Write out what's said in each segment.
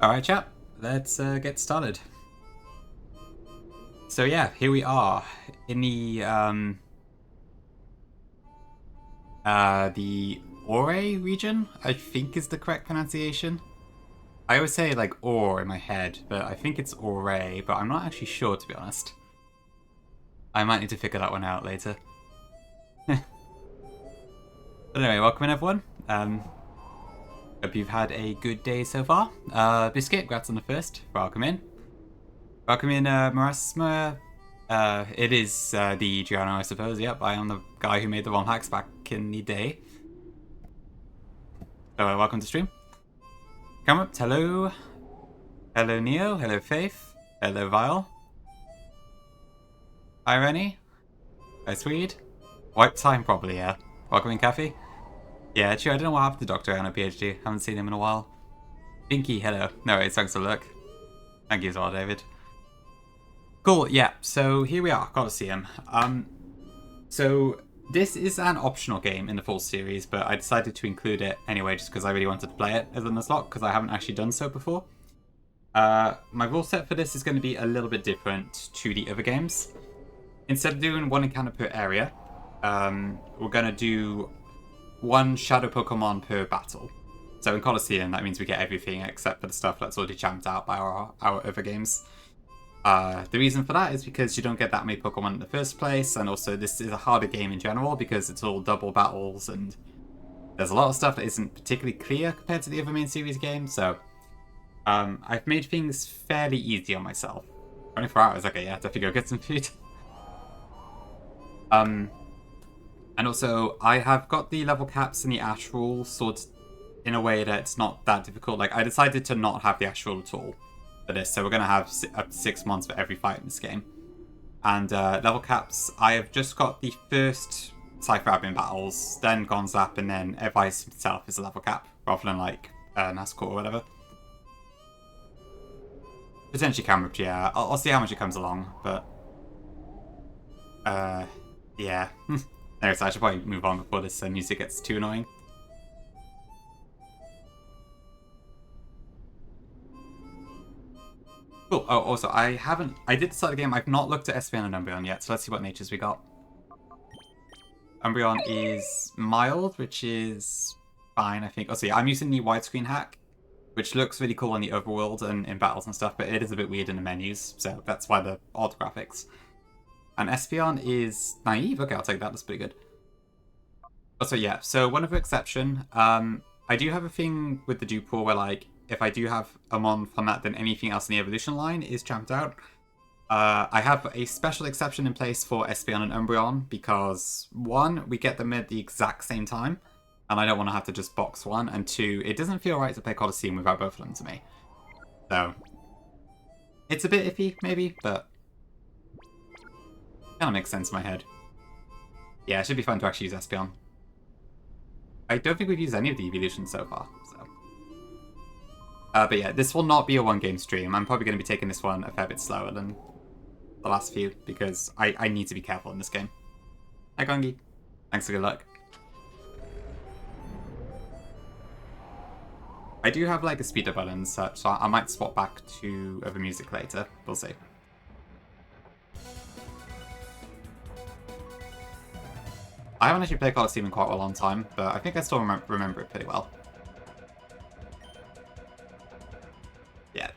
Alright, chap, let's get started. So yeah, here we are in the Ore region, I think is the correct pronunciation. I always say like Ore in my head, but I think it's Ore, but I'm not actually sure to be honest. I might need to figure that one out later. But anyway, welcome in everyone. Hope you've had a good day so far. Biscuit, congrats on the first. Welcome in. Welcome in, Marasma. It is the Giano, I suppose. Yep, I am the guy who made the ROM hacks back in the day. So, welcome to stream. Come up, hello. Hello, Neo. Hello, Faith. Hello, Vile. Hi, Rennie. Hi, Swede. White time, probably, yeah. Welcome in, Kathy. Yeah, true, I don't know what happened to Dr. Anna PhD. Haven't seen him in a while. Pinky, hello. No, it's thanks for the look. Thank you as well, David. Cool, yeah, so here we are, Colosseum. So this is an optional game in the full series, but I decided to include it anyway just because I really wanted to play it as a Nuzlocke, because I haven't actually done so before. My rule set for this is going to be a little bit different to the other games. Instead of doing one encounter per area, we're going to do one shadow Pokemon per battle. So in Colosseum, that means we get everything except for the stuff that's already champed out by our other games. The reason for that is because you don't get that many Pokemon in the first place, and also this is a harder game in general because it's all double battles and there's a lot of stuff that isn't particularly clear compared to the other main series games, so I've made things fairly easy on myself. 24 hours, okay, yeah, definitely go get some food. And also, I have got the level caps and the Ash rule sorted in a way that it's not that difficult. Like, I decided to not have the Ash rule at all for this, so we're going to have up to 6 months for every fight in this game. And level caps, I have just got the first Cypher admin battles, then Gonzap, and then Advice himself is a level cap, rather than like Nasco or whatever. Potentially Camrip, yeah. I'll see how much it comes along, but yeah. Anyways, I should probably move on before this music gets too annoying. Cool. Oh, also, I did start the game. I've not looked at Espeon and Umbreon yet, so let's see what natures we got. Umbreon is mild, which is fine, I think. Also, yeah, I'm using the widescreen hack, which looks really cool in the overworld and in battles and stuff, but it is a bit weird in the menus, so that's why the odd graphics. And Espeon is naive. Okay, I'll take that. That's pretty good. Also, yeah, so one other exception. I do have a thing with the dupe pool where, like, if I do have a mon from that, then anything else in the evolution line is champed out. I have a special exception in place for Espeon and Umbreon because, one, we get them at the exact same time, and I don't want to have to just box one, and two, it doesn't feel right to play Colosseum without both of them to me. So, it's a bit iffy, maybe, but kind of makes sense in my head. Yeah, it should be fun to actually use Espeon. I don't think we've used any of the evolutions so far, so. But yeah, this will not be a one-game stream. I'm probably going to be taking this one a fair bit slower than the last few, because I need to be careful in this game. Hi, Gongi. Thanks for good luck. I do have, like, a speeder button and such, so I might swap back to other music later. We'll see. I haven't actually played Colosseum in quite a long time, but I think I still remember it pretty well. Yeah.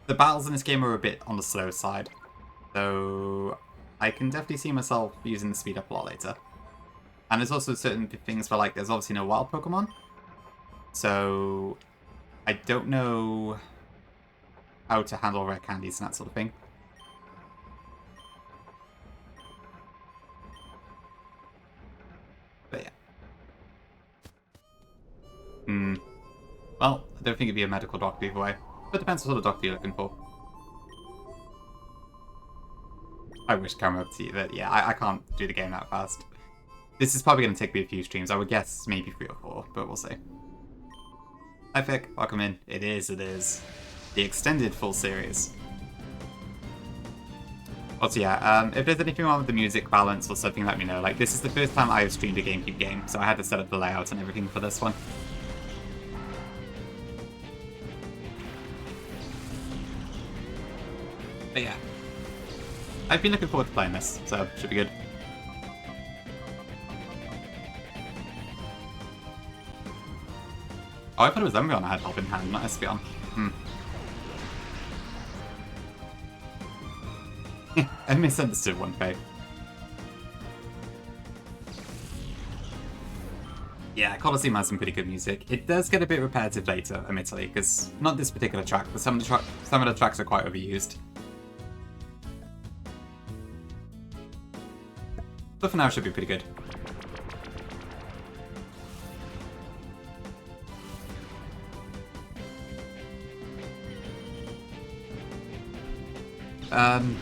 The battles in this game are a bit on the slow side, so I can definitely see myself using the speed up a lot later. And there's also certain things where, like, there's obviously no wild Pokemon, so I don't know how to handle rare candies and that sort of thing. But yeah. Well, I don't think it'd be a medical doctor either way. But it depends what sort of doctor you're looking for. I wish camera up to you, but yeah, I can't do the game that fast. This is probably going to take me a few streams. I would guess maybe 3 or 4, but we'll see. Hi Vic, welcome in. It is. The extended full series. Also, yeah, if there's anything wrong with the music balance or something, let me know. Like, this is the first time I've streamed a GameCube game, so I had to set up the layout and everything for this one. But yeah. I've been looking forward to playing this, so should be good. Oh, I thought it was Umbreon I had help in hand, not Espeon. I misunderstood one pay. Yeah, Colosseum has some pretty good music. It does get a bit repetitive later, admittedly, because not this particular track, but some of the tracks are quite overused. But for now, it should be pretty good.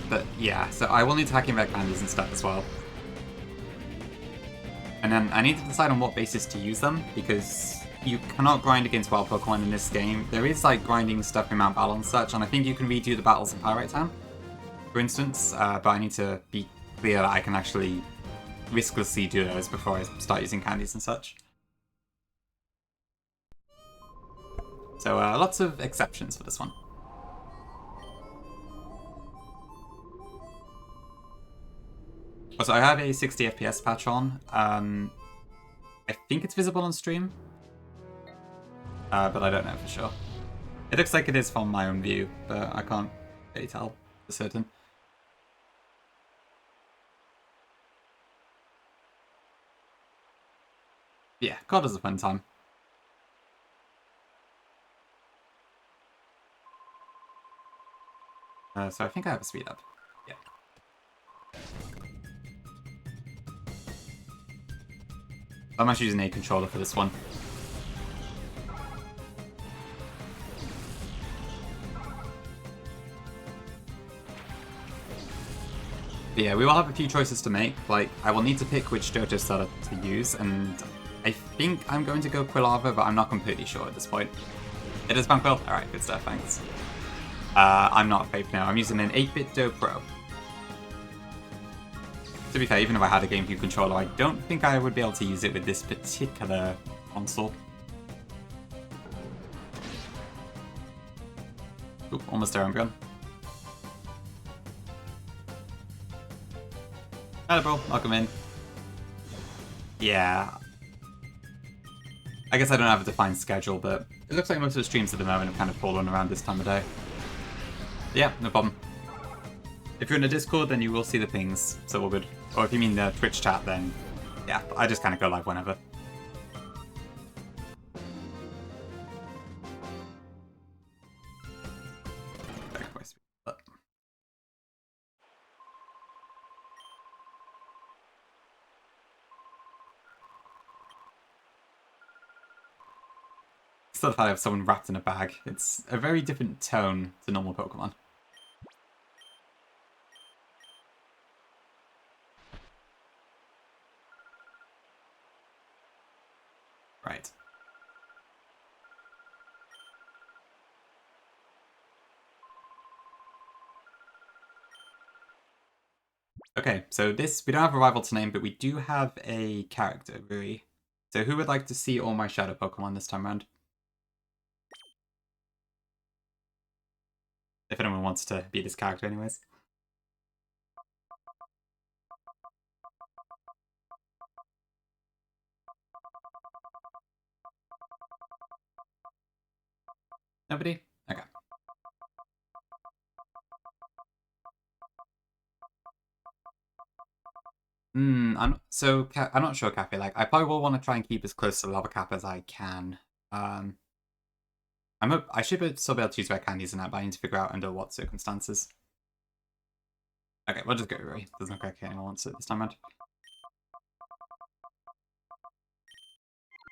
But yeah, so I will need to hack in red candies and stuff as well. And then I need to decide on what basis to use them, because you cannot grind against wild Pokemon in this game. There is like grinding stuff in Mount Battle and such, and I think you can redo the battles in Pyrite Town, for instance, but I need to be clear that I can actually risklessly do those before I start using candies and such. So lots of exceptions for this one. Also, I have a 60 FPS patch on. I think it's visible on stream, but I don't know for sure. It looks like it is from my own view, but I can't really tell for certain. Yeah, COD is a fun time. So I think I have a speed up. Yeah. I'm actually using a controller for this one. But yeah, we will have a few choices to make. Like, I will need to pick which Johto starter to use, and I think I'm going to go Quilava, but I'm not completely sure at this point. It is Banquill? Alright, good stuff, thanks. I'm not Faith now. I'm using an 8-bit Do Pro. To be fair, even if I had a GameCube controller, I don't think I would be able to use it with this particular console. Oop, almost there, Umbreon. Hello, bro. Welcome in. Yeah. I guess I don't have a defined schedule, but it looks like most of the streams at the moment have kind of fallen around this time of day. Yeah, no problem. If you're in the Discord, then you will see the pings, so all good. Or if you mean the Twitch chat, then yeah, I just kind of go live whenever. Instead of have someone wrapped in a bag, it's a very different tone to normal Pokemon. Right. Okay, so we don't have a rival to name, but we do have a character, Rui. So who would like to see all my Shadow Pokemon this time around? If anyone wants to be this character anyways. Nobody? Okay. I'm not sure, Cafe. Like, I probably will want to try and keep as close to Lava Cap as I can. I should still be able to use red candies in that, but I need to figure out under what circumstances. Okay, we'll just go Rui. Doesn't look like anyone wants it this time around.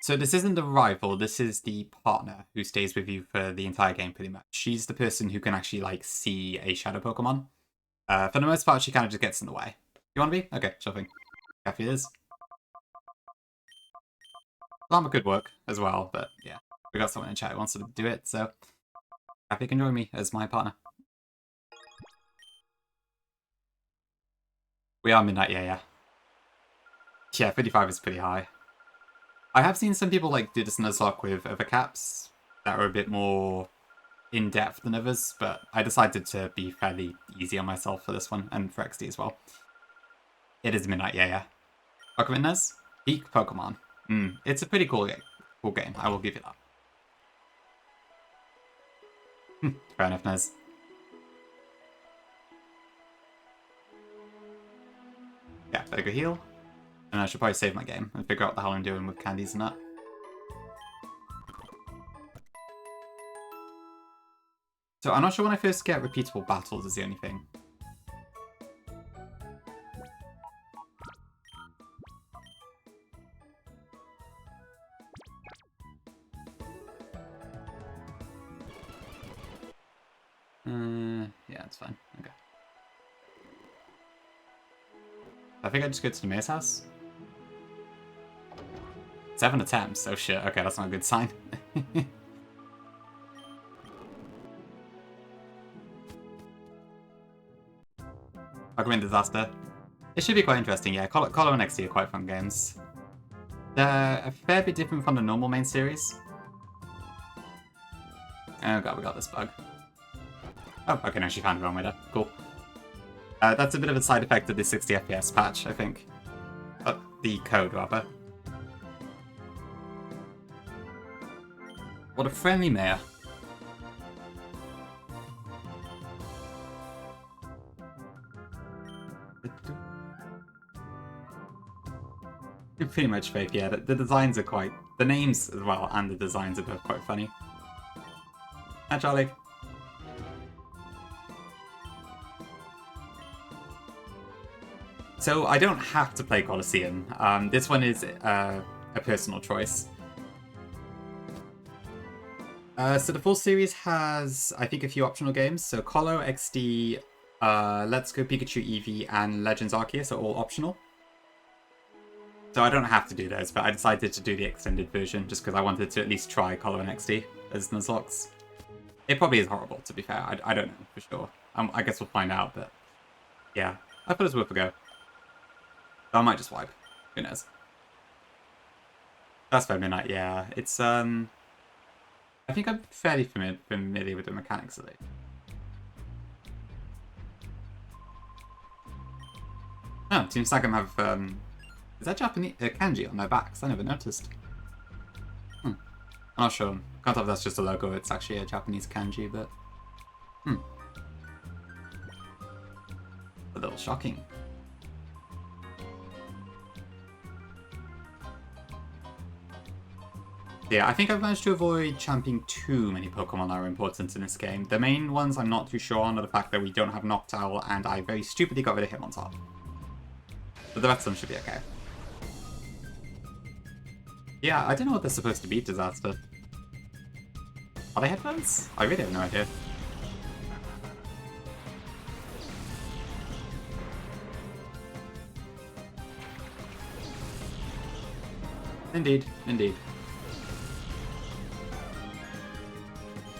So this isn't the rival, this is the partner who stays with you for the entire game, pretty much. She's the person who can actually, like, see a Shadow Pokemon. For the most part, she kind of just gets in the way. You want to be? Okay, sure thing. Cafe is. Llama could work as well, but yeah. We got someone in chat who wants to do it, so Cafe can join me as my partner. We are midnight, yeah. Yeah, 55 is pretty high. I have seen some people like do this Nuzlocke with overcaps that are a bit more in-depth than others, but I decided to be fairly easy on myself for this one, and for XD as well. It is midnight, yeah. Pokemon Nez? Peak Pokemon. It's a pretty cool game, I will give you that. Fair enough, Nez. Yeah, better go heal. And I should probably save my game and figure out the hell I'm doing with candies and that. So I'm not sure when I first get repeatable battles is the only thing. Yeah, it's fine. Okay. I think I just go to the mayor's house. 7 attempts. Oh shit. Okay, that's not a good sign. Pokemon Disaster. It should be quite interesting, yeah. Colo and XD are quite fun games. They're a fair bit different from the normal main series. Oh god, we got this bug. Oh, okay, no, she found the wrong way there. Cool. That's a bit of a side effect of the 60 FPS patch, I think. The code, rather. What a friendly mayor. Pretty much fake, yeah. The designs are quite... The names as well and the designs are both quite funny. Hi, Charlie. So I don't have to play Colosseum. This one is a personal choice. So the full series has, I think, a few optional games. So Colo, XD, Let's Go Pikachu Eevee, and Legends Arceus are all optional. So I don't have to do those, but I decided to do the extended version just because I wanted to at least try Colo and XD as Nuzlocke. It probably is horrible, to be fair. I don't know for sure. I guess we'll find out, but yeah. I thought it was worth a go. So I might just wipe. Who knows? That's fair midnight, yeah. It's, I think I'm fairly familiar with the mechanics of it. Oh, Team Sagam have, is that Japanese kanji on their backs? I never noticed. I'm not sure. Can't tell if that's just a logo, it's actually a Japanese kanji, but... A little shocking. Yeah, I think I've managed to avoid champing too many Pokemon that are important in this game. The main ones I'm not too sure on are the fact that we don't have Noctowl, and I very stupidly got rid of Hitmontop. But the rest of them should be okay. Yeah, I don't know what they're supposed to be, Disaster. Are they headphones? I really have no idea. Indeed, indeed.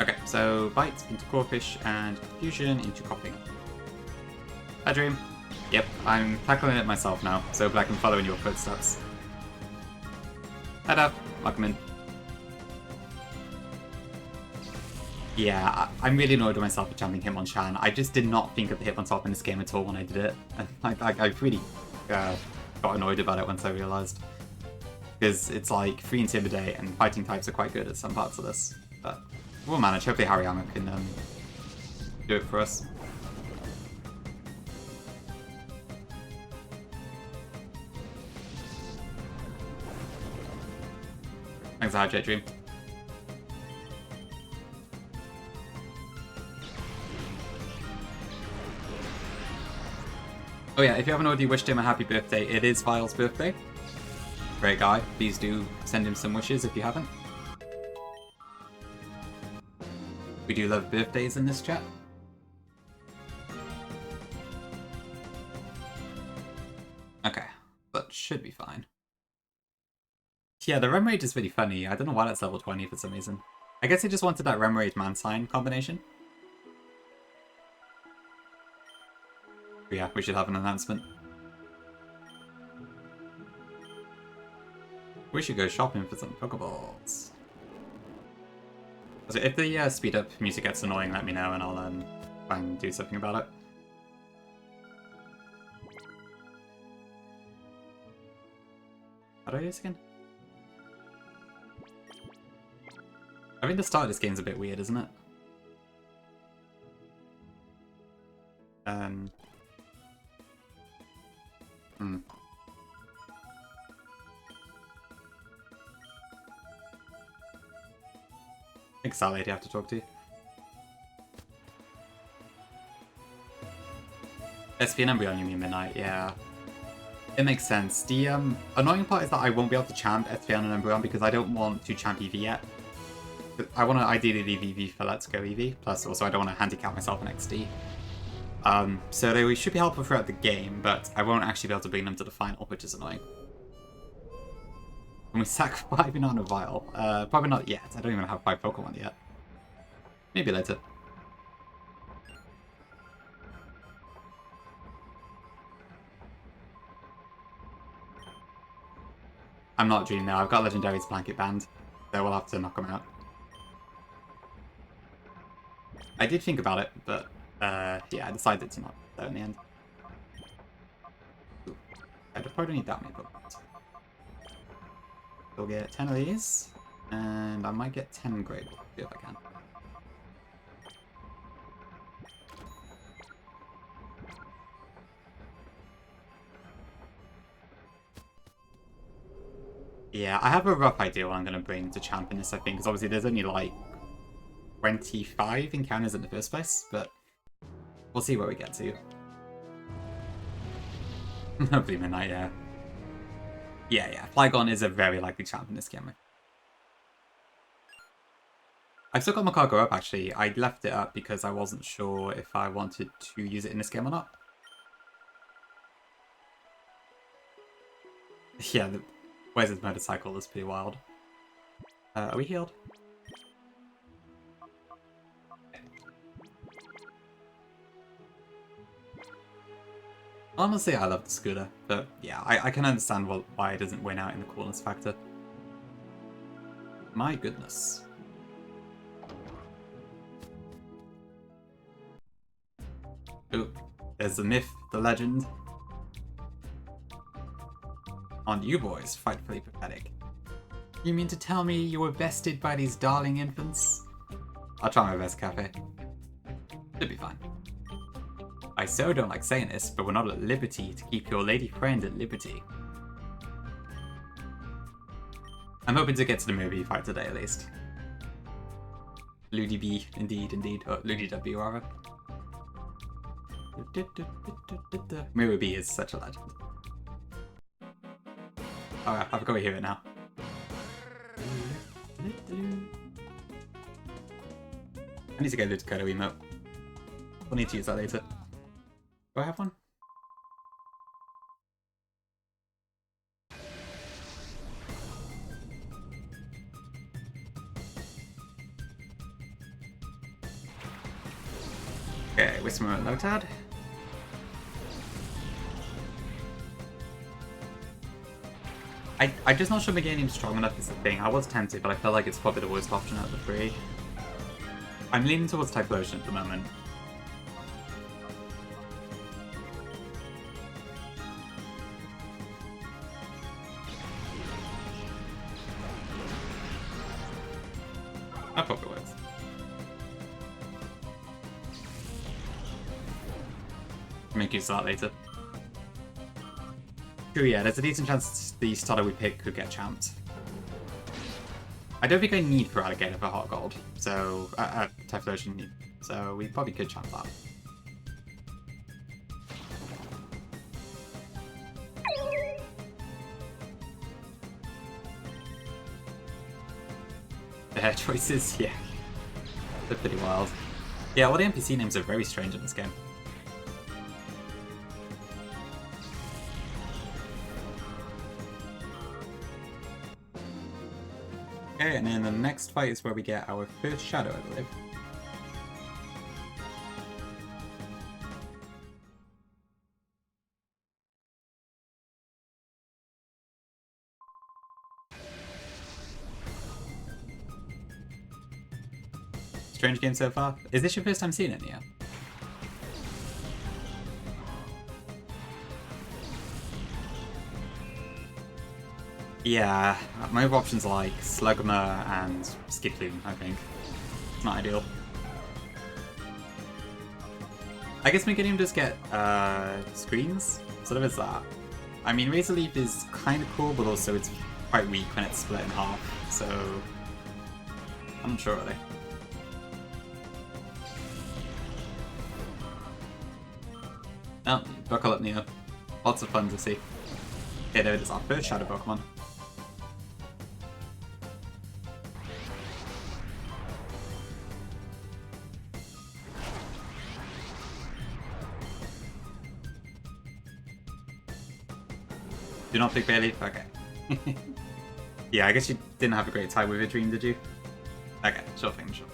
Okay, so Bite into Corphish and Fusion into Coughing. Hi, Dream. Yep, I'm tackling it myself now, so I can follow in your footsteps. Head up, welcome in. Yeah, I'm really annoyed with myself for jumping Hitmonchan. I just did not think of the Hitmontop in this game at all when I did it. And I really got annoyed about it once I realised. Because it's like free Intimidate and fighting types are quite good at some parts of this. But we'll manage. Hopefully Hariyama can do it for us. Thanks for Hydrate Dream. Oh yeah, if you haven't already wished him a happy birthday, it is Vile's birthday. Great guy. Please do send him some wishes if you haven't. We do love birthdays in this chat. Okay, that should be fine. Yeah, the Remoraid is really funny. I don't know why that's level 20 for some reason. I guess he just wanted that Remoraid Man-Sign combination. But yeah, we should have an announcement. We should go shopping for some Pokeballs. So if the speed up music gets annoying, let me know and I'll try and do something about it. How do I do this again? I think the start of this game's a bit weird, isn't it? I think Sally I'd have to talk to. SP and Embryon, you mean Midnight? Yeah. It makes sense. The annoying part is that I won't be able to champ Espion and Embryon because I don't want to champ EV yet. I want to ideally leave EV for Let's Go EV, plus also I don't want to handicap myself in XD. So they should be helpful throughout the game, but I won't actually be able to bring them to the final, which is annoying. Can we sack 5 in on a vial? Probably not yet. I don't even have 5 Pokemon yet. Maybe later. I'm not dreaming now. I've got Legendary's Blanket Band, so we'll have to knock them out. I did think about it, but yeah, I decided to not do that in the end. Ooh. I probably don't need that many Pokemon. We'll get 10 of these, and I might get 10 Great Ball, if I can. Yeah, I have a rough idea what I'm going to bring to champion this, I think, because obviously there's only like 25 encounters in the first place, but we'll see where we get to. Hopefully Midnight, yeah. Yeah, Flygon is a very likely champ in this game. I've still got my cargo up, actually. I left it up because I wasn't sure if I wanted to use it in this game or not. Yeah, where's his motorcycle is pretty wild. Are we healed? Honestly, I love the scooter, but yeah, I can understand why it doesn't win out in the coolness factor. My goodness. Ooh, there's the myth, the legend. Aren't you boys frightfully pathetic? You mean to tell me you were bested by these darling infants? I'll try my best, Cafe. Should be fine. I so don't like saying this, but we're not at liberty to keep your lady friend at liberty. I'm hoping to get to the movie fight today, at least. Ludi B, indeed. Or Ludi W, rather. Movie B is such a legend. Alright, I've got to hear it now. I need to get a Ludicolo emote. We'll need to use that later. Do I have one? Okay, Whisper and Lotad. I'm just not sure Meganium's strong enough is the thing. I was tempted, but I feel like it's probably the worst option out of the three. I'm leaning towards Typhlosion at the moment. That probably works. Make use of that later. True, yeah, there's a decent chance the starter we pick could get champed. I don't think I need Feraligatr for Hot Gold, so Typhlosion, so we probably could champ that. The hair choices, yeah. They're pretty wild. Yeah, all the NPC names are very strange in this game. Okay, and then the next fight is where we get our first shadow, I believe. Strange game so far. Is this your first time seeing it, Nia? Yeah, my other options are like Slugma and Skiploom, I think. It's not ideal. I guess Meganium does get screens, so there is that. I mean, Razor Leaf is kind of cool, but also it's quite weak when it's split in half, so I'm not sure really. Oh, buckle up, Neo. Lots of fun to see. Okay, there it is, our first Shadow Pokemon. Do not pick Bayleaf? Okay. Yeah, I guess you didn't have a great time with your dream, did you? Okay, sure thing, sure.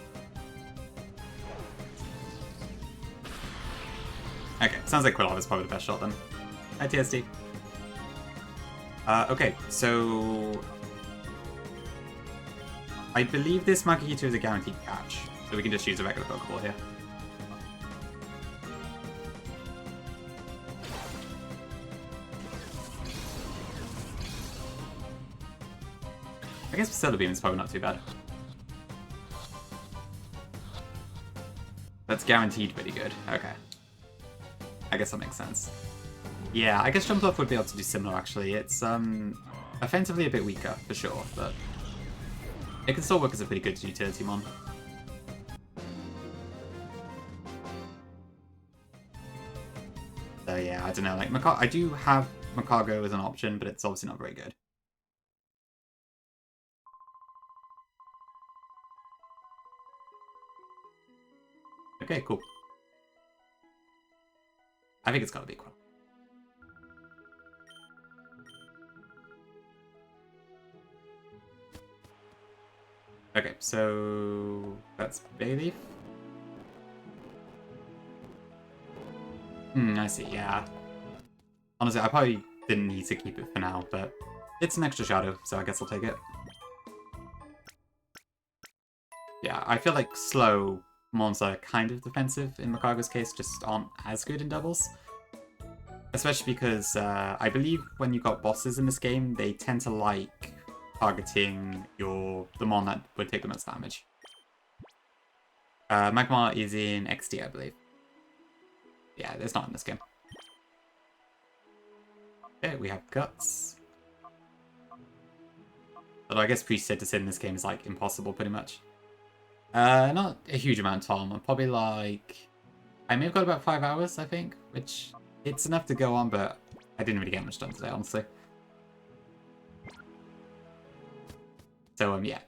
Okay, sounds like Quilov is probably the best shot then. Hi, TSD. Okay, so I believe this Magahito is a guaranteed catch, so we can just use a regular Pokeball here. I guess Solar Beam is probably not too bad. That's guaranteed pretty good. Okay. I guess that makes sense. Yeah, I guess Jump Off would be able to do similar actually. It's offensively a bit weaker for sure, but it can still work as a pretty good utility mon. So yeah, I don't know. Like I do have Macargo as an option, but it's obviously not very good. Okay, cool. I think it's gotta be Quell. Okay, so that's Bayleaf. I see, yeah. Honestly, I probably didn't need to keep it for now, but it's an extra shadow, so I guess I'll take it. Yeah, I feel like slow mons are kind of defensive in Macargo's case, just aren't as good in doubles. Especially because I believe when you've got bosses in this game, they tend to like targeting the mon that would take the most damage. Magmar is in XD, I believe. Yeah, it's not in this game. Okay, we have Guts. Although I guess Pre-Citizen in this game is like impossible pretty much. Not a huge amount of time. I'm probably like... I may have got about 5 hours, I think, which it's enough to go on, but I didn't really get much done today, honestly. So, yeah.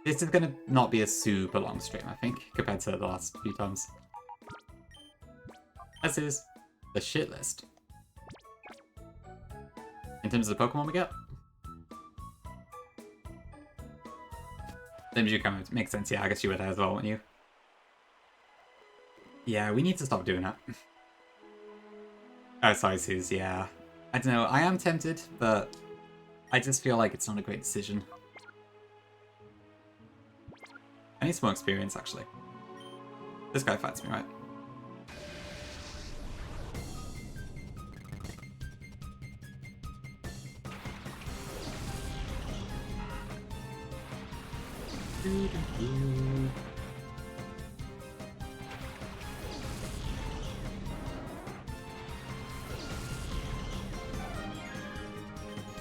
This is going to not be a super long stream, I think, compared to the last few times. This is the shit list. In terms of the Pokemon we get. You kind of makes sense, yeah, I guess you were there as well, weren't you? Yeah, we need to stop doing that. Oh, Sizes, yeah. I don't know, I am tempted, but I just feel like it's not a great decision. I need some more experience, actually. This guy fights me, right?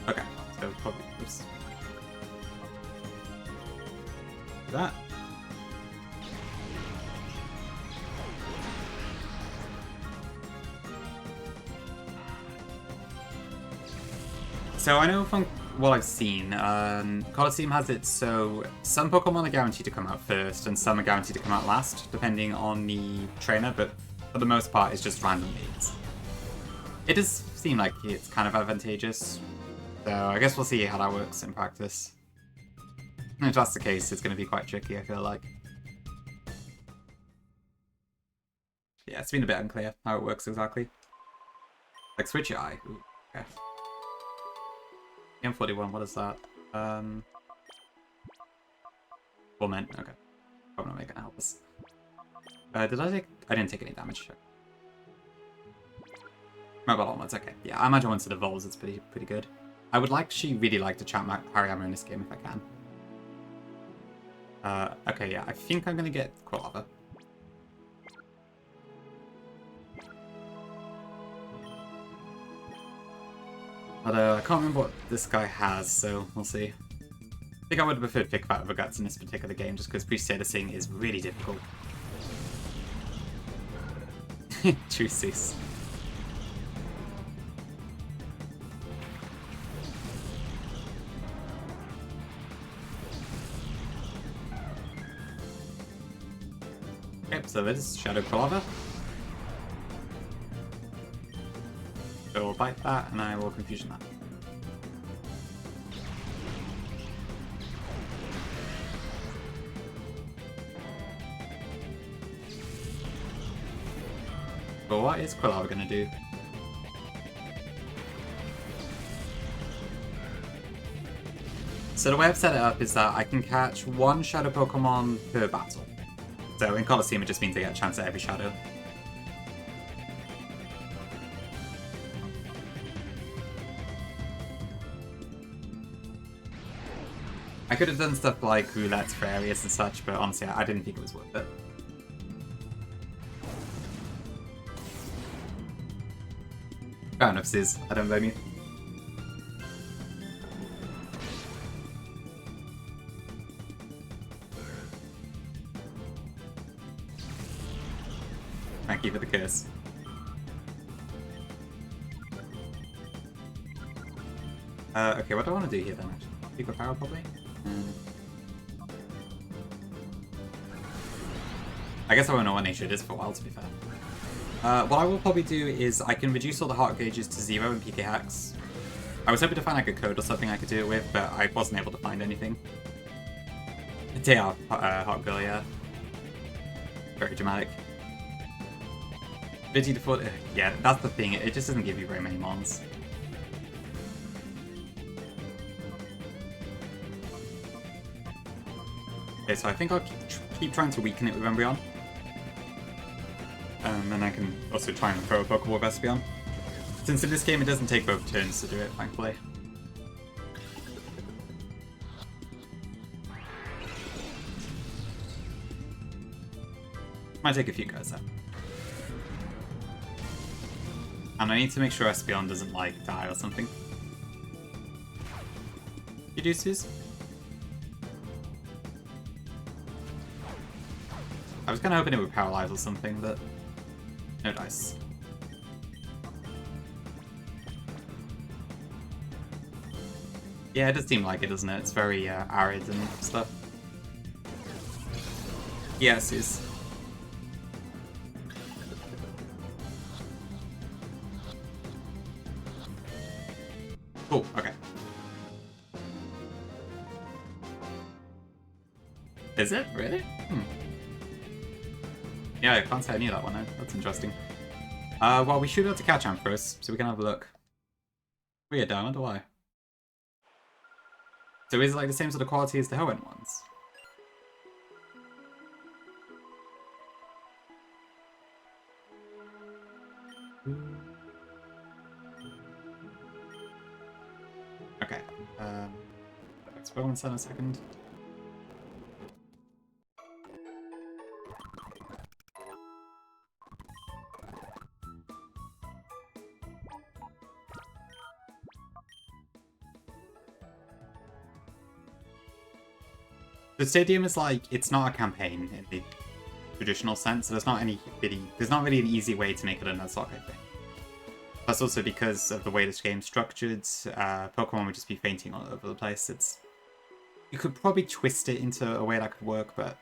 Okay, so probably oops. That. So I know from what I've seen, Colosseum has it so some Pokemon are guaranteed to come out first and some are guaranteed to come out last, depending on the trainer, but for the most part it's just random leads. It does seem like it's kind of advantageous, so I guess we'll see how that works in practice. If that's the case, it's going to be quite tricky, I feel like. Yeah, it's been a bit unclear how it works exactly. Like Switch Eye. Ooh, okay. M41, what is that? Torment, okay. Probably not making it help us. Did I take... I didn't take any damage. Mobile onwards, okay. Yeah, I imagine once it evolves, it's pretty good. I would really like to chat Hariyama in this game if I can. Okay, yeah, I think I'm gonna get Quilava. Although, I can't remember what this guy has, so we'll see. I think I would have preferred Pick Fight over Guts in this particular game, just because pre-statusing is really difficult. True cease. Okay, so there's Shadow Quilava. So we'll bite that, and I will Confusion that. But what is Quilava gonna do? So the way I've set it up is that I can catch one Shadow Pokemon per battle. So in Colosseum it just means I get a chance at every Shadow. I could have done stuff like roulettes for areas and such, but honestly I didn't think it was worth it. Fair enough, Sis. I don't blame you. Thank you for the curse. Okay, what do I want to do here then, actually? Eco Power, probably? I guess I won't know what nature it is for a while, to be fair. What I will probably do is I can reduce all the heart gauges to 0 in PK hacks. I was hoping to find like a code or something I could do it with, but I wasn't able to find anything. Hot Girl, yeah. Very dramatic. 50 to 40. Yeah, that's the thing. It just doesn't give you very many mons. Okay, so I think I'll keep trying to weaken it with Embryon. And I can also try and throw a Pokeball with Espeon. Since in this game it doesn't take both turns to do it, thankfully. Might take a few goes though. And I need to make sure Espeon doesn't, like, die or something. You do, Sus? I was kind of hoping it would paralyze or something, but no dice. Yeah, it does seem like it, doesn't it? It's very arid and stuff. Yes, Sus. Oh, okay. Is it? Really? Yeah, I can't say I knew that one. That's interesting. Well, we should be able to catch Ampharos, so we can have a look. Weird, I wonder why. So is it like the same sort of quality as the Hoenn ones? Okay. Experiment in a second. The stadium is like, it's not a campaign in the traditional sense, so there's not really an easy way to make it a Nuzlocke, I think. That's also because of the way this game's structured, Pokemon would just be fainting all over the place. You could probably twist it into a way that could work, but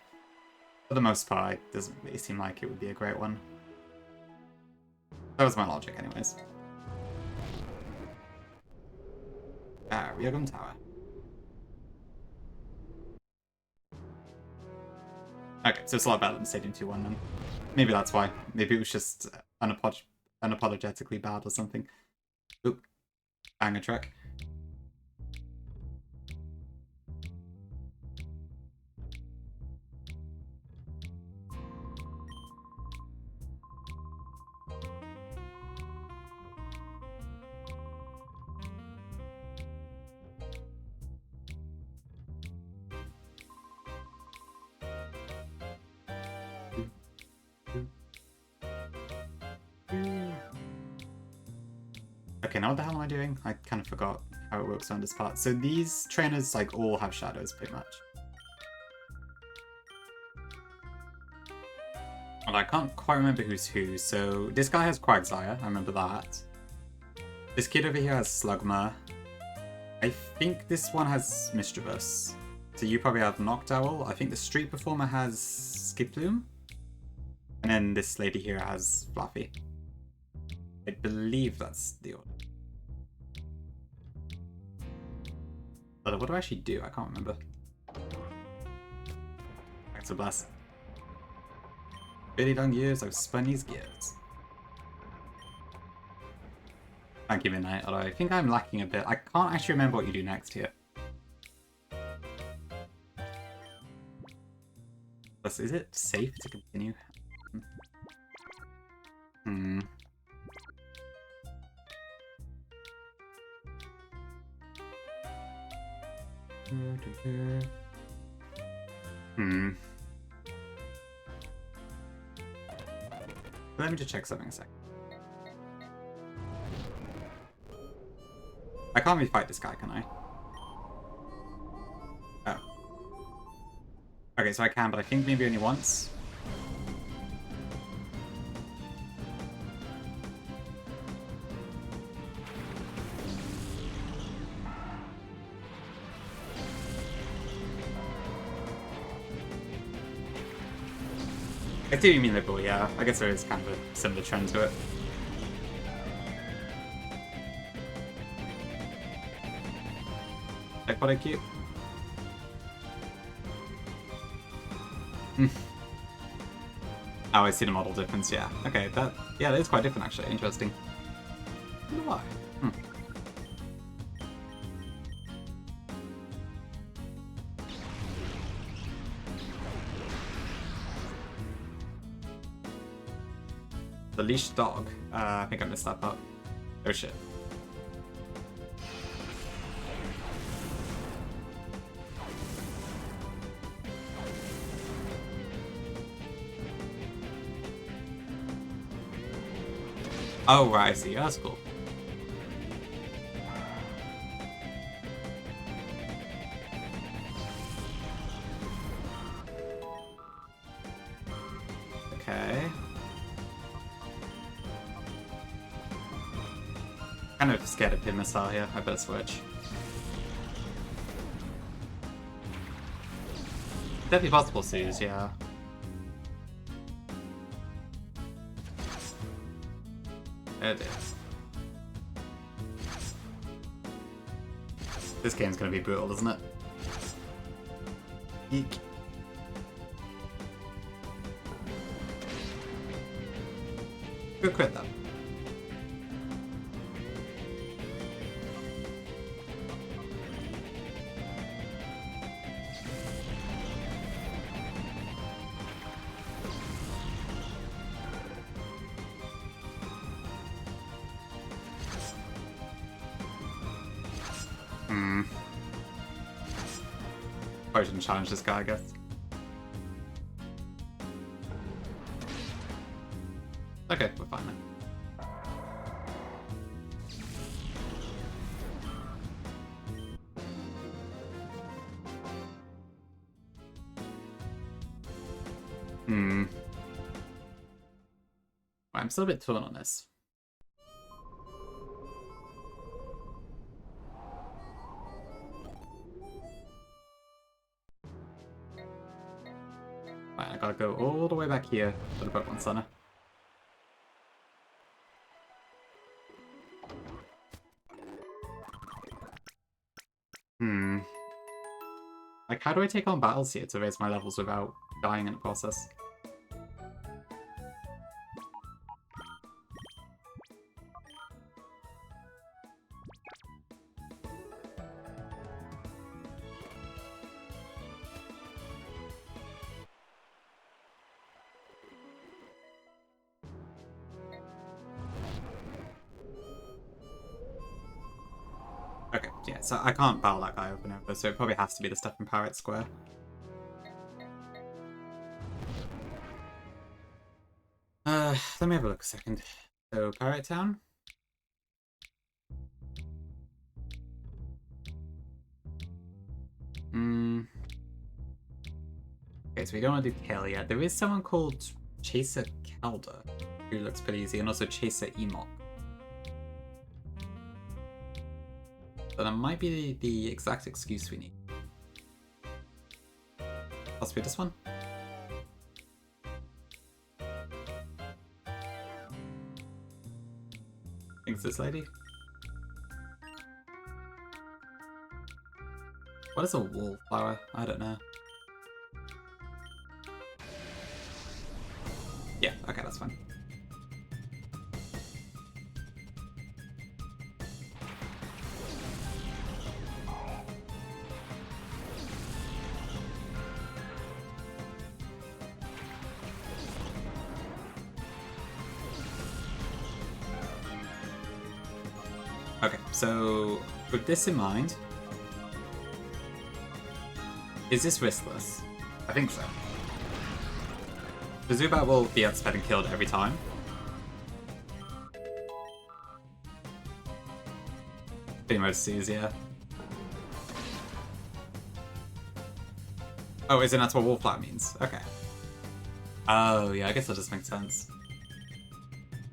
for the most part, it doesn't really seem like it would be a great one. That was my logic anyways. Ryogum Tower. Okay, so it's a lot better than Stadium 2-1 then. Maybe that's why. Maybe it was just unapologetically bad or something. Oop. Banger track. now what the hell am I doing? I kind of forgot how it works on this part. So these trainers like all have shadows pretty much. And I can't quite remember who's who. So this guy has Quagsire, I remember that. This kid over here has Slugma. I think this one has Mischievous. So you probably have Noctowl. I think the Street Performer has Skiploom. And then this lady here has Fluffy. I believe that's the order. But what do I actually do? I can't remember. Thanks for bless. 30 long years I've spun these gears. Thank you, Midnight, although I think I'm lacking a bit. I can't actually remember what you do next here. Plus, is it safe to continue? Hmm. Let me just check something a sec. I can't really fight this guy, can I? Oh. Okay, so I can, but I think maybe only once. I do mean liberal, yeah. I guess there is kind of a similar trend to it. Like what I cute. Oh, I see the model difference, yeah. Okay, that is quite different actually. Interesting. I wonder why. The leashed dog. I think I missed that part. Oh shit. Oh, right, I see. Oh, that's cool. Okay. Kind of scared of Pin Missile here. I better switch. Definitely possible Suze, yeah. There it is. This game's gonna be brutal, isn't it? Eek. Good crit though. Probably shouldn't challenge this guy, I guess. Okay, we're fine then. I'm still a bit torn on this. I gotta go all the way back here to the Pokemon Center. Like, how do I take on battles here to raise my levels without dying in the process? Okay, yeah, so I can't battle that guy over and over, so it probably has to be the stuff in Pirate Square. Let me have a look a second. So, Pirate Town? Okay, so we don't want to do Kale yet. There is someone called Chaser Calder, who looks pretty easy, and also Chaser Emok. So that might be the exact excuse we need. Possibly this one? I think it's this lady. What is a wallflower? I don't know. Yeah, okay, that's fine. Okay, so with this in mind, is this riskless? I think so. The Zubat will be outsped and killed every time. Pretty much sees, yeah. Oh, isn't that what wallflower means? Okay. Oh, yeah, I guess that just makes sense.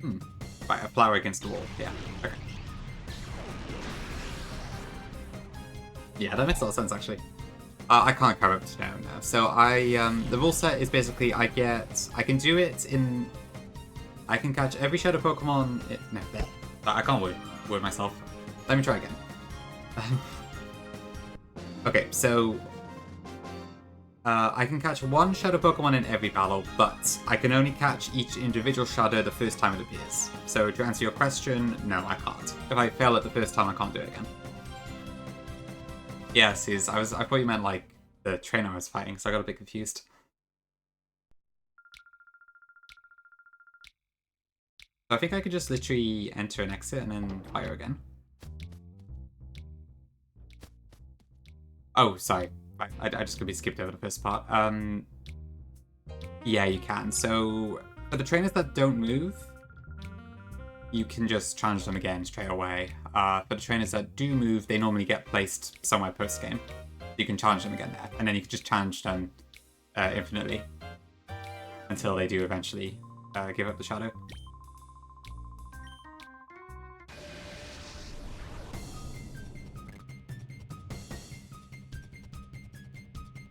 Right, a flower against the wall, yeah, okay. Yeah, that makes a lot of sense, actually. I can't carry up to now. So the rule set is basically I can do it in... I can catch every shadow Pokemon... No, there. I can't word myself. Let me try again. Okay, so... I can catch one shadow Pokemon in every battle, but I can only catch each individual shadow the first time it appears. So to answer your question, no, I can't. If I fail it the first time, I can't do it again. Yeah, see, I thought you meant like the trainer I was fighting, so I got a bit confused. So I think I could just literally enter and exit and then fire again. Oh, sorry. Right, I just could be skipped over the first part. Yeah, you can. So for the trainers that don't move, you can just challenge them again straight away. For the trainers that do move, they normally get placed somewhere post-game. You can challenge them again there, and then you can just challenge them infinitely until they do eventually give up the shadow.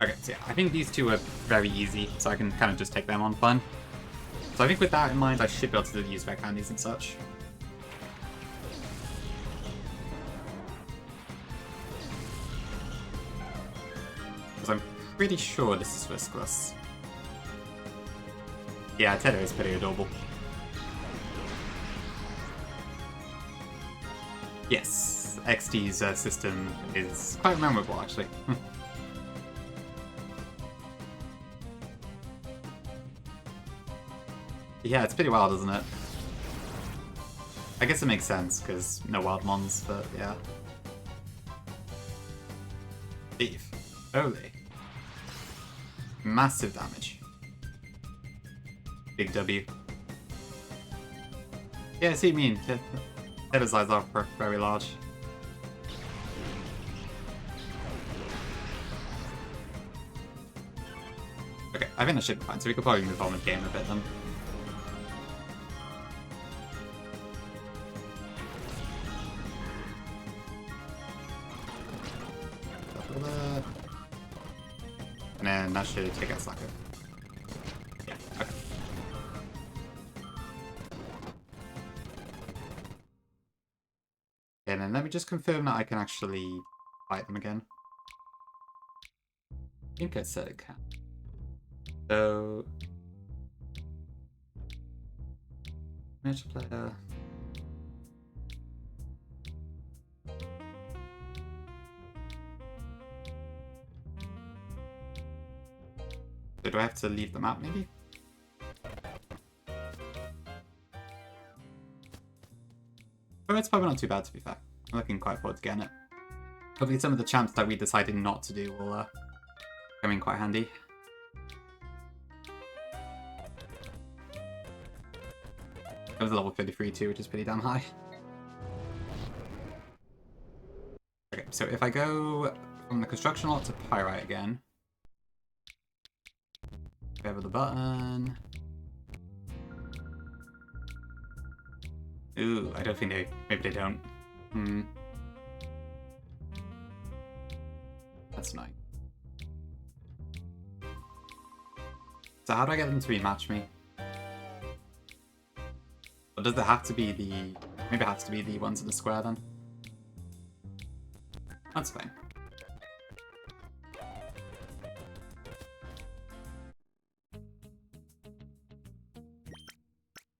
Okay, so yeah, I think these two are very easy, so I can kind of just take them on fun. So I think with that in mind, I should be able to use Red Candies and such. Because I'm pretty sure this is riskless. Yeah, Tedder is pretty adorable. Yes, XD's system is quite memorable, actually. Yeah, it's pretty wild, isn't it? I guess it makes sense, because no wild mons, but yeah. Thief. Holy. Massive damage. Big W. Yeah, I see what you mean. Tedder's eyes are very large. Okay, I think that should be fine, so we could probably move on with game a bit then. And then that should take out Slacker. Yeah, okay. And then let me just confirm that I can actually fight them again. I think I said it can. So... Multiplayer... So do I have to leave the map, maybe? But it's probably not too bad, to be fair. I'm looking quite forward to getting it. Hopefully some of the champs that we decided not to do will come in quite handy. It was a level 33 too, which is pretty damn high. Okay, so if I go from the construction lot to Pyrite again... over the button. Ooh, I don't think they... Maybe they don't. That's annoying. So how do I get them to rematch me? Or does it have to be the... Maybe it has to be the ones in the square then? That's fine.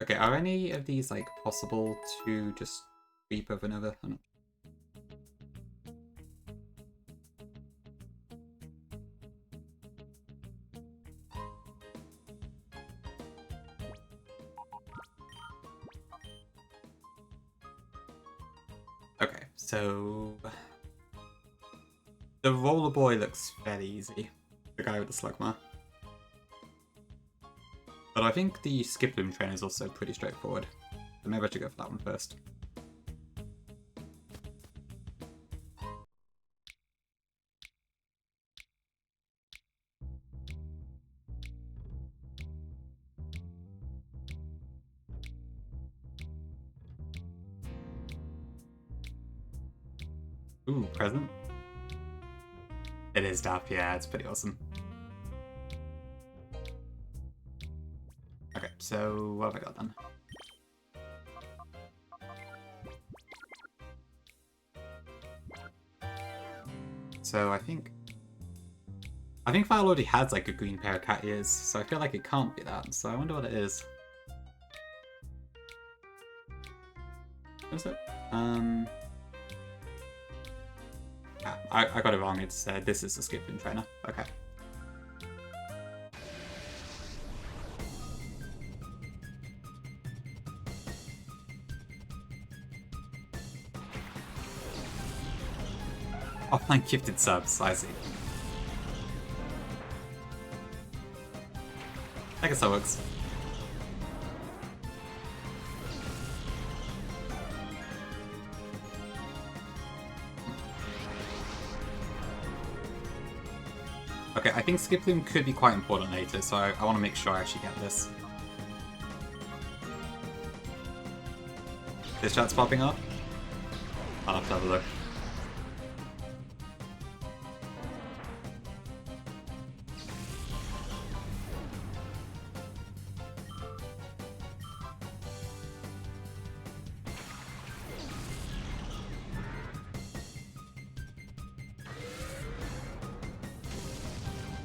Okay, are any of these, like, possible to just sweep over and over? Or not? Okay, so... The roller boy looks fairly easy. The guy with the slugma. But I think the skip loom train is also pretty straightforward. So maybe I should go for that one first. Ooh, present? It is DAP, yeah, it's pretty awesome. Okay, so what have I got then? So I think File already has like a green pair of cat ears, so I feel like it can't be that. So I wonder what it is. What is it? I got it wrong. It's this is the skip loom trainer. Okay. Offline gifted subs, I see. I guess that works. Okay, I think skip loom could be quite important later, so I want to make sure I actually get this. This chat's popping up? I'll have to have a look.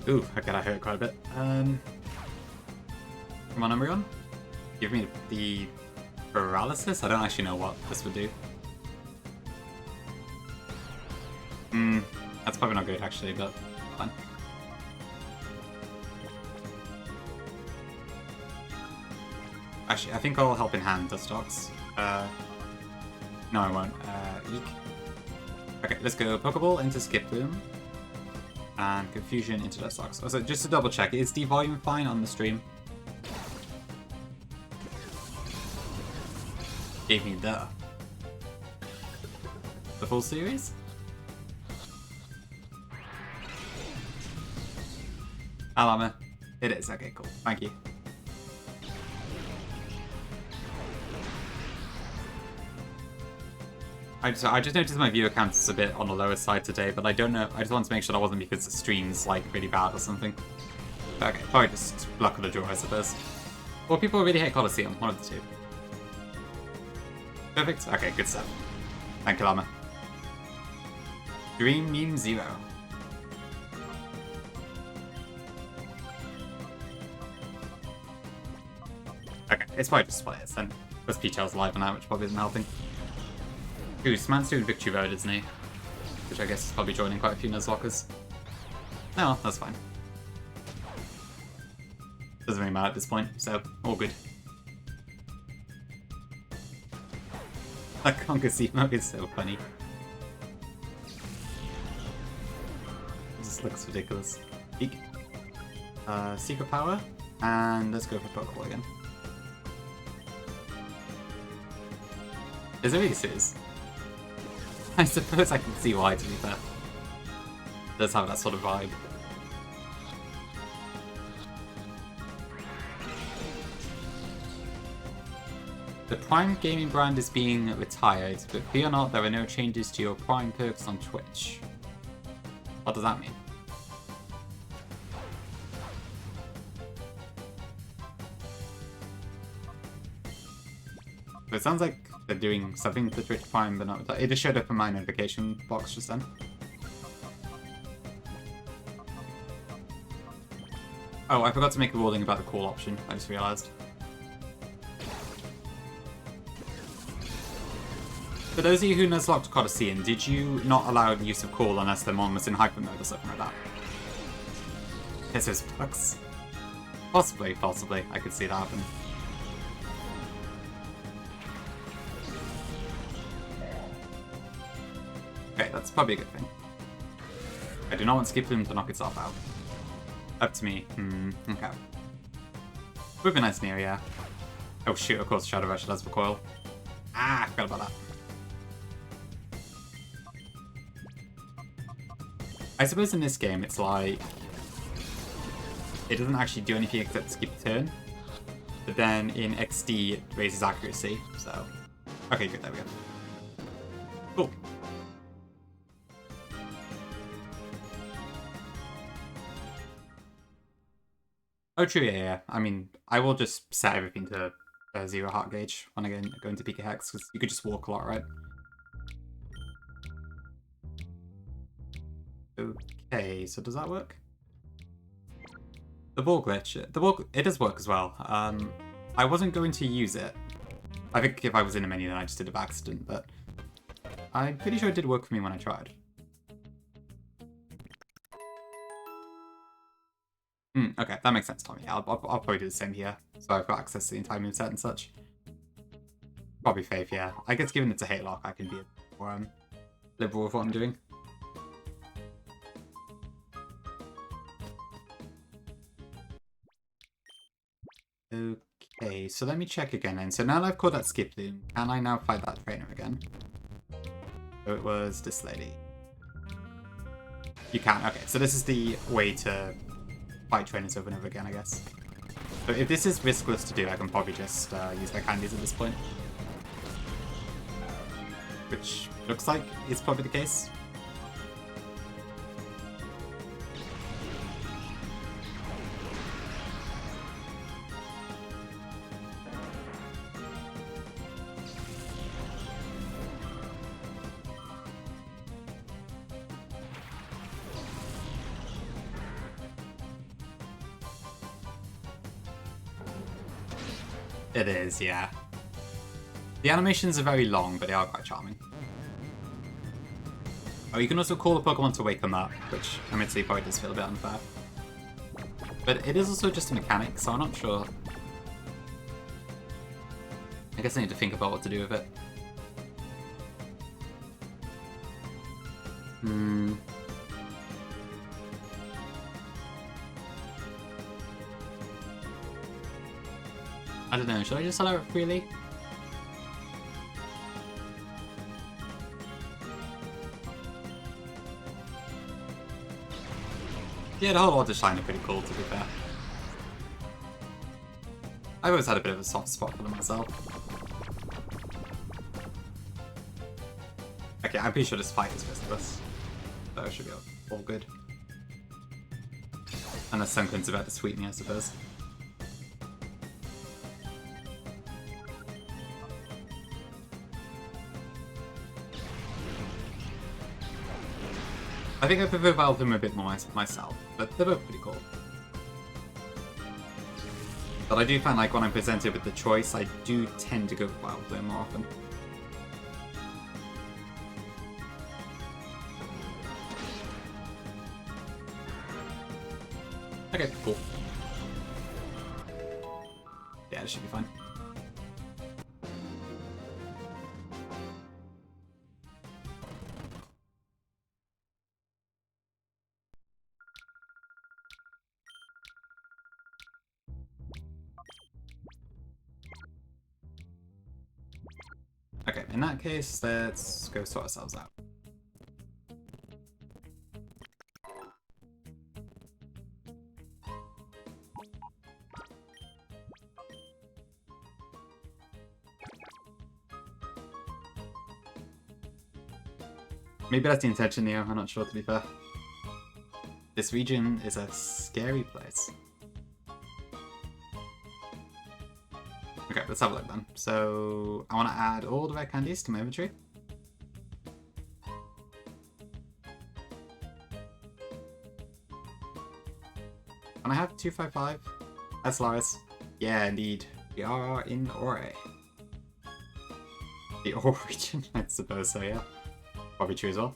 Ooh, okay, that hurt quite a bit. Come on, Umbreon. Give me the paralysis? I don't actually know what this would do. That's probably not good actually, but fine. Actually, I think I'll help in hand Dustox. No, I won't. Eek. Okay, let's go Pokeball into Skip Loom. And Confusion into Dustox. Also, just to double check, is the volume fine on the stream? Gave me the full series? Alama. It is. Okay, cool. Thank you. I just noticed my viewer count is a bit on the lower side today, but I don't know. I just wanted to make sure that wasn't because the stream's like really bad or something. Okay, probably just luck of the draw, I suppose. Or people really hate Colosseum, one of the two. Perfect. Okay, good stuff. Thank you, Llama. Dream Meme 0. Okay, it's probably just players then. Because P-Tail's live now, which probably isn't helping. Ooh, Sman's doing Victory Road, isn't he? Which I guess is probably joining quite a few Nuzlockers. No, that's fine. Doesn't really matter at this point, so all good. That Conquer Seamoke is so funny. It just looks ridiculous. Eek. Secret Power, and let's go for Pokeball again. Is it really serious? I suppose I can see why, to be fair. It does have that sort of vibe. The Prime gaming brand is being retired, but fear not, there are no changes to your Prime perks on Twitch. What does that mean? So it sounds like they're doing something to Twitch Prime, but not. It just showed up in my notification box just then. Oh, I forgot to make a ruling about the call option. I just realized. For those of you who Nuzlocke Colosseum, did you not allow the use of call unless the mon was in hyper mode or something like that? This is bugs. Possibly. I could see that happen. Okay, that's probably a good thing. I do not want Skiploom to knock itself out. Up to me. Okay. Would be nice near, yeah. Oh shoot, of course Shadow Rush does recoil. Ah, I forgot about that. I suppose in this game it's like... it doesn't actually do anything except skip a turn. But then in XD it raises accuracy, so... okay, good, there we go. Cool. Oh, true, yeah. I mean, I will just set everything to 0 heart gauge when I go into PK Hex, because you could just walk a lot, right? Okay, so does that work? The ball glitch. It does work as well. I wasn't going to use it. I think if I was in a menu, then I just did it by accident, but I'm pretty sure it did work for me when I tried. Okay, that makes sense, Tommy. I'll probably do the same here, so I've got access to the entire moveset and such. Probably Faith, yeah. I guess given it's a Hatelocke, I can be a bit more liberal with what I'm doing. Okay, so let me check again then. So now that I've caught that Skiploom, can I now fight that trainer again? So it was this lady. You can, okay. So this is the way to fight trainers over and over again, I guess. But if this is riskless to do, I can probably just use my candies at this point. Which looks like is probably the case. It is, yeah. The animations are very long, but they are quite charming. Oh, you can also call a Pokemon to wake them up, which admittedly probably does feel a bit unfair. But it is also just a mechanic, so I'm not sure. I guess I need to think about what to do with it. I don't know, should I just allow it freely? Yeah, the whole water shine are pretty cool, to be fair. I've always had a bit of a soft spot for them myself. Okay, I'm pretty sure this fight is riskless. So it should be all good. Unless Sunken's about to sweep me, I suppose. I think I prefer Valvim a bit more myself, but they're both pretty cool. But I do find like when I'm presented with the choice, I do tend to go with Valvim more often. Okay, cool. Yeah, this should be fine. Okay, in that case, let's go sort ourselves out. Maybe that's the intention, Neo. I'm not sure, to be fair. This region is a scary place. Okay, let's have a look then. So, I want to add all the red candies to my inventory. And I have 255. That's Laris. Yeah, indeed. We are in Ore. The Ore region, I suppose so, yeah. Probably true as well.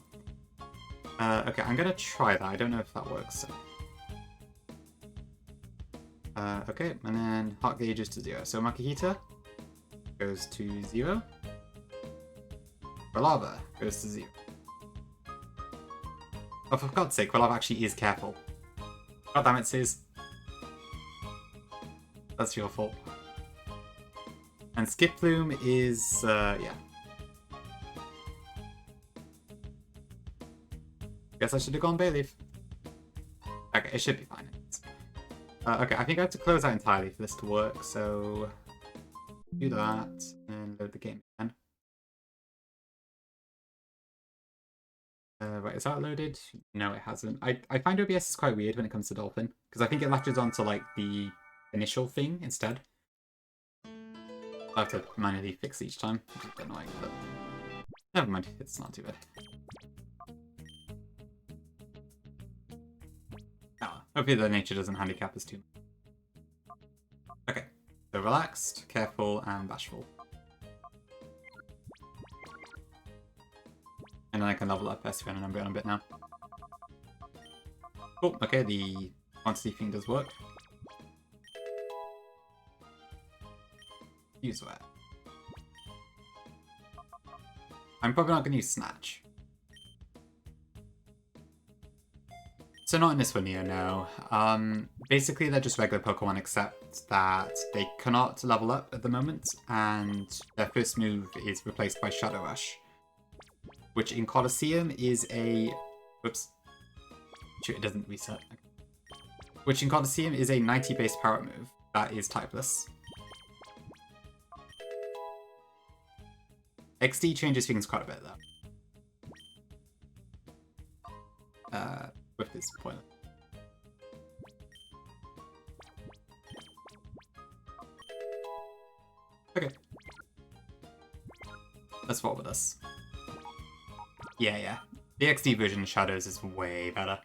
Okay, I'm gonna try that. I don't know if that works. Okay, and then heart gauge is to 0. So Makihita goes to 0. Quilava goes to 0. Oh, for God's sake, Quilava actually is careful. God damn it, Sis. That's your fault. And Skip Plume is, yeah. Guess I should have gone Bayleaf. Okay, it should be fine. Okay, I think I have to close out entirely for this to work, so do that and load the game again. Right, is that loaded? No, it hasn't. I find OBS is quite weird when it comes to Dolphin, because I think it latches onto like the initial thing instead. I have to manually fix each time, which is a bit annoying, but never mind, it's not too bad. Hopefully the nature doesn't handicap us too much. Okay, so relaxed, careful, and bashful. And then I can level up Esphon and Umbreon a bit now. Cool, okay, the quantity thing does work. Use where? I'm probably not going to use Snatch. So not in this one here, no. Basically they're just regular Pokemon except that they cannot level up at the moment, and their first move is replaced by Shadow Rush, which in Colosseum is a... Whoops. Shoot, it doesn't reset. Which in Colosseum is a 90 base power move that is typeless. XD changes things quite a bit though. With this point. Okay. Let's roll with this. Yeah. The XD version of Shadows is way better.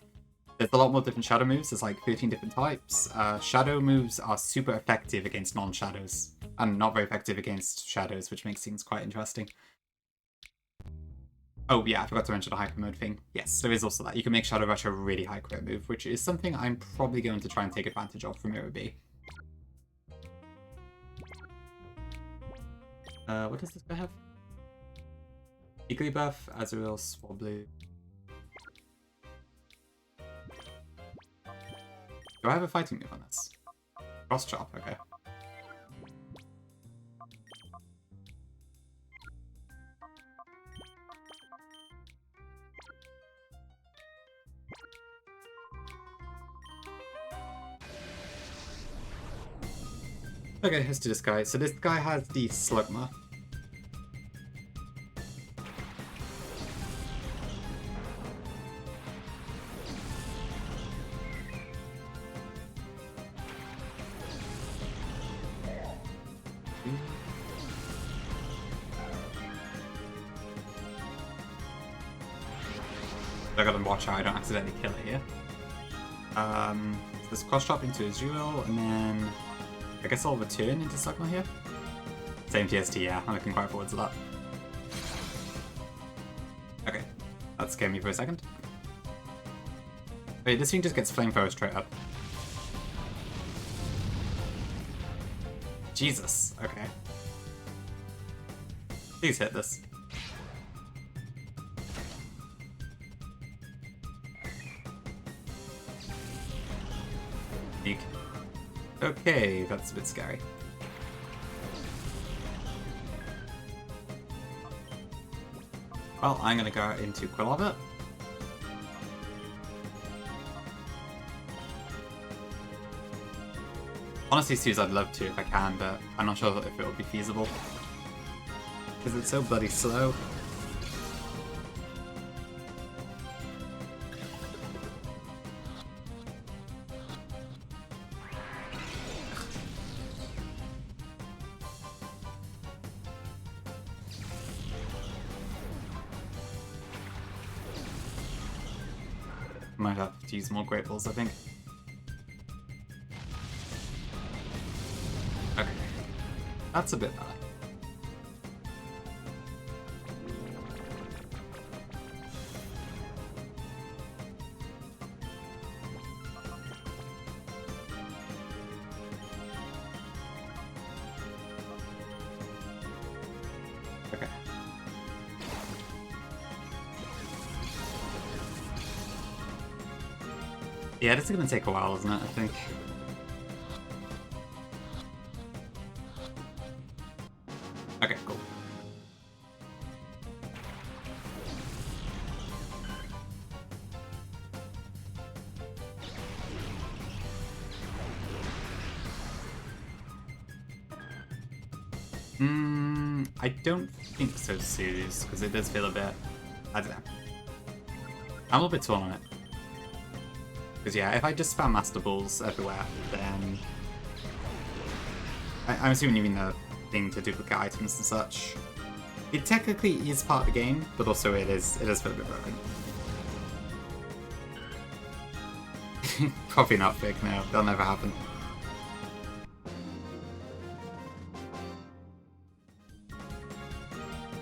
There's a lot more different Shadow moves. There's like 13 different types. Shadow moves are super effective against non-Shadows, and not very effective against Shadows, which makes things quite interesting. Oh yeah, I forgot to mention the hyper mode thing. Yes, there is also that. You can make Shadow Rush a really high crit move, which is something I'm probably going to try and take advantage of from Mirror B. What does this guy have? Eagerly buff, Azurill, Swablu. Do I have a fighting move on this? Cross Chop, okay. Okay, let's do this guy. So this guy has the Slugma. I gotta watch out I don't accidentally kill it here. Let's cross chop into Azurill, and then I guess I'll return into Slugma here. Same TST, yeah, I'm looking quite forward to that. Okay, that scared me for a second. Wait, this thing just gets Flamethrower straight up. Jesus, okay. Please hit this. Eek. Okay, that's a bit scary. Well, I'm gonna go into Quilava. Honestly, Suze, I'd love to if I can, but I'm not sure if it would be feasible. Because it's so bloody slow. Might have to use more Great Balls, I think. Okay. That's a bit better. Okay. Yeah, this is gonna take a while, isn't it, I think? Okay, cool. I don't think so, Suze, because it does feel a bit... I don't know. I'm a little bit torn on it. Because yeah, if I just spam Master Balls everywhere, then... I'm assuming you mean the thing to duplicate items and such. It technically is part of the game, but also it does feel a bit broken. Probably not big, no. That'll never happen.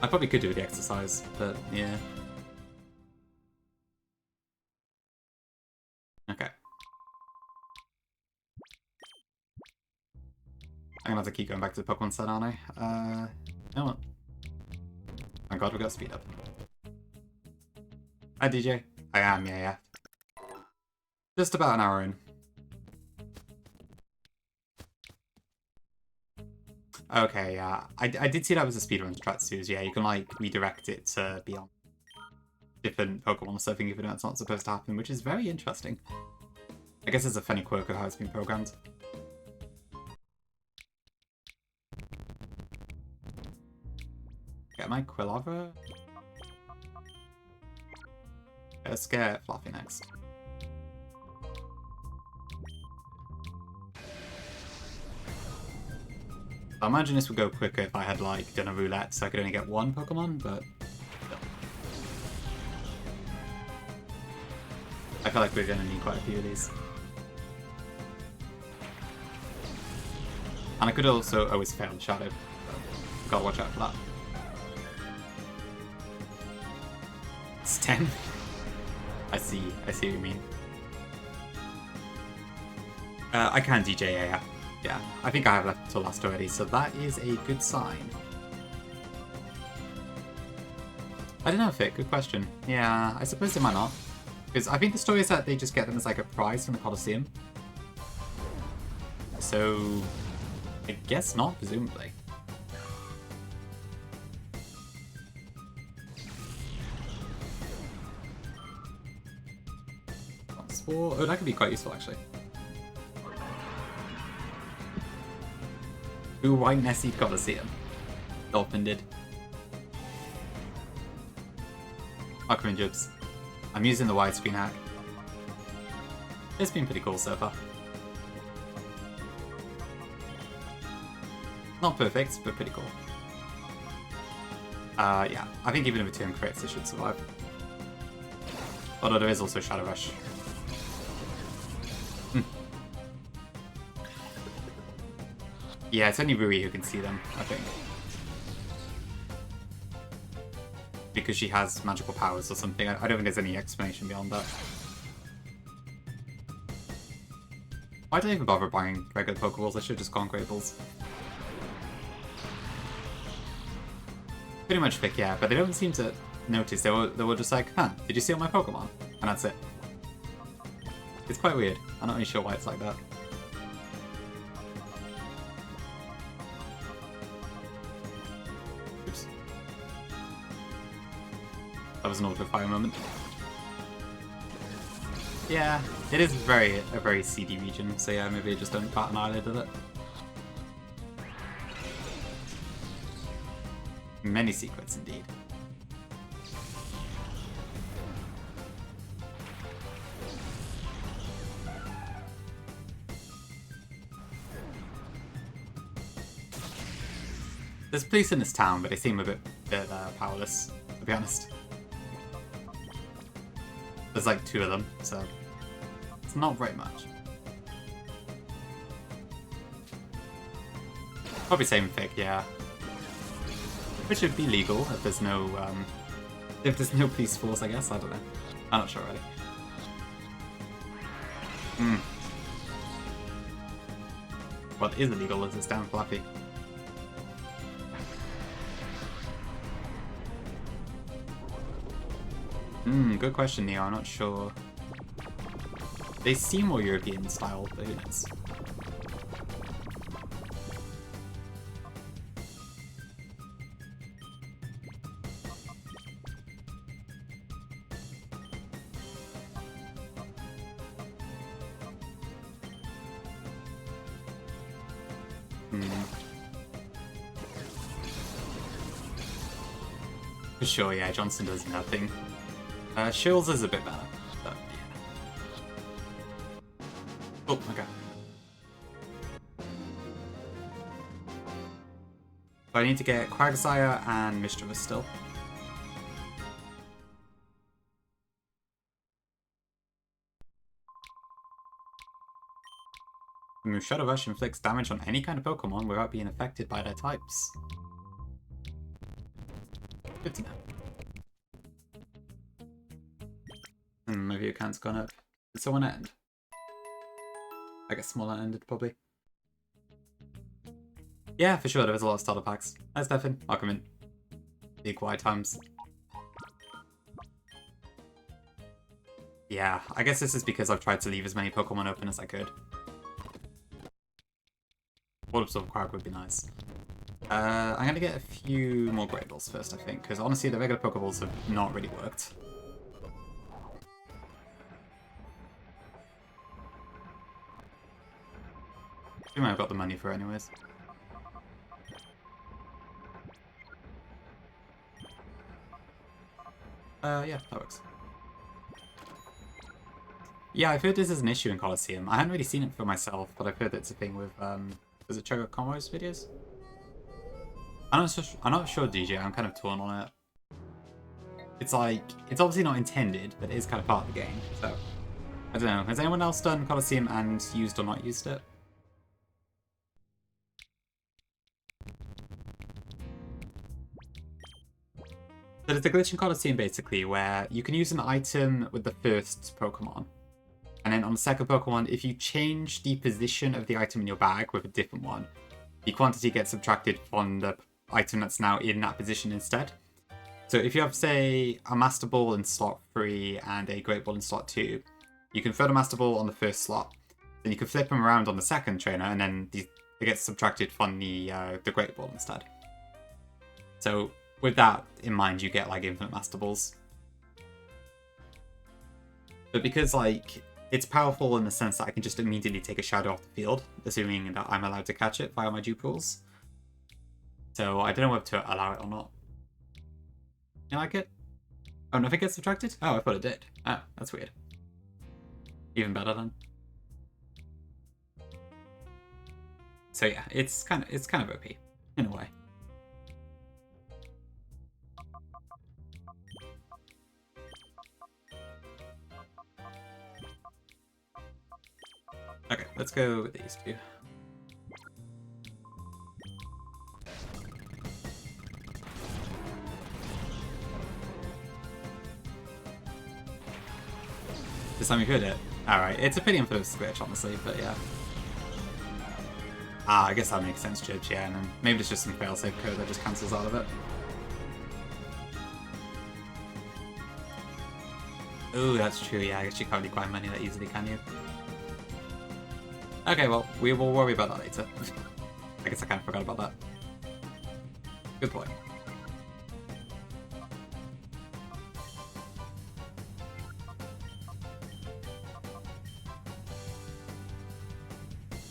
I probably could do the exercise, but yeah. Okay. I'm gonna have to keep going back to the Pokemon set, aren't I? No one. Oh god, we got speed up. Hi, DJ. I am, yeah. Just about an hour in. Okay, yeah. I did see that was a speedrun strat, yeah. You can, like, redirect it to be on different Pokemon or something, even though it's not supposed to happen, which is very interesting. I guess it's a funny quirk of how it's been programmed. Get my Quilava. Let's get Fluffy next. I imagine this would go quicker if I had like done a roulette so I could only get one Pokemon, but still. I feel like we're gonna need quite a few of these. And I could also always fail Shadow, so gotta watch out for that. It's 10. I see what you mean. I can DJ, yeah. Yeah, I think I have left till last already, so that is a good sign. I don't know, Fit, good question. Yeah, I suppose they might not. Because I think the story is that they just get them as like a prize from the Colosseum. So, I guess not, presumably. Oh, that could be quite useful, actually. Ooh, White Nessie Colosseum. Dolphin did. Aquaman Jibs. I'm using the widescreen hack. It's been pretty cool so far. Not perfect, but pretty cool. Yeah, I think even with 2 crits, it should survive. Although there is also Shadow Rush. Yeah, it's only Rui who can see them, I think. Because she has magical powers or something. I don't think there's any explanation beyond that. Why did I even bother buying regular Pokeballs? I should have just gone Great Balls. Pretty much thick, yeah, but they don't seem to notice. They were just like, huh, did you see all my Pokemon? And that's it. It's quite weird. I'm not really sure why it's like that. Oops. That was an auto fire moment. Yeah, it is a very seedy region, so yeah, maybe I just don't bat an eyelid at it. Many secrets indeed. There's police in this town, but they seem a bit powerless, to be honest. There's like 2 of them, so it's not very much. Probably same fig, yeah. Which would be legal if there's no police force, I guess. I don't know. I'm not sure really. What is illegal is it's down flappy. Good question, Neo. I'm not sure. They seem more European style, but who knows? For sure, yeah, Johnson does nothing. Shields is a bit better, but yeah. Oh, okay. So I need to get Quagsire and Mischievous still. Shadow Rush inflicts damage on any kind of Pokemon without being affected by their types. Good to know. Maybe your count's gone up. Did someone end? I guess smaller ended, probably. Yeah, for sure, there was a lot of starter packs. Hi, Stefan. Welcome in. Big wide times. Yeah, I guess this is because I've tried to leave as many Pokemon open as I could. Water Absorb Quag would be nice. I'm going to get a few more Great Balls first, I think, because honestly the regular Pokeballs have not really worked. I might have got the money for it anyways. Yeah, that works. Yeah, I've heard this is an issue in Colosseum. I haven't really seen it for myself, but I've heard it's a thing with, was it Choco Combos videos? I'm not sure, DJ, I'm kind of torn on it. It's like, it's obviously not intended, but it is kind of part of the game, so... I don't know, has anyone else done Colosseum and used or not used it? So there's a glitch in Colosseum basically where you can use an item with the first Pokemon. And then on the second Pokemon, if you change the position of the item in your bag with a different one, the quantity gets subtracted from the item that's now in that position instead. So if you have, say, a Master Ball in slot 3 and a Great Ball in slot 2, you can throw the Master Ball on the first slot. Then you can flip them around on the second trainer, and then it gets subtracted from the Great Ball instead. So with that in mind, you get like infinite Master Balls. But because like it's powerful in the sense that I can just immediately take a shadow off the field, assuming that I'm allowed to catch it via my dupe rules. So I don't know whether to allow it or not. You like it? Oh, nothing gets subtracted? Oh, I thought it did. Oh, that's weird. Even better then. So yeah, it's kind of OP in a way. Okay, let's go with these two. This time you heard it. Alright, it's a pity for this glitch, honestly, but yeah. Ah, I guess that makes sense, Judge, yeah, and then maybe it's just some failsafe code that just cancels out of it. Ooh, that's true, yeah, I guess you can't really grind money that easily, can you? Okay, well, we will worry about that later. I guess I kind of forgot about that. Good point.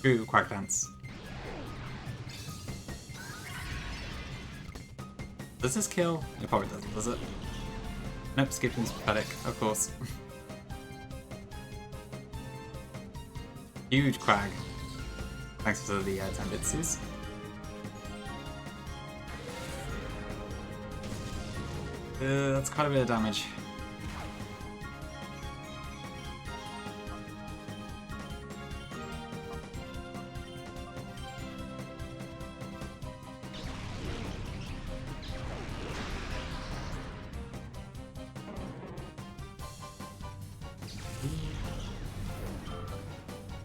Ooh, Quack Dance. Does this kill? It probably doesn't, does it? Nope, skipping's pathetic, of course. Huge Quag. Thanks for the 10 bitsies. That's quite a bit of damage.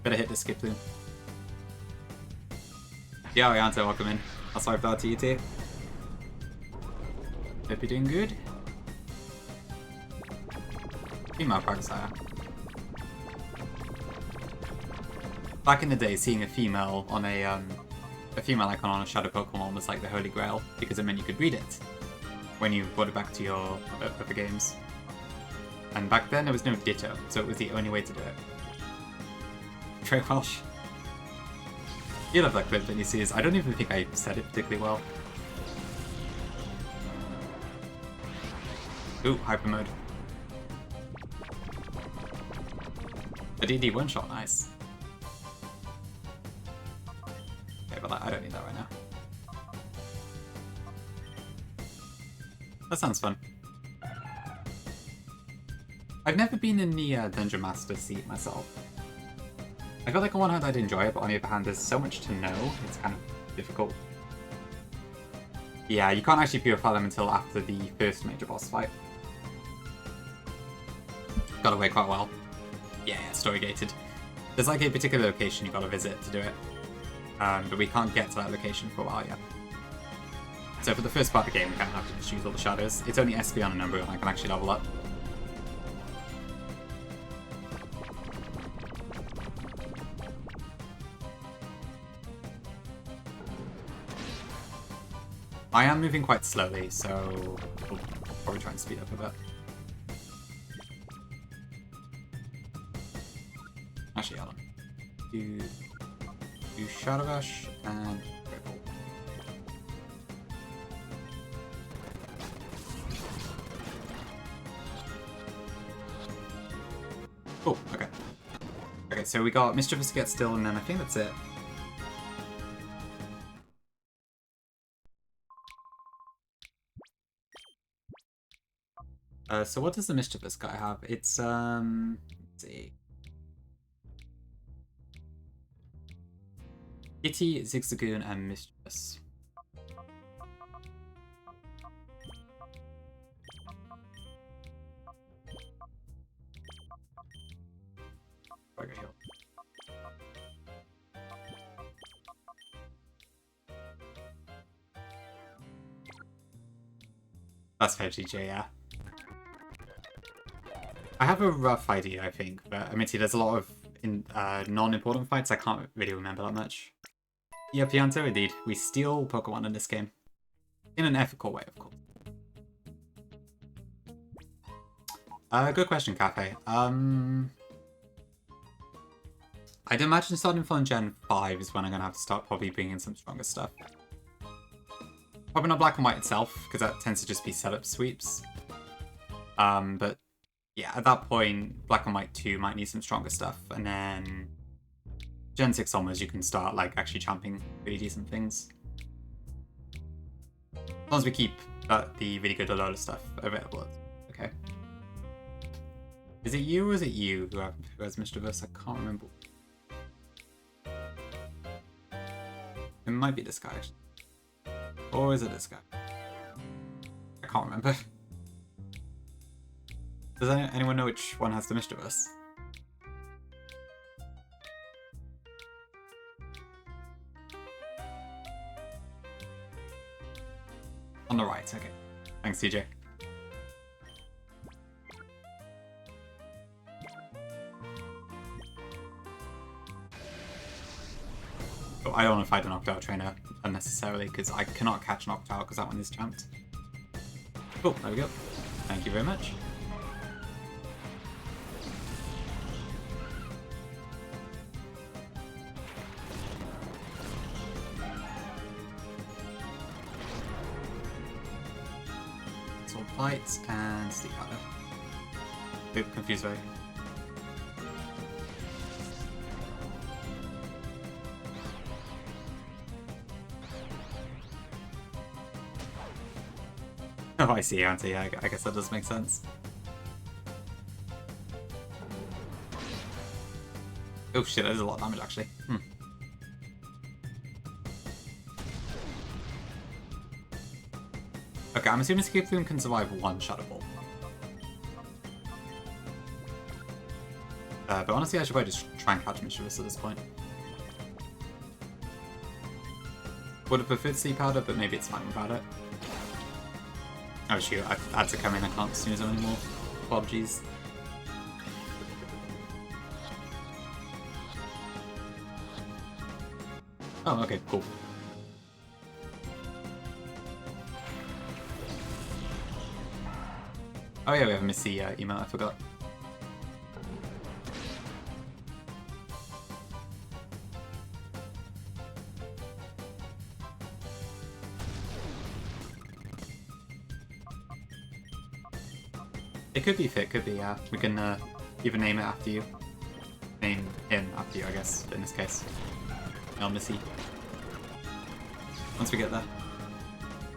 Better hit the skip loom. Yo, Yanto, welcome in. I'll swipe that to you too. Hope you're doing good. Female Quagsire. Back in the day, seeing a female on a female icon on a shadow Pokemon was like the holy grail, because it meant you could read it when you brought it back to your other games. And back then there was no Ditto, so it was the only way to do it. Trey Welsh. You love that clip, don't you see? I don't even think I said it particularly well. Ooh, hyper mode. A DD one shot, nice. Okay, but I don't need that right now. That sounds fun. I've never been in the Dungeon Master seat myself. I feel like on one hand I'd enjoy it, but on the other hand there's so much to know, it's kind of difficult. Yeah, you can't actually purify them until after the first major boss fight. Got away quite well. Yeah, story gated. There's like a particular location you gotta visit to do it. But we can't get to that location for a while yet. So for the first part of the game we kind of have to just use all the shadows. It's only SP on a number and I can actually level up. I am moving quite slowly, so we'll probably try and speed up a bit. Actually, hold on. Do Shadow Rush and Ripple. Oh, okay. Okay, so we got Mischievous Get Still, and then I think that's it. So what does the Mischievous guy have? It's, let's see. Kitty, Zigzagoon, and Mischievous. That's fair, GJ, yeah. I have a rough idea, I think, but I mean, see, there's a lot of non-important fights I can't really remember that much. Yeah, Pianto, indeed. We steal Pokemon in this game. In an ethical way, of course. Good question, Cafe. I'd imagine starting from Gen 5 is when I'm going to have to start probably bringing some stronger stuff. Probably not Black and White itself, because that tends to just be setup sweeps. But yeah, at that point, Black and White 2 might need some stronger stuff, and then Gen 6 onwards you can start like actually champing really decent things. As long as we keep the really good Alola stuff available, okay. Is it you or is it you who has Mischievous? I can't remember. It might be this guy, actually. Or is it this guy? I can't remember. Does anyone know which one has the Mischievous? On the right, okay. Thanks, TJ. Oh, I don't want to fight an Octowl trainer unnecessarily because I cannot catch an Octowl because that one is champed. Oh, there we go. Thank you very much. Lights and Steep Powder. Oop, confused way. Oh, I see, Auntie. Yeah, I guess that does make sense. Oh shit, that is a lot of damage actually. Okay, I'm assuming Skip Loom can survive one Shadow Ball. But honestly, I should probably just try and catch Mischievous at this point. Would have preferred Sea Powder, but maybe it's fine without it. Oh shoot, I had to come in, I can't snooze him anymore. Apologies. Oh, okay, cool. Oh yeah, we have a Missy emote, I forgot. It could be Fit, could be, yeah. We can even name it after you. Name him after you, I guess, in this case. El Missy. Once we get there.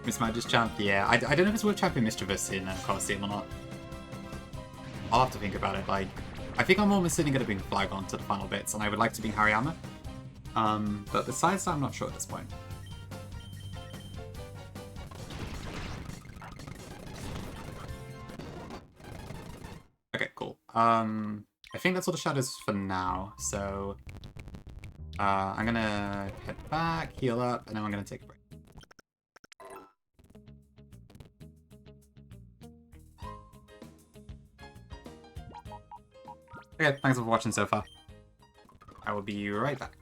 Miss Magic champ, yeah. I don't know if it's worth championing Mischievous in Colosseum or not. I'll have to think about it. Like, I think I'm almost certainly going to bring Flygon to the final bits, and I would like to bring Hariyama. But besides that, I'm not sure at this point. Okay, cool. I think that's all the shadows for now, so I'm gonna head back, heal up, and then I'm gonna take a break. Okay, thanks for watching so far. I will be right back.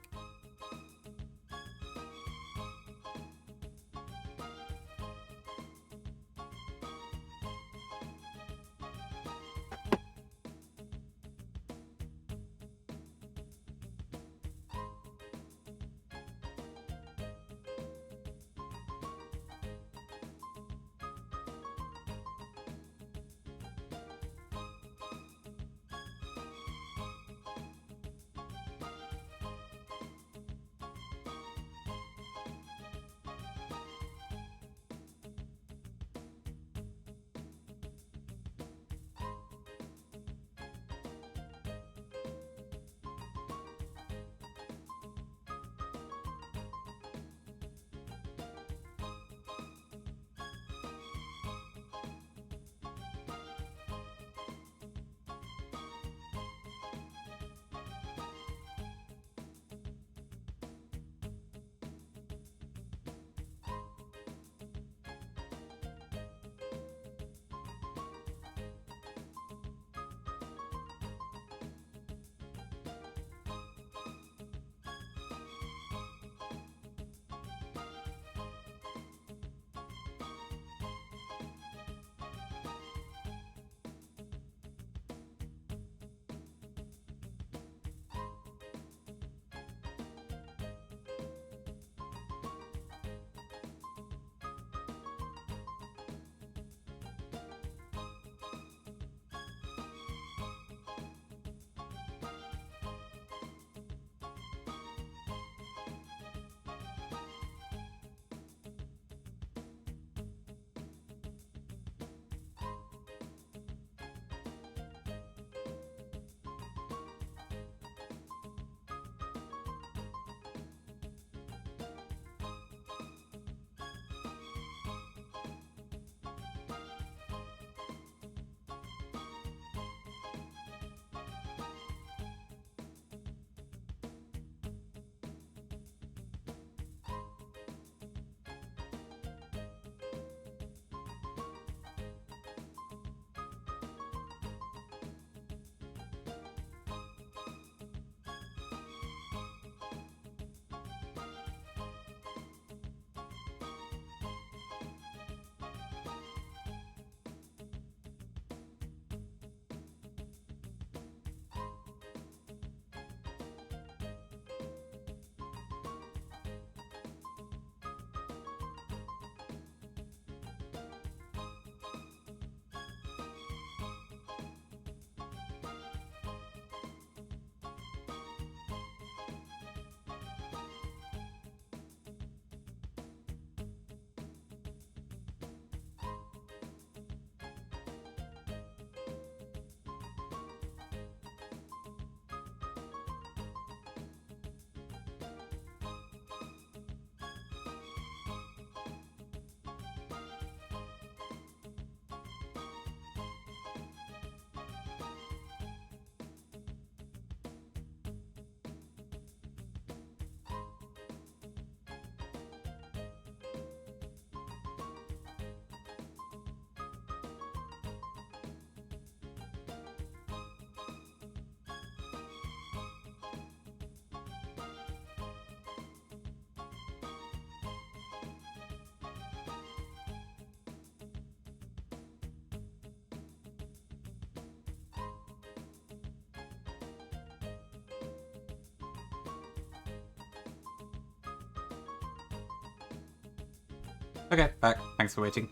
Okay, back. Thanks for waiting.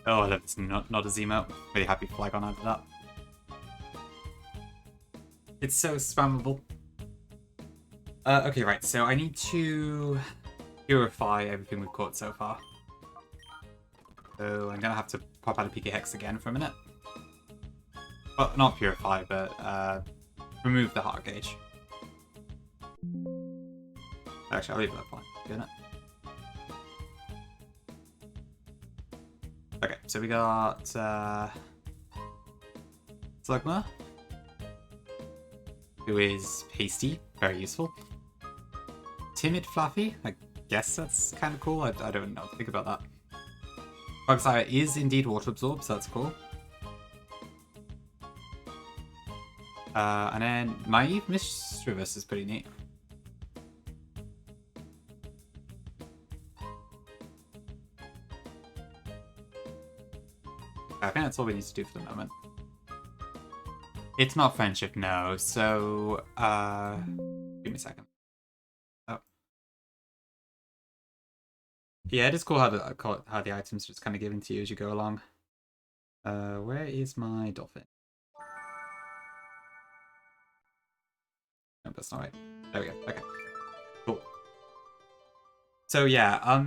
Oh, I love this not a emote. Really happy Flygon added that. It's so spammable. Okay, right, so I need to purify everything we've caught so far. So I'm gonna have to pop out a PK Hex again for a minute. Well, not purify, but remove the heart gauge. Actually, I'll leave that fine. Doing it. Okay, so we got Slugma, who is pasty, very useful. Timid Fluffy, I guess that's kind of cool. I don't know what to think about that. Bugsire is indeed water absorbed, so that's cool. And then Naive Mischievous is pretty neat. I think that's all we need to do for the moment. It's not friendship, no, so give me a second. Oh. Yeah, it is cool how the items just kind of given to you as you go along. Where is my dolphin? No, that's not right. There we go. Okay. Cool. So yeah,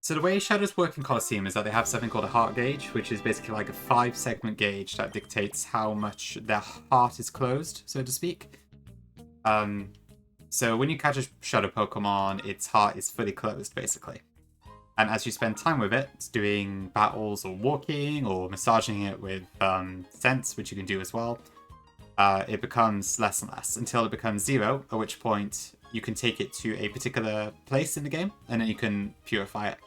so the way shadows work in Colosseum is that they have something called a heart gauge, which is basically like a 5-segment gauge that dictates how much their heart is closed, so to speak. So when you catch a shadow Pokemon, its heart is fully closed, basically. And as you spend time with it, doing battles or walking or massaging it with scents, which you can do as well, it becomes less and less until it becomes 0, at which point you can take it to a particular place in the game, and then you can purify it.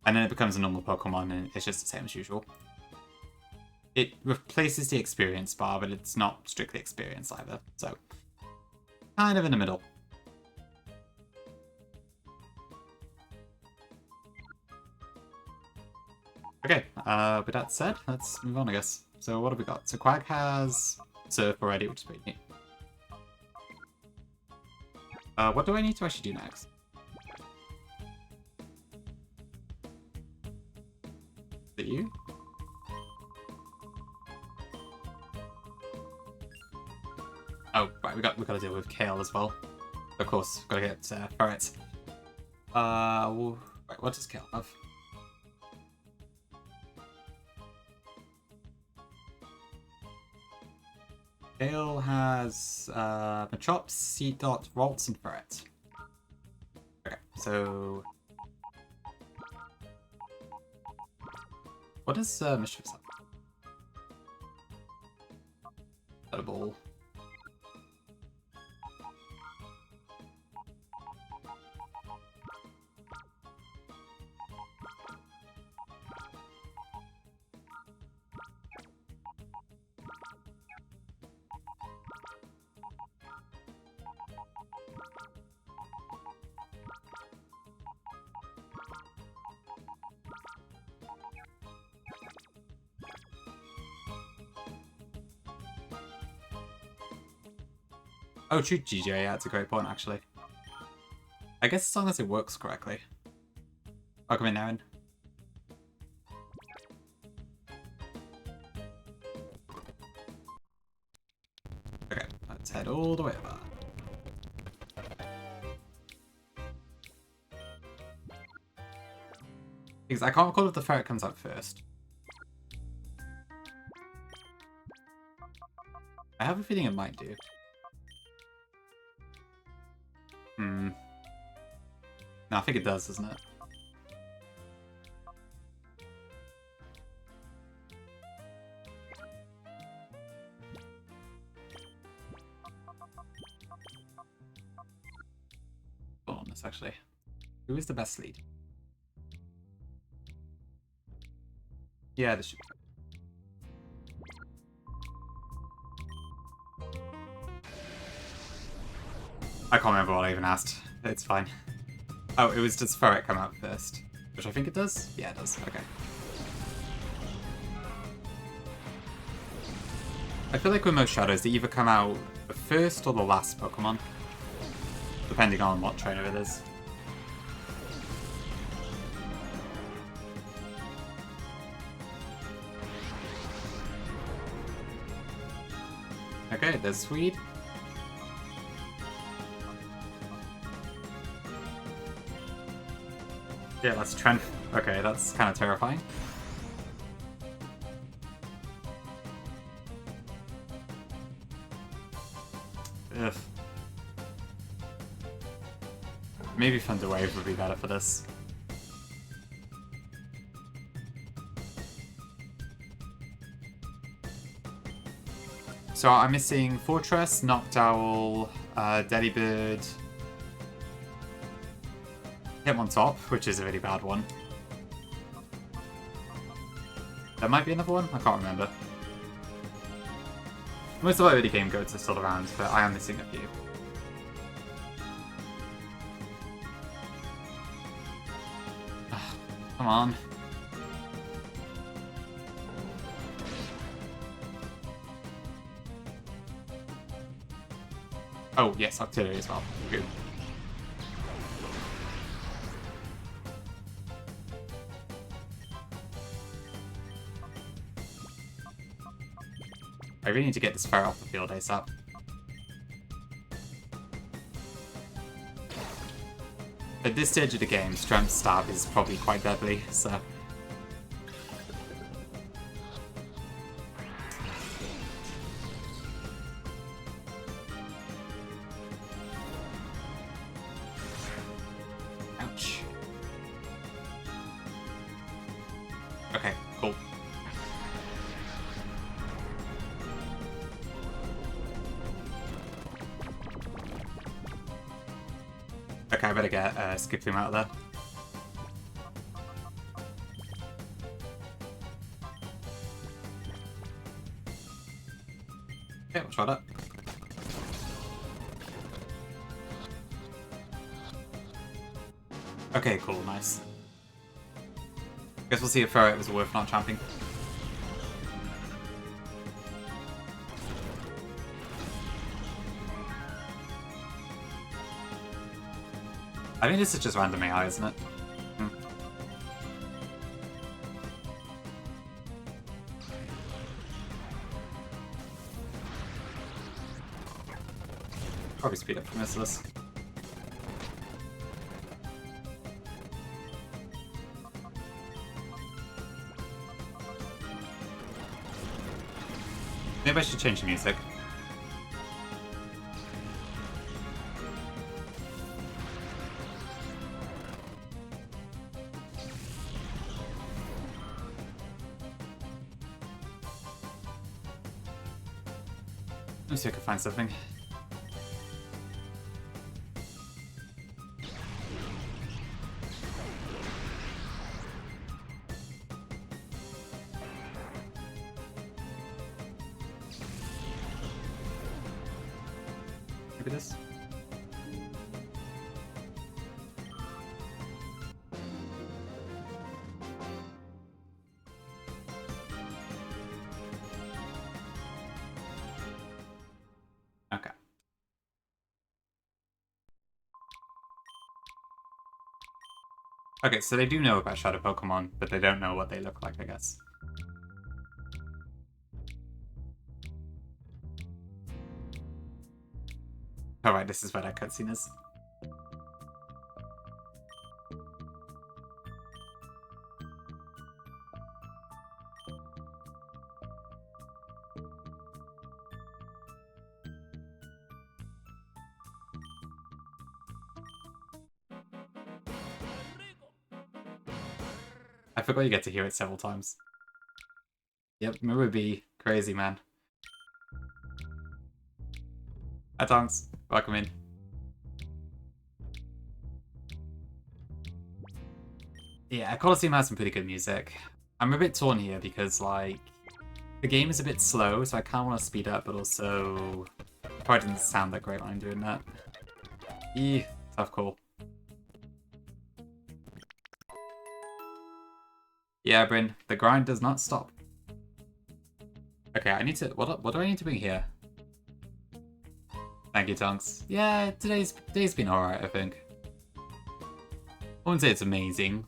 And then it becomes a normal Pokemon, and it's just the same as usual. It replaces the experience bar, but it's not strictly experience either, so kind of in the middle. Okay, with that said, let's move on, I guess. So what have we got? So Quag has Surf already, which is pretty neat. What do I need to actually do next? Is it you? Oh, right, we got to deal with Kale as well. Of course, gotta get Ferret. Well, right, what does Kale have? Kale has Machop, Seedot, Ralts, and Ferret. Okay, so what does Mischievous have? Is that a ball? Oh, true, GJ, yeah, that's a great point, actually. I guess as long as it works correctly. Oh, come in, Aaron. Okay, let's head all the way over. Because I can't recall if the ferret comes out first. I have a feeling it might do. No, I think it does, doesn't it? Hold on this, actually. Who is the best lead? Yeah, this should be. I can't remember what I even asked. It's fine. Oh, it was does Ferret come out first? Which I think it does? Yeah, it does. Okay. I feel like with most shadows, they either come out the first or the last Pokemon. depending on what trainer it is. Okay, there's Swede. Yeah, that's Trent. Okay, that's kind of terrifying. Ugh. Maybe Thunder Wave would be better for this. So I'm missing Fortress, Noctowl, Delibird, Hitmontop, which is a really bad one. There might be another one? I can't remember. Most of our early game goats are still around, but I am missing a few. Come on. Oh, yes, Octillery as well. Good. I really need to get this fire off the field ASAP. At this stage of the game, Strength Stab is probably quite deadly, so... Ouch. Okay, cool. Okay, I better get Skip him out of there. Okay, we'll try that. Okay, cool, nice. Guess we'll see if Ferret was worth not champing. I think this is just random AI, isn't it? Probably speed up for Merciless. Maybe I should change the music. Let me see if I can find something. Maybe this? Okay. Okay, so they do know about Shadow Pokemon, but they don't know what they look like, I guess. Alright, this is where that cutscene is. I forgot you get to hear it several times. Yep, Marubi, crazy man. Hi Tonks, welcome in. Yeah, Colosseum has some pretty good music. I'm a bit torn here because, like, the game is a bit slow, so I kind of want to speed up, but also probably doesn't sound that great when I'm doing that. Eee, tough call. Yeah, Bryn, the grind does not stop. Okay, I need to... What do I need to bring here? Thank you, Tonks. Yeah, today's been alright, I think. I wouldn't say it's amazing.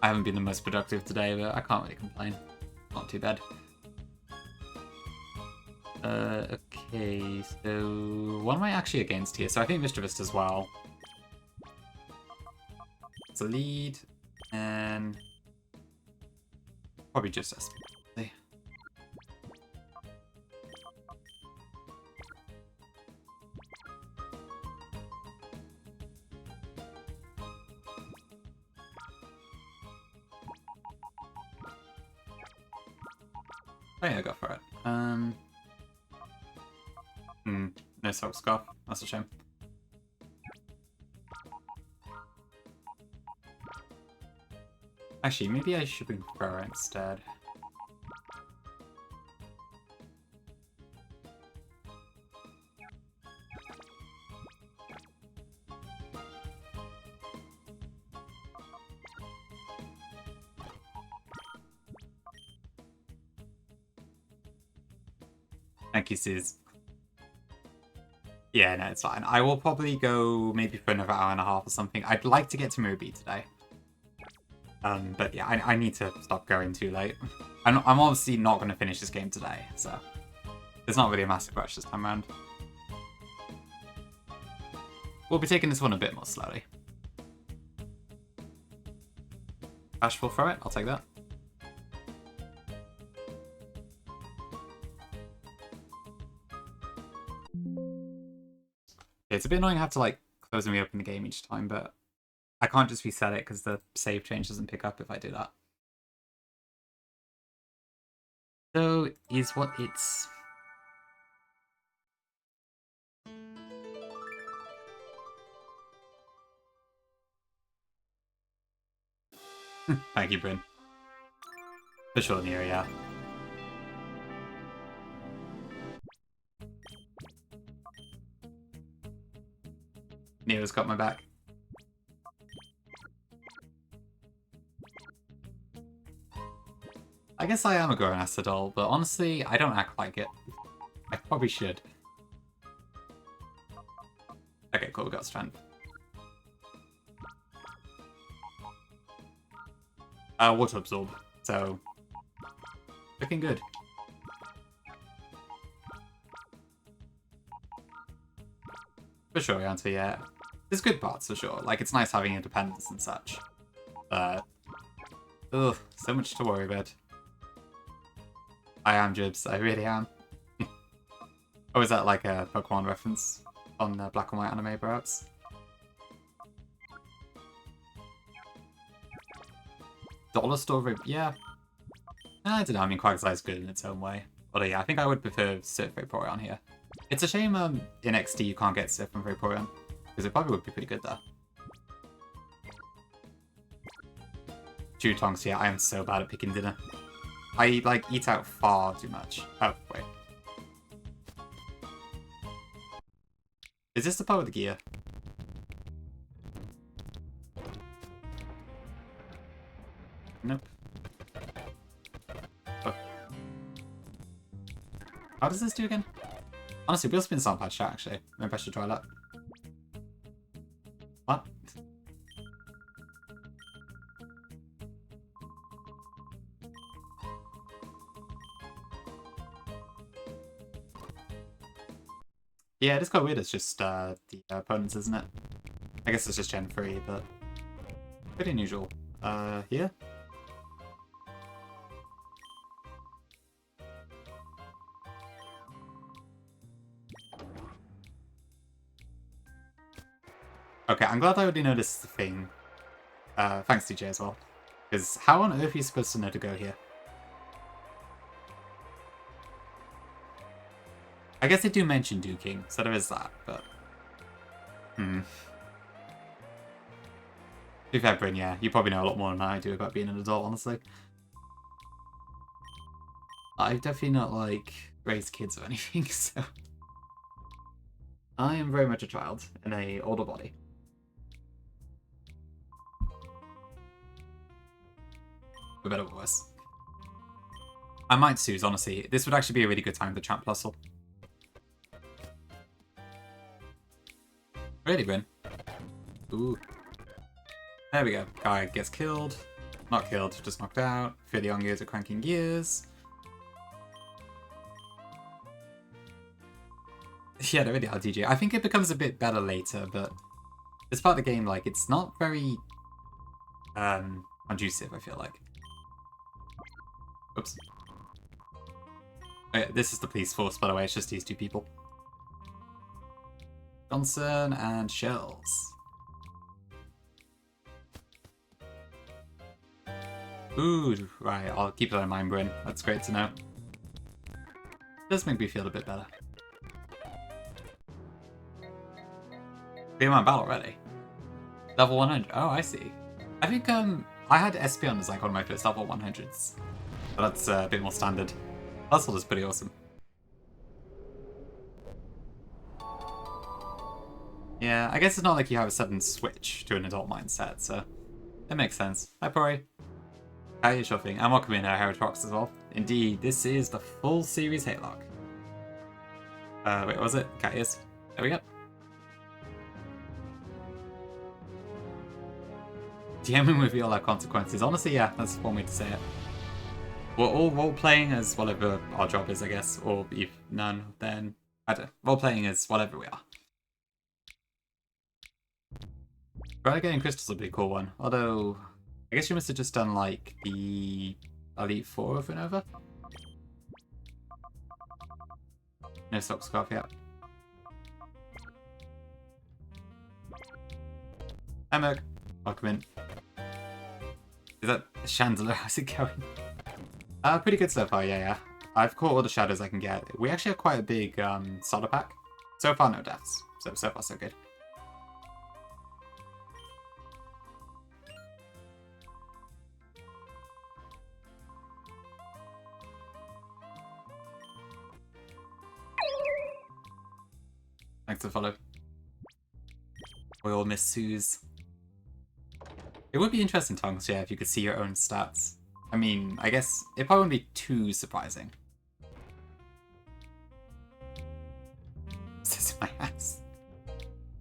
I haven't been the most productive today, but I can't really complain. Not too bad. Okay, so what am I actually against here? So I think Mischievous as well. It's a lead, and probably just us. Oh yeah, go for it. No Sock Scarf. That's a shame. Actually, maybe I should bring Thrower instead. Thank you, Sis. Yeah, no, it's fine. I will probably go maybe for another hour and a half or something. I'd like to get to Mubi today. But yeah, I need to stop going too late. I'm obviously not going to finish this game today, so there's not really a massive rush this time around. We'll be taking this one a bit more slowly. Bashful throw it, I'll take that. It's a bit annoying to have to like close and reopen the game each time, but I can't just reset it because the save change doesn't pick up if I do that. So is what it's... Thank you, Bryn. For sure, Nero, yeah. Nero's got my back. I guess I am a grown ass adult, but honestly, I don't act like it. I probably should. Okay, cool, we got strength. Water absorb, so looking good. For sure, Yanta, yeah. There's good parts for sure. Like, it's nice having independence and such. But ugh, so much to worry about. I am Jibs, I really am. Oh, is that like a Pokemon reference on the black and white anime, perhaps? Dollar store, yeah. I don't know, I mean, Quagsire is good in its own way. But yeah, I think I would prefer Surf Vaporeon here. It's a shame in XD you can't get Surf and Vaporeon, because it probably would be pretty good there. Tonks, yeah, I am so bad at picking dinner. I, like, eat out far too much. Oh, wait. Is this the part with the gear? Nope. Oh. How does this do again? Honestly, Wheel Spin's not a bad shot, actually. Maybe I should try that. What? Yeah, it is quite weird. It's just the opponents, isn't it? I guess it's just Gen 3, but pretty unusual. Here? Okay, I'm glad I already noticed the thing. Thanks, DJ, as well. Because how on earth are you supposed to know to go here? I guess they do mention duking, so there is that, but... To be fair, Bryn, yeah, you probably know a lot more than I do about being an adult, honestly. I've definitely not, like, raised kids or anything, so... I am very much a child in an older body. For better or worse. I might Suze, honestly. This would actually be a really good time to champ hustle. really, Bryn? Ooh. There we go. Guy gets killed. Not killed, just knocked out. Feel the young gears are cranking gears. Yeah, they really are DJ. I think it becomes a bit better later, but this part of the game, like, it's not very conducive, I feel like. Oops. Okay, this is the police force, by the way, it's just these two people. Johnson and Shells. Ooh, right, I'll keep that in mind, Bryn. That's great to know. Does make me feel a bit better. Be in my battle already. Level 100. Oh, I see. I think I had Espion as like one of my first level 100s. But that's a bit more standard. Hustle is pretty awesome. Yeah, I guess it's not like you have a sudden switch to an adult mindset, so it makes sense. Hi, Pori. How are you shopping? I'm welcoming Hatelocke as well. Indeed, this is the full series Hatelocke. Wait, what was it? Cat ears. There we go. DMing with real life consequences. Honestly, yeah, that's one way to say it. We're all role-playing as whatever our job is, I guess. Or if none, then I don't know. Role-playing is whatever we are. Relegating Crystals would be a cool one. Although, I guess you must have just done, like, the Elite 4 over and over. No stock scarf yet. Hi, Merc. Welcome in. Is that a chandelier? How's it going? Pretty good so far, yeah. I've caught all the shadows I can get. We actually have quite a big starter pack. So far, no deaths. So far, so good. Thanks for the follow. We all miss Suze. It would be interesting, Tongs, yeah, if you could see your own stats. I mean, I guess it probably wouldn't be too surprising. This is my ass.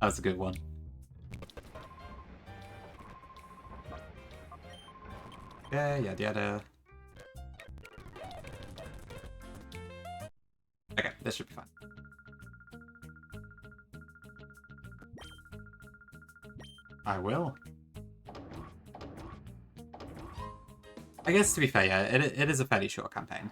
That was a good one. Yeah, yada yada. Okay, this should be fine. I will. I guess to be fair, yeah, it is a fairly short campaign.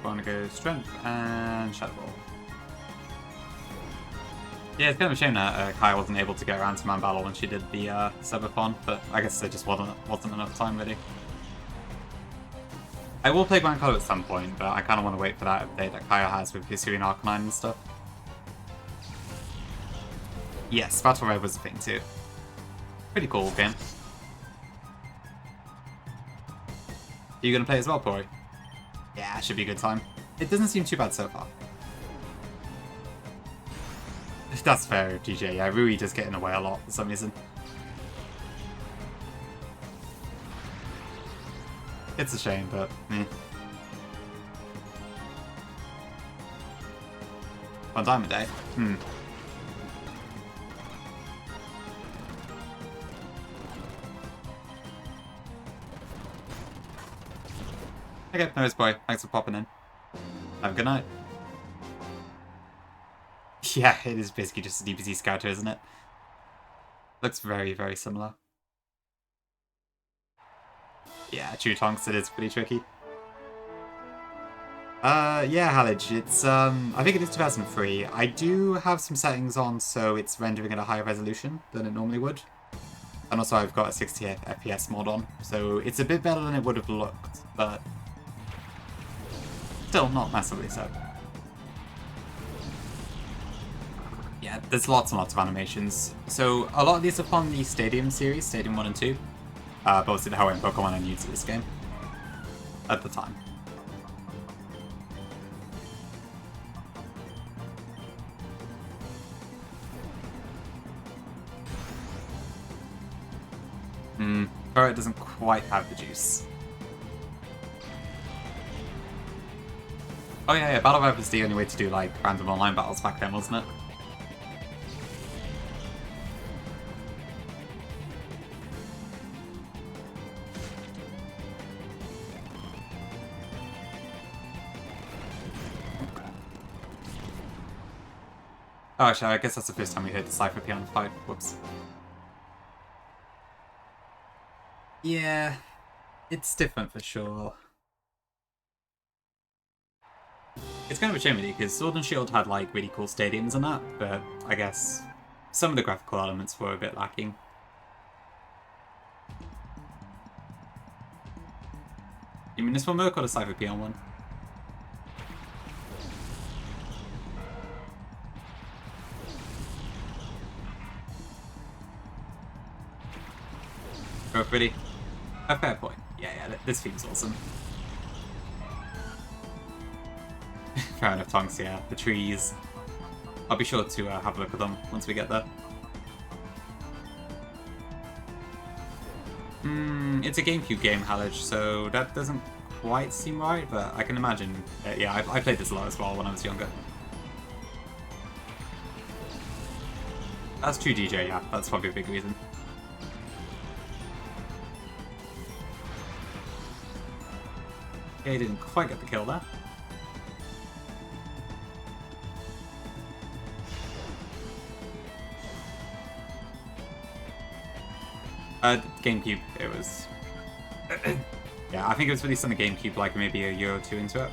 Want to go Strength and Shadow Ball. Yeah, it's kind of a shame that Kai wasn't able to get around to Man Battle when she did the Subathon, but I guess there just wasn't enough time really. I will play Grand Color at some point, but I kind of want to wait for that update that Kaya has with Hisuian Arcanine and stuff. Yes, Battle Red was a thing too. Pretty cool game. Are you going to play as well, Pori? Yeah, should be a good time. It doesn't seem too bad so far. That's fair, DJ. Yeah, Rui does get in the way a lot for some reason. It's a shame, but eh. One Diamond Day? Okay, no worries, boy. Thanks for popping in. Have a good night. Yeah, it is basically just a DBZ Scouter, isn't it? Looks very, very similar. Yeah, true Tonks, it is pretty tricky. Yeah, Halage, it's, I think it is 2003. I do have some settings on, so it's rendering at a higher resolution than it normally would. And also I've got a 60 FPS mod on, so it's a bit better than it would have looked, but still not massively so. Yeah, there's lots and lots of animations. So a lot of these are from the Stadium series, Stadium 1 and 2. posted how in Pokemon are new to this game at the time. But it doesn't quite have the juice. Oh yeah, Battle Web was the only way to do like random online battles back then, wasn't it? Oh, actually, I guess that's the first time we heard the Cypher Pion fight. Whoops. Yeah, it's different for sure. It's kind of a shame really, because Sword and Shield had like really cool stadiums and that, but I guess some of the graphical elements were a bit lacking. You mean this one work or the Cypher Pion one? Oh, pretty. A fair point. Yeah, this theme's awesome. Fair enough, Tonks, yeah. The trees. I'll be sure to have a look at them once we get there. It's a GameCube game, Hatelocke, so that doesn't quite seem right, but I can imagine. Yeah, I played this a lot as well when I was younger. That's true, DJ, yeah. That's probably a big reason. Okay, didn't quite get the kill there. GameCube, it was... yeah, I think it was released on the GameCube like maybe a year or two into it.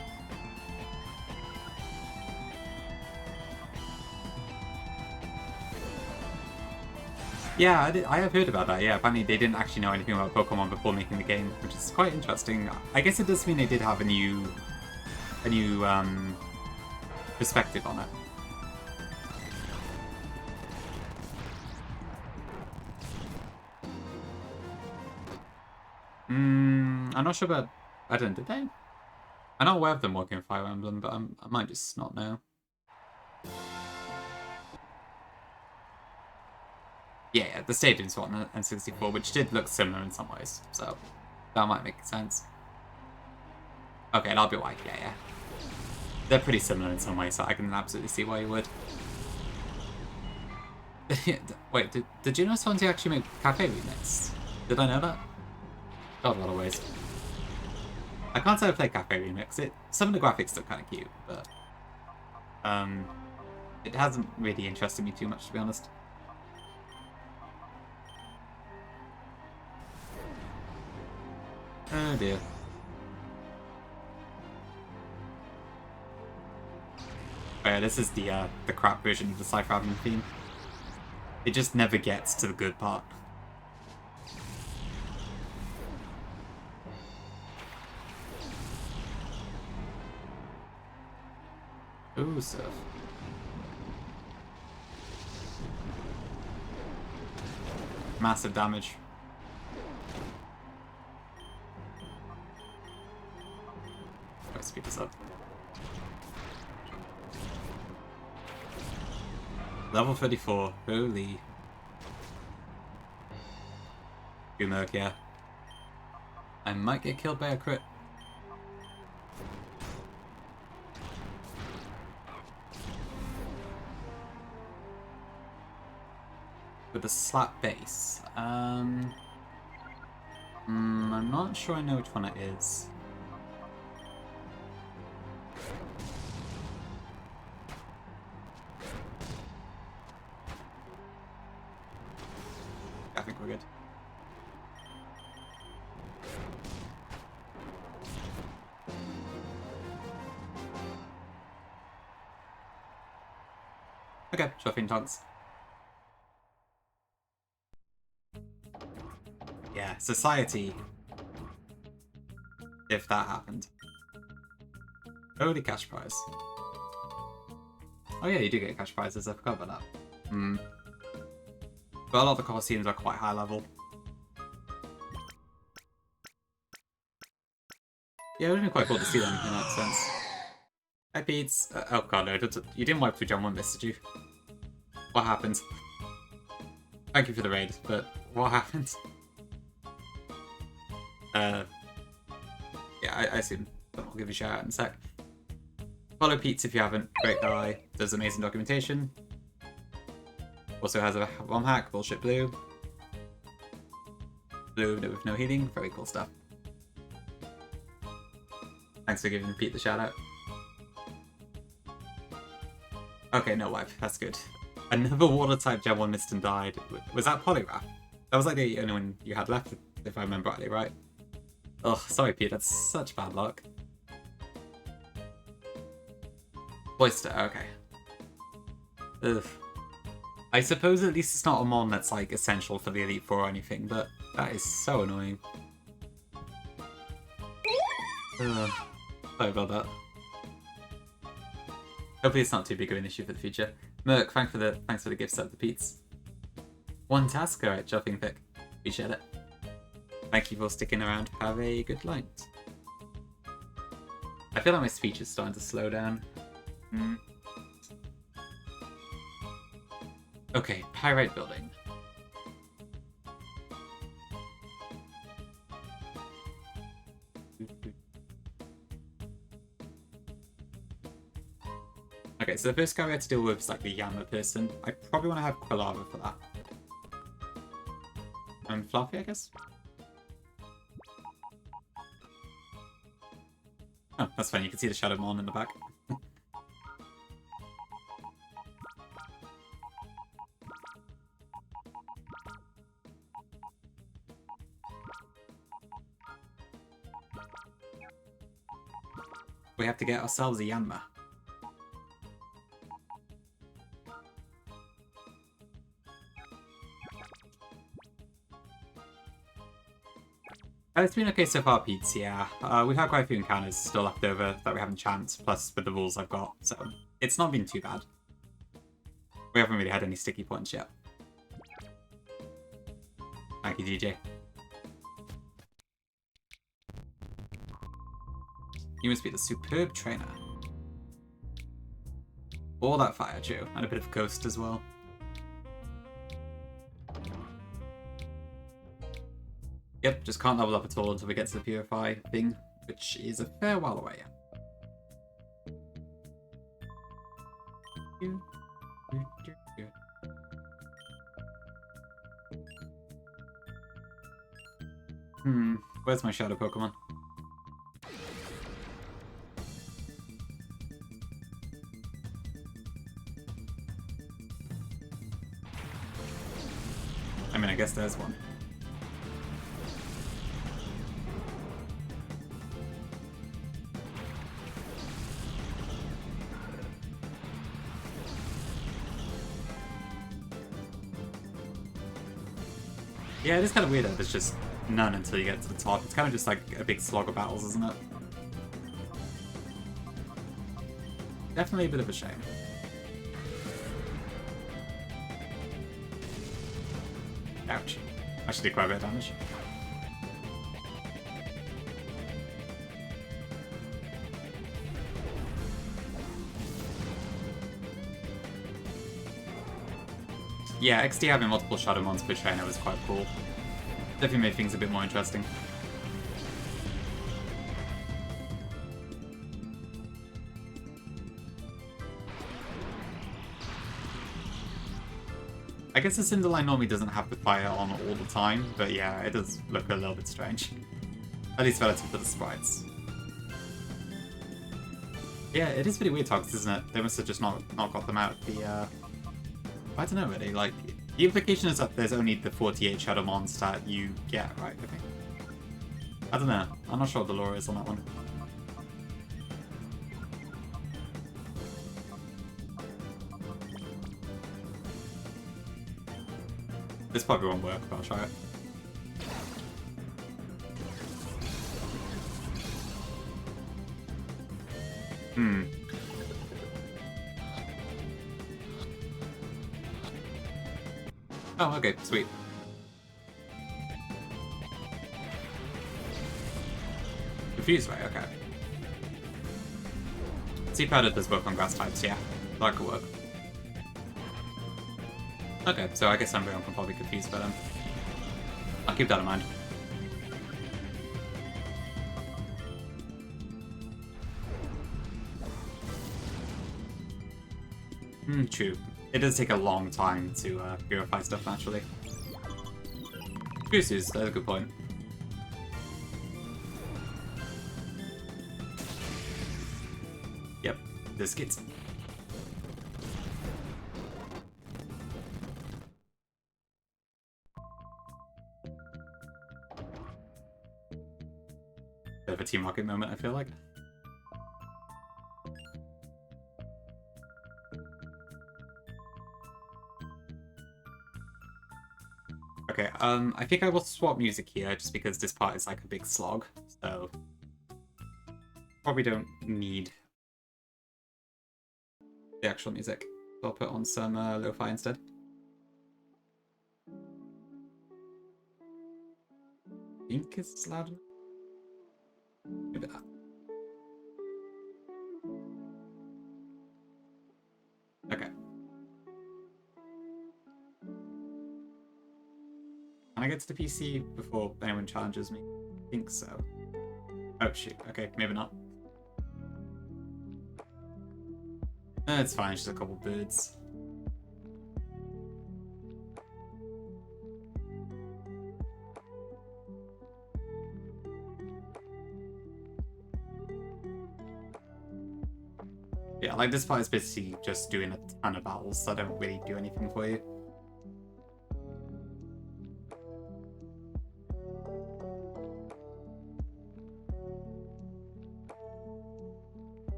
Yeah, I have heard about that, yeah. Apparently they didn't actually know anything about Pokemon before making the game, which is quite interesting. I guess it does mean they did have a new perspective on it. I'm not sure about... I don't know, did they? I'm not aware of them working on Fire Emblem, but I might just not know. Yeah, the stadiums were on N64, which did look similar in some ways, so that might make sense. Okay, that'll be why, yeah. They're pretty similar in some ways, so I can absolutely see why you would. Wait, did you know Swansea actually make Cafe Remix? Did I know that? God, what a waste. I can't say I played Cafe Remix. Some of the graphics look kind of cute, but it hasn't really interested me too much, to be honest. Oh dear. Oh yeah, this is the crap version of the Cypher Admin theme. It just never gets to the good part. Ooh, stuff. Massive damage. Let's speed this up. Level 34. Holy. Gumurk, yeah. I might get killed by a crit. With a slap base. I'm not sure I know which one it is. I think we're good. Okay, shuffling tongues. Yeah, society. If that happened. Holy cash prize. Oh yeah, you do get cash prizes, I forgot about that. But a lot of the Colosseums are quite high level. Yeah, it would have been quite cool to see them in that sense. Hi, Pete's. Oh god, no, you didn't wipe through Gen 1 Miss, did you? What happened? Thank you for the raid, but what happened? Yeah, I assume I'll give you a shout out in a sec. Follow Pete's if you haven't. Great guy. Does amazing documentation. Also has a bomb hack. Bullshit blue. Blue with no healing. Very cool stuff. Thanks for giving Pete the shout out. Okay, no wipe. That's good. Another water type Gen 1 missed and died. Was that Polygraph? That was like the only one you had left, if I remember rightly, right? Oh, sorry, Pete. That's such bad luck. Oyster, okay. Ugh. I suppose at least it's not a mon that's like essential for the Elite Four or anything, but that is so annoying. Ugh. Sorry about that. Hopefully it's not too big of an issue for the future. Merc, thanks for the gift set, the Pete's. One task, alright, jumping pick. Appreciate it. Thank you for sticking around. Have a good night. I feel like my speech is starting to slow down. Okay, Pyrite Building. Okay, so the first guy we had to deal with is like the Yama person. I probably want to have Quilava for that. And Fluffy, I guess? Oh, that's fine. You can see the Shadow Mon in the back. We have to get ourselves a Yanma. It's been okay so far, Pete, yeah. We've had quite a few encounters still left over that we haven't chanced, plus with the rules I've got, so it's not been too bad. We haven't really had any sticky points yet. Thank you, DJ. You must be the superb trainer. All that fire, Joe, and a bit of ghost as well. Yep, just can't level up at all until we get to the Purify thing, which is a fair while away. Where's my shadow Pokemon? I mean, I guess there's one. Yeah, it is kind of weird that there's just none until you get to the top. It's kind of just like a big slog of battles, isn't it? Definitely a bit of a shame. Ouch. Actually did quite a bit of damage. Yeah, XD having multiple Shadow Mons per trainer was quite cool. Definitely made things a bit more interesting. I guess the Cinderline normally doesn't have the fire on all the time, but yeah, it does look a little bit strange. At least relative to the sprites. Yeah, it is pretty weird talks, isn't it? They must have just not got them out. I don't know really, like, the implication is that there's only the 48 Shadow Mons that you get, right, I think. I don't know, I'm not sure what the lore is on that one. This probably won't work, but I'll try it. Oh, okay, sweet. Refuse, right? Okay. Sea powder does work on grass types, yeah. That could work. Okay, so I guess Umbreon can probably confuse for them. I'll keep that in mind. True. It does take a long time to purify stuff naturally. Gooses, that's a good point. Yep, biscuits. Bit of a Team Rocket moment, I feel like. Okay, I think I will swap music here just because this part is like a big slog, so probably don't need the actual music. So I'll put on some lo-fi instead. I think it's loud enough. Maybe that. Okay. Can I get to the PC before anyone challenges me? I think so. Oh shoot, okay, maybe not. It's fine, just a couple birds. Yeah, like this part is basically just doing a ton of battles, so I don't really do anything for you.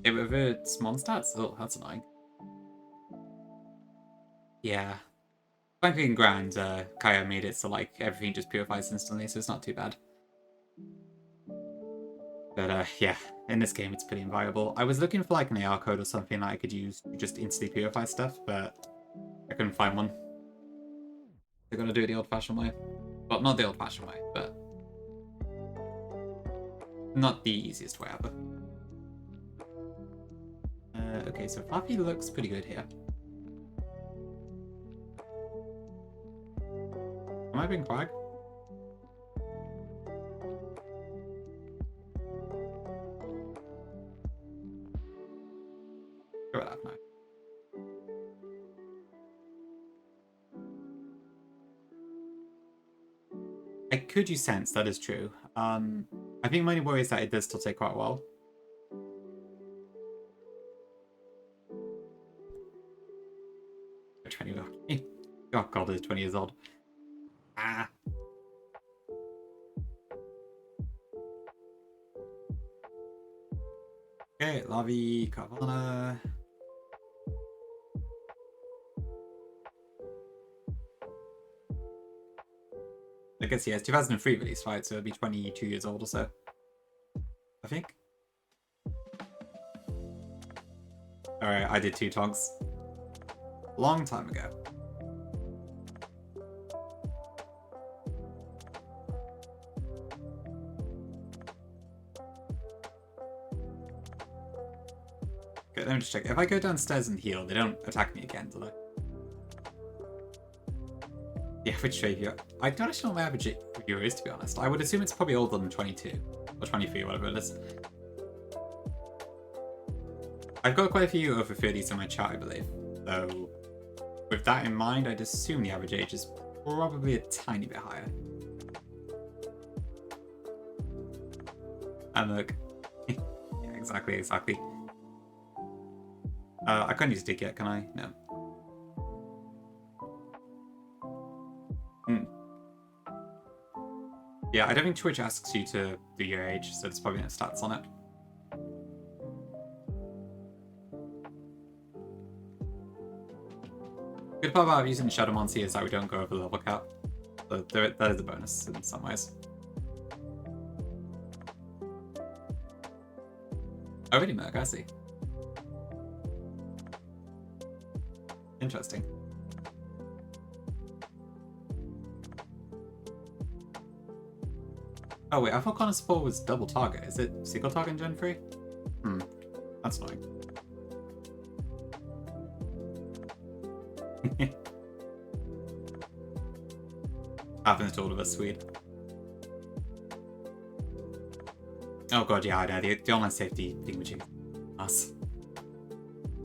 It reverts Mondstadts? Oh, that's annoying. Yeah. Frankly, in Grand, Kaya made it so like everything just purifies instantly, so it's not too bad. But yeah, in this game it's pretty inviolable. I was looking for like an AR code or something that I could use to just instantly purify stuff, but I couldn't find one. They're gonna do it the old-fashioned way. Well, not the old-fashioned way, but not the easiest way ever. Okay, so Fluffy looks pretty good here. Am I being Quag? Go with that now. I could use Sense, that is true. I think my only worry is that it does still take quite a while. Oh god, it's 20 years old. Ah. Okay, Lavi, Carvana. I guess, yeah, it's 2003 release, right? So it'll be 22 years old or so. I think. Alright, I did 2 tonks. Long time ago. Okay, let me just check. If I go downstairs and heal, they don't attack me again, do they? The average review. I don't actually know what my average reviewer is, to be honest. I would assume it's probably older than 22. Or 23, whatever it is. I've got quite a few over 30s in my chat, I believe. So, with that in mind, I'd assume the average age is probably a tiny bit higher. And look. Yeah, exactly. I can't use dig yet, can I? No. Yeah, I don't think Twitch asks you to do your age, so there's probably no stats on it. Good part about using Shadowmancy is that we don't go over the level cap. So that is a bonus in some ways. Oh, really, Merc? I see. Interesting. Oh wait, I thought Connor Support was double target. Is it single target in Gen 3? That's annoying. Happens to all of us, sweet. Oh god, yeah, I know. The online safety thing would us.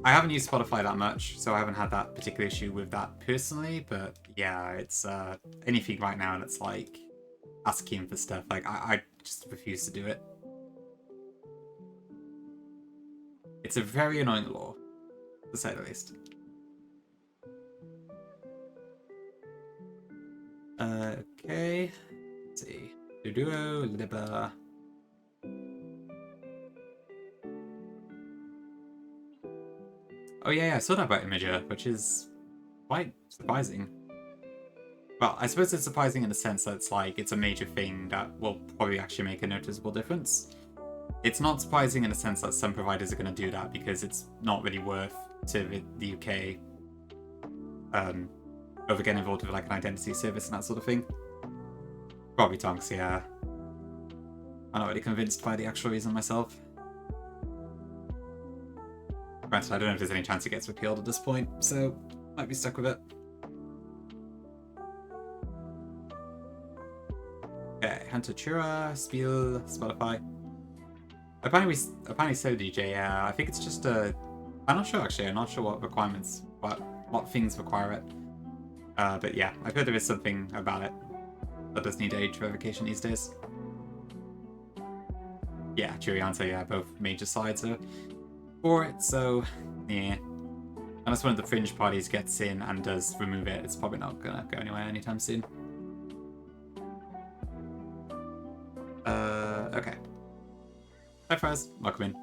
I haven't used Spotify that much, so I haven't had that particular issue with that personally, but yeah, it's anything right now that's like asking for stuff, like I just refuse to do it. It's a very annoying law, to say the least. Okay, let's see. Duo, Liba. Oh yeah, I saw that about Imager, which is quite surprising. Well, I suppose it's surprising in the sense that it's a major thing that will probably actually make a noticeable difference. It's not surprising in the sense that some providers are going to do that because it's not really worth to the UK over getting involved with like an identity service and that sort of thing. Probably Tonks, yeah. I'm not really convinced by the actual reason myself. Granted, I don't know if there's any chance it gets repealed at this point, so might be stuck with it. Okay, Hunter Chura, Spiel, Spotify. Apparently so, DJ, yeah. I think it's just a... I'm not sure, actually. I'm not sure what requirements, what things require it. But yeah, I've heard there is something about it that does need age verification these days. Yeah, true answer, yeah. Both major sides are for it, so yeah. Unless one of the fringe parties gets in and does remove it, it's probably not gonna go anywhere anytime soon. Okay. Hi, Fraz. Welcome in.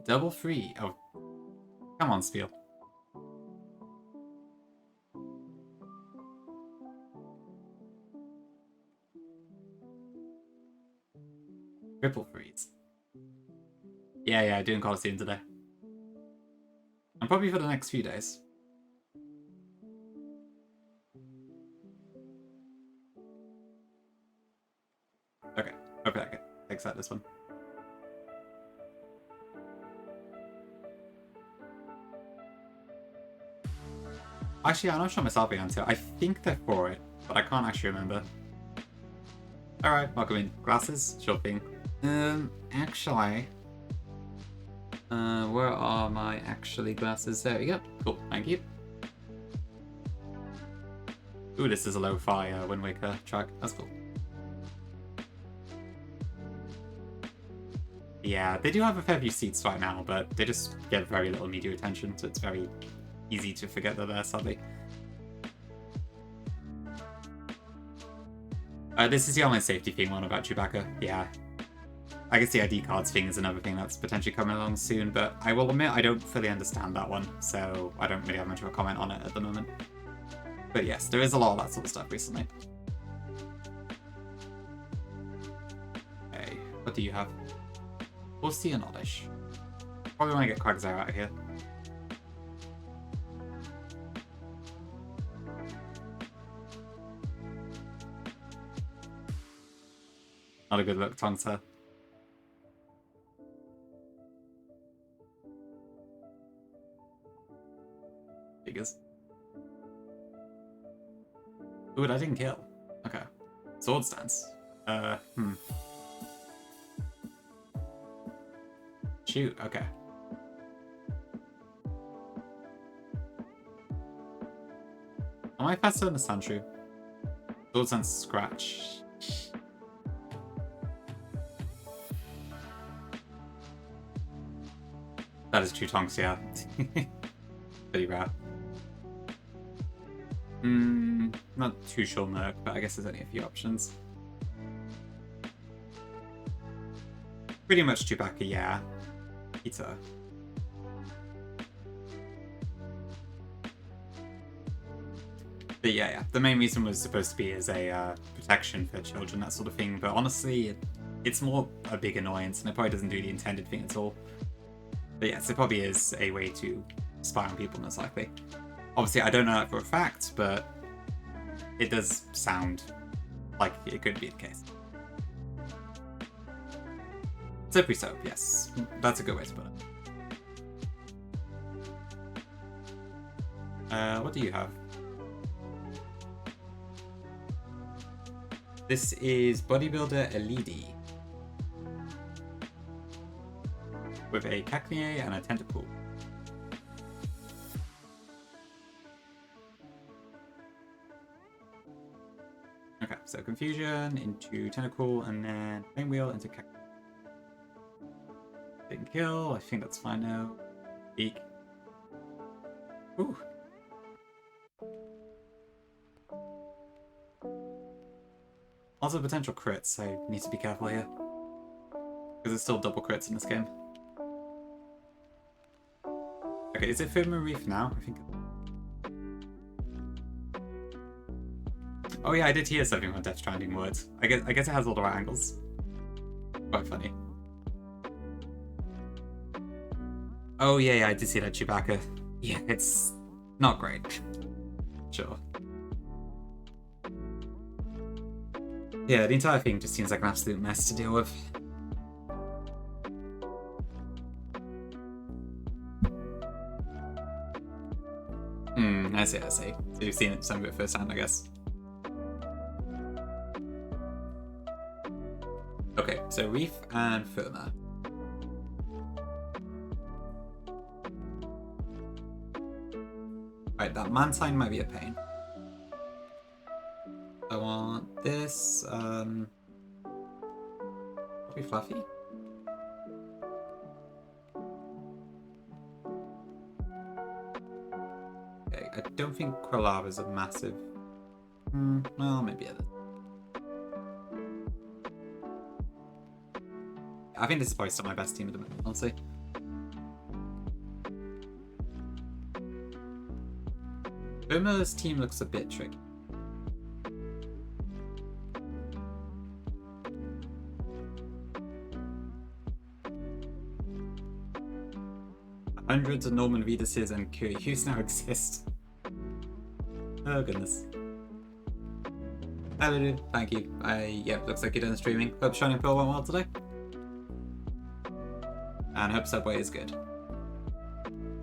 Double free. Oh, come on, Spiel. Triple freeze. Yeah, doing Colosseum today. And probably for the next few days. Okay, hopefully I can accept this one. Actually, I'm not sure myself the answer. I think they're for it, but I can't actually remember. Alright, welcome in. Glasses? Sure thing. Actually... where are my actually glasses? There we go. Cool, thank you. Ooh, this is a lo-fi Wind Waker track. That's cool. Yeah, they do have a fair few seats right now, but they just get very little media attention, so it's very easy to forget they're there, sadly. This is the online safety thing one about Chewbacca. Yeah. I guess the ID cards thing is another thing that's potentially coming along soon, but I will admit I don't fully understand that one, so I don't really have much of a comment on it at the moment. But yes, there is a lot of that sort of stuff recently. Okay, what do you have? We'll see an oddish. Probably want to get Quagsire out of here. Not a good look, Tongsa. Figures. Ooh, that didn't kill. Okay. Sword stance. Shoot, okay. Am I faster than the Sandshrew? Sword stance scratch. That is true Tonks, yeah. Pretty rare. Not too sure Merc, but I guess there's only a few options. Pretty much Chewbacca, yeah. Peter. But yeah, the main reason was supposed to be as a protection for children, that sort of thing, but honestly, it's more a big annoyance, and it probably doesn't do the intended thing at all. But yes, it probably is a way to spy on people, most likely. Obviously, I don't know that for a fact, but it does sound like it could be the case. Slippery soap, yes. That's a good way to put it. What do you have? This is Bodybuilder Elidi. With a Caclier and a Tentapool. Okay, so Confusion into Tentacool and then Flame Wheel into Caclier. Didn't kill, I think that's fine now. Eek. Ooh. Also potential crits, I need to be careful here. Because there's still double crits in this game. Okay, is it Firma Reef now? I think. Oh yeah, I did hear something on Death Stranding words. I guess it has all the right angles. Quite funny. Oh yeah, I did see that Chewbacca. Yeah, it's not great. Sure. Yeah, the entire thing just seems like an absolute mess to deal with. I see. So you've seen some of it firsthand, I guess. Okay, so Reef and Firma. Right, that man sign might be a pain. I want this, be fluffy. Okay, I don't think Quillar is a massive... well, maybe it is. I think this is probably still my best team at the moment, honestly. Firma's team looks a bit tricky. Hundreds of Norman Viduses and Kyrios now exist. Oh goodness. Hello, thank you. Yep, looks like you're done streaming. Hope Shining Pearl went well today. And hope Subway is good.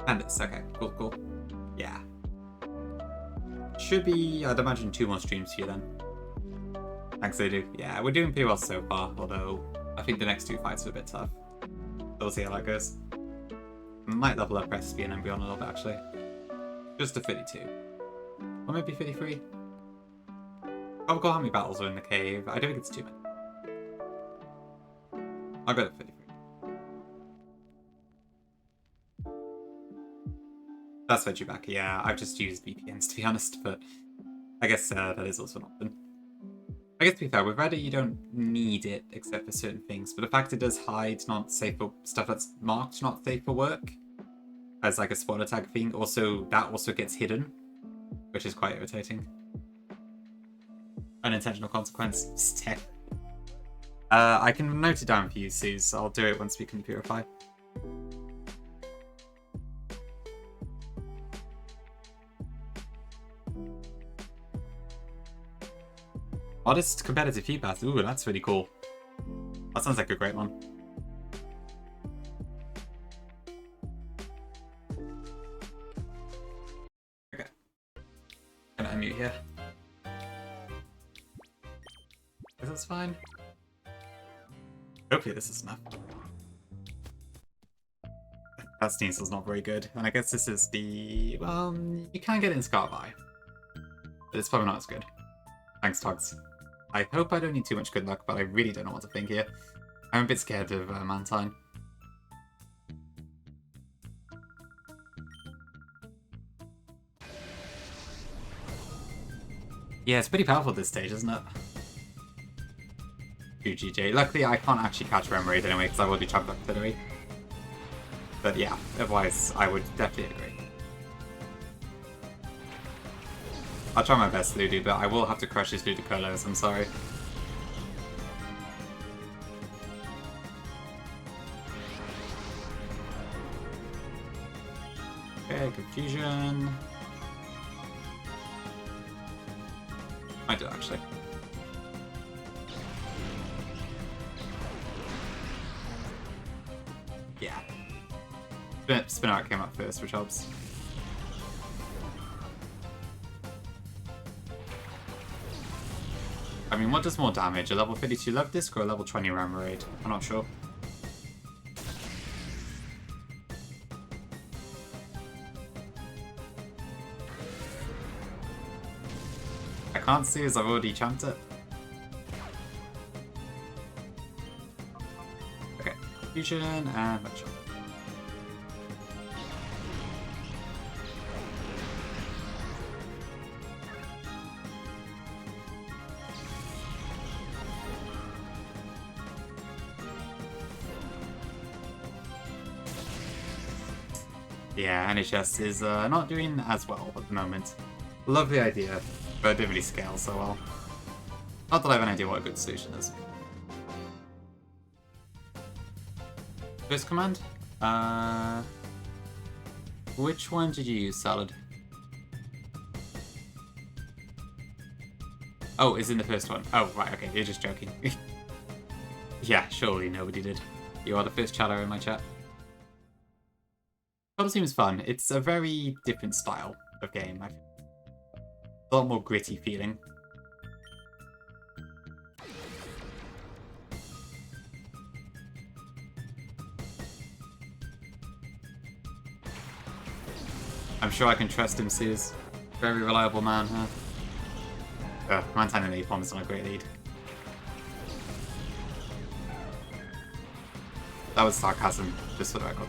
And it's okay, cool. Yeah. Should be, I'd imagine, 2 more streams for you then. Thanks, they do. Yeah, we're doing pretty well so far, although I think the next 2 fights are a bit tough. So we'll see how that goes. Might level up recipe and then beyond a little bit actually. Just to 32. Or maybe 53. I'll go how many battles are in the cave. I don't think it's too many. I'll go to 53. That's for Chewbacca, yeah. I've just used VPNs to be honest, but I guess that is also an option. I guess to be fair, with Reddit you don't need it except for certain things, but the fact it does hide not safe for stuff that's marked not safe for work as like a spoiler tag thing, that also gets hidden, which is quite irritating. Unintentional consequence. Step. I can note it down for you, Suze. I'll do it once we can purify. Modest competitive feedback. Ooh, that's really cool. That sounds like a great one. Okay. Gonna unmute here. Is this fine? Hopefully this is enough. That Sneasel's not very good. And I guess this is the... well, you can get it in Scarby. But it's probably not as good. Thanks, Togs. I hope I don't need too much good luck, but I really don't know what to think here. I'm a bit scared of Mantine. Yeah, it's pretty powerful at this stage, isn't it? GJ. Luckily, I can't actually catch Remoraid anyway, because I will be chopped up artillery. But yeah, otherwise, I would definitely agree. I'll try my best, Ludu, but I will have to crush his Ludicolo's, I'm sorry. Okay, Confusion. I do, actually. Yeah. Spin out came up first, which helps. I mean, what does more damage? A level 32 love disc or a level 20 ram raid? I'm not sure. I can't see as I've already champed it. Okay, fusion and match. Yeah, NHS is not doing as well at the moment. Love the idea, but it didn't really scale so well. Not that I have an idea what a good solution is. First command? Which one did you use, Salad? Oh, it's in the first one. Oh, right, okay, you're just joking. Yeah, surely nobody did. You are the first chatter in my chat. Colosseum is fun. It's a very different style of game. A lot more gritty feeling. I'm sure I can trust him, Sears. Very reliable man, huh? Mantan and Apom is on a great lead. That was sarcasm, just for the record.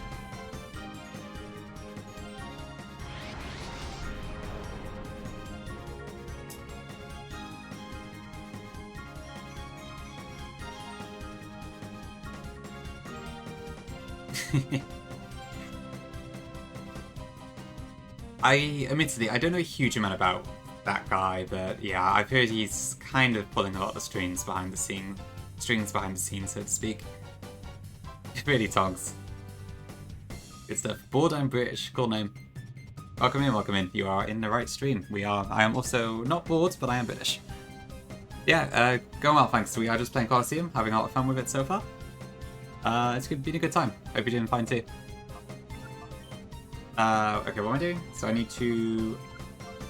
Admittedly, I don't know a huge amount about that guy, but yeah, I've heard he's kind of pulling a lot of the strings behind the scenes, so to speak. Really tongs. Good stuff. Bored, I'm British. Cool name. Welcome in, welcome in. You are in the right stream. I am also not bored, but I am British. Yeah, going well, thanks. We are just playing Colosseum, having a lot of fun with it so far. It's been a good time. Hope you're doing fine too. Okay, what am I doing? So I need to...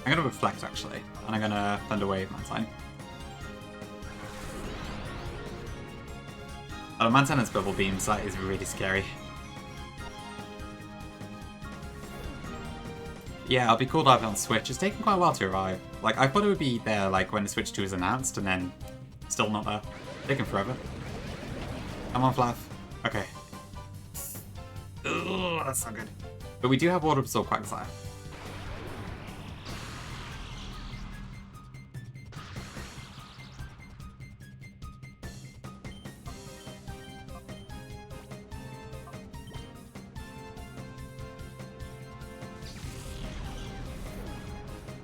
I'm gonna reflect, actually. And I'm gonna Thunder Wave Mantan. Oh, Mantan's Bubble Beams, that is really scary. Yeah, I'll be cool diving on Switch. It's taken quite a while to arrive. Like, I thought it would be there, like, when the Switch 2 was announced, and then still not there. Taking forever. Come on, Flav. Okay. Ugh, that's not good. But we do have Water Absorb Quagsire.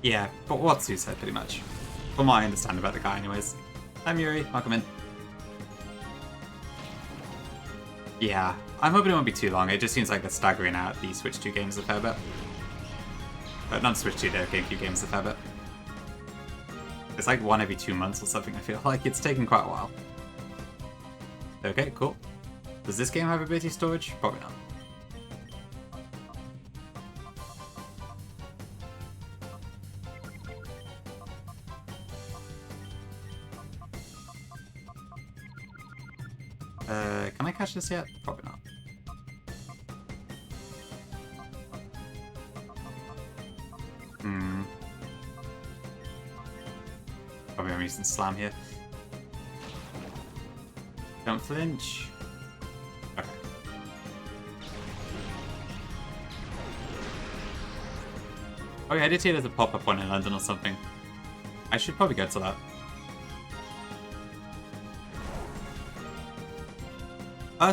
Yeah, but what Sue said, pretty much. From what I understand about the guy, anyways. Hi, Muri. Welcome in. Yeah, I'm hoping it won't be too long. It just seems like they're staggering out the Switch 2 games a fair bit. Not Switch 2, the GameCube games a fair bit. It's like one every 2 months or something, I feel like. It's taken quite a while. Okay, cool. Does this game have ability storage? Probably not. Can I catch this yet? Probably not. Probably I'm using Slam here. Don't flinch. Okay. Oh yeah, I did see there's a pop-up one in London or something. I should probably go to that.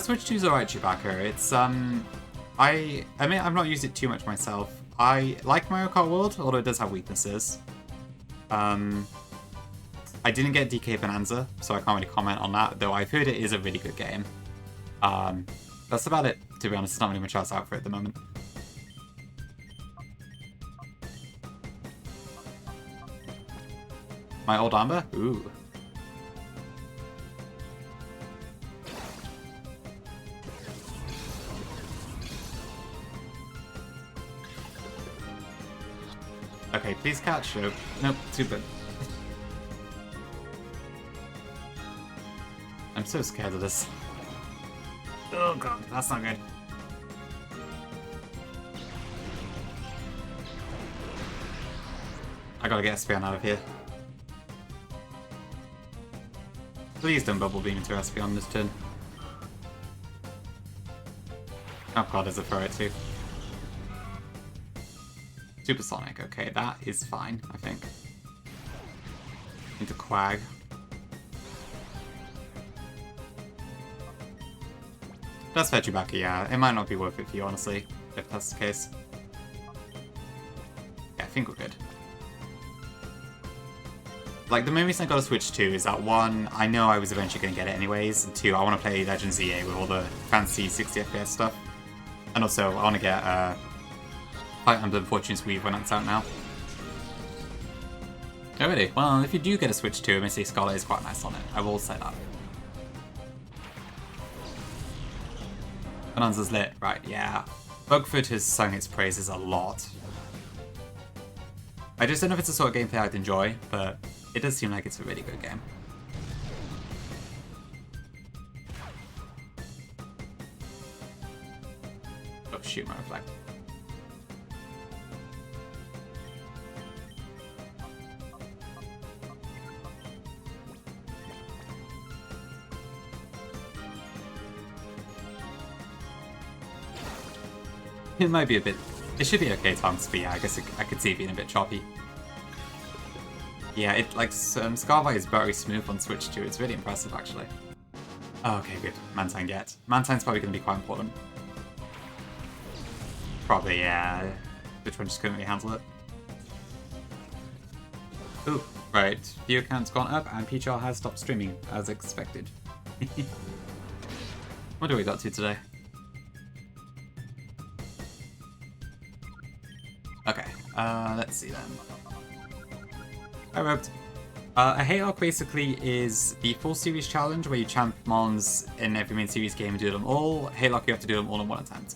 Switch 2's alright, Chewbacca. It's, I mean, I've not used it too much myself. I like Mario Kart World, although it does have weaknesses. I didn't get DK Bonanza, so I can't really comment on that, though I've heard it is a really good game. That's about it, to be honest. There's not really much else out for it at the moment. My old Amber? Ooh. Okay, please catch. Oh, nope, too bad. I'm so scared of this. Oh god, that's not good. I gotta get Espion out of here. Please don't Bubble Beam into Espion this turn. Oh god, there's a throw it too. Supersonic, okay, that is fine, I think. Into Quag. Does fetch you back, yeah. It might not be worth it for you, honestly, if that's the case. Yeah, I think we're good. Like, the main reason I got to Switch 2 is that, one, I know I was eventually going to get it anyways, and two, I want to play Legends EA with all the fancy 60 FPS stuff. And also, I want to get Fight Under the Fortune's Weave when that's out now. Oh, really? Well, if you do get a Switch 2, Misty Scarlet is quite nice on it. I will say that. Bonanza's lit. Right, yeah. Bugfoot has sung its praises a lot. I just don't know if it's the sort of gameplay I'd enjoy, but it does seem like it's a really good game. Oh shoot, my reflect. It might be a bit... It should be okay, Tonks, but yeah, I guess I could see it being a bit choppy. Yeah, it like Scarby is very smooth on Switch 2. It's really impressive, actually. Oh, okay, good. Mantine get. Mantine's probably going to be quite important. Probably, yeah. Which one just couldn't really handle it? Ooh, right. View count's gone up, and PHR has stopped streaming, as expected. What do we got to today? Okay, let's see then. I wrote. A Hatelocke basically is the full series challenge where you champ mons in every main series game and do them all. Hatelocke, you have to do them all in one attempt.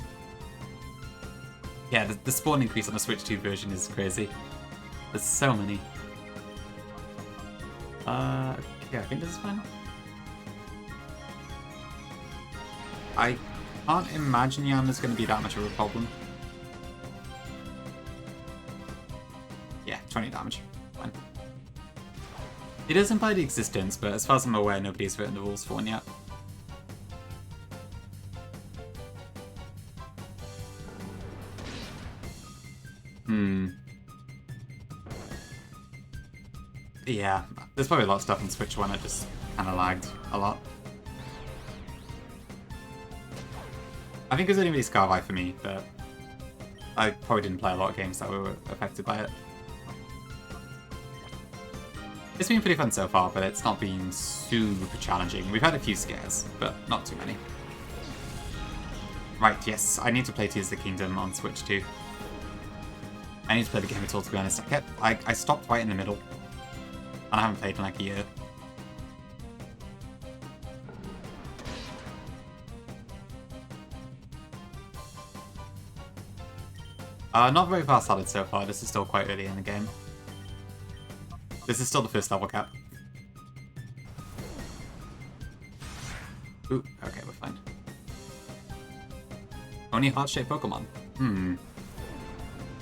Yeah, the spawn increase on the Switch 2 version is crazy. There's so many. Okay, I think this is fine. I can't imagine Yama's going to be that much of a problem. Yeah, 20 damage. Fine. It does imply the existence, but as far as I'm aware, nobody's written the rules for one yet. Yeah, there's probably a lot of stuff on Switch 1 that just kind of lagged a lot. I think it was only really Scarby for me, but I probably didn't play a lot of games that were affected by it. It's been pretty fun so far, but it's not been super challenging. We've had a few scares, but not too many. Right, yes, I need to play Tears of the Kingdom on Switch 2. I need to play the game at all, to be honest. I stopped right in the middle, and I haven't played in like a year. Not very far started so far. This is still quite early in the game. This is still the first level cap. Ooh, okay, we're fine. Only heart-shaped Pokemon?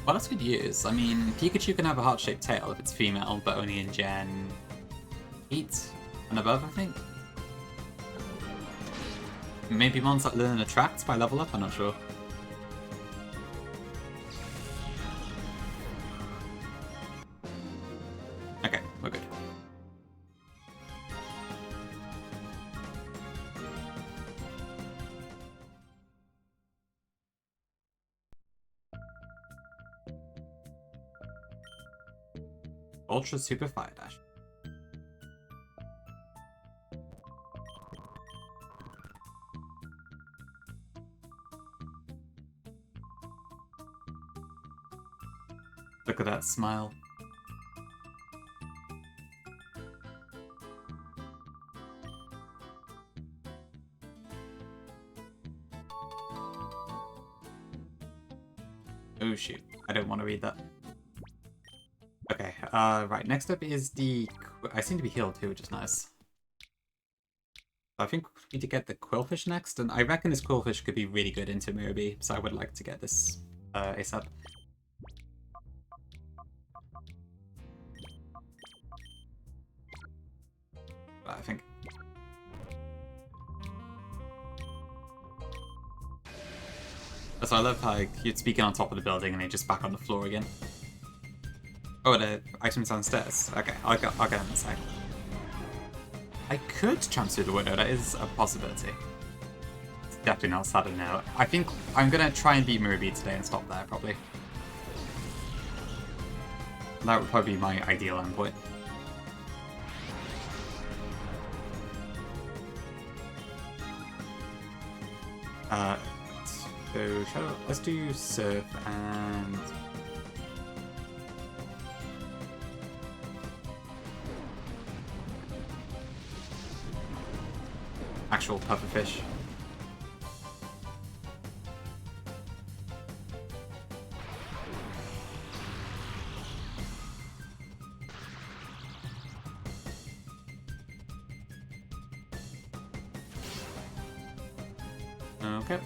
What else could you use? I mean, Pikachu can have a heart-shaped tail if it's female, but only in Gen 8 and above, I think. Maybe mons that learn Attract by level up? I'm not sure. Okay, we're good. Ultra Super Fire Dash. Look at that smile. Oh shoot, I don't want to read that. Okay, right, next up is the... I seem to be healed too, which is nice. I think we need to get the Quillfish next, and I reckon this Quillfish could be really good into Mirabee, so I would like to get this ASAP. But I think... So I love how you're speaking on top of the building and they just back on the floor again. Oh, the items downstairs. Okay, I'll get them in a sec. I could transfer the window, that is a possibility. It's definitely not sad now. I think I'm gonna try and beat Mirabee today and stop there, probably. That would probably be my ideal endpoint. So Shadow, let's do Surf and... actual pufferfish. Okay.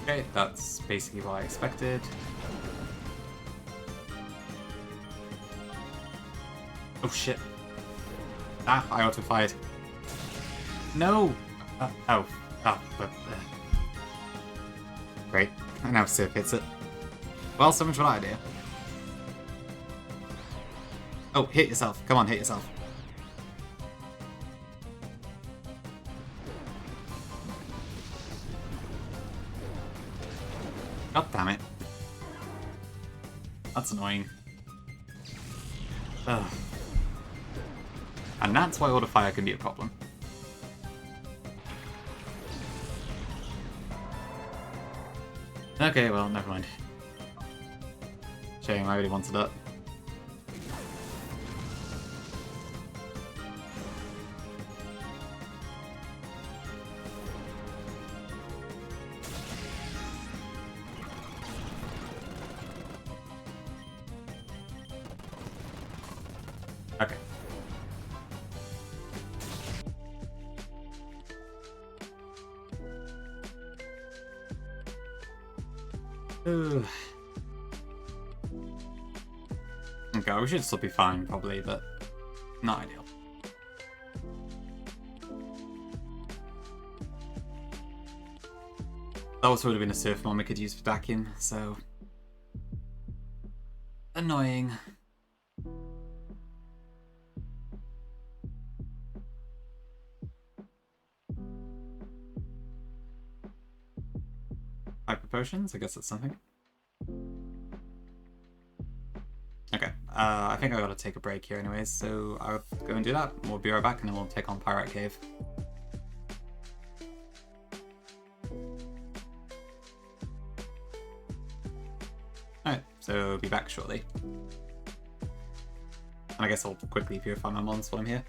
Okay, that's basically what I expected. Oh shit. Ah, I auto-fired. No! Great. And now Surf hits it. Well, so much for that idea. Oh, hit yourself. Come on, hit yourself. God damn it. That's annoying. Ugh. And that's why auto fire can be a problem. Okay, well, never mind. Shame, I really wanted that. Okay. Okay, we should still be fine, probably, but not ideal. That also would have been a Surf Mom we could use for Dakin, so... annoying. Hyper Potions? I guess that's something. Okay, I think I gotta take a break here anyways, so I'll go and do that. We'll be right back and then we'll take on Pirate Cave. Alright, so be back shortly. And I guess I'll quickly purify my mons while I'm here.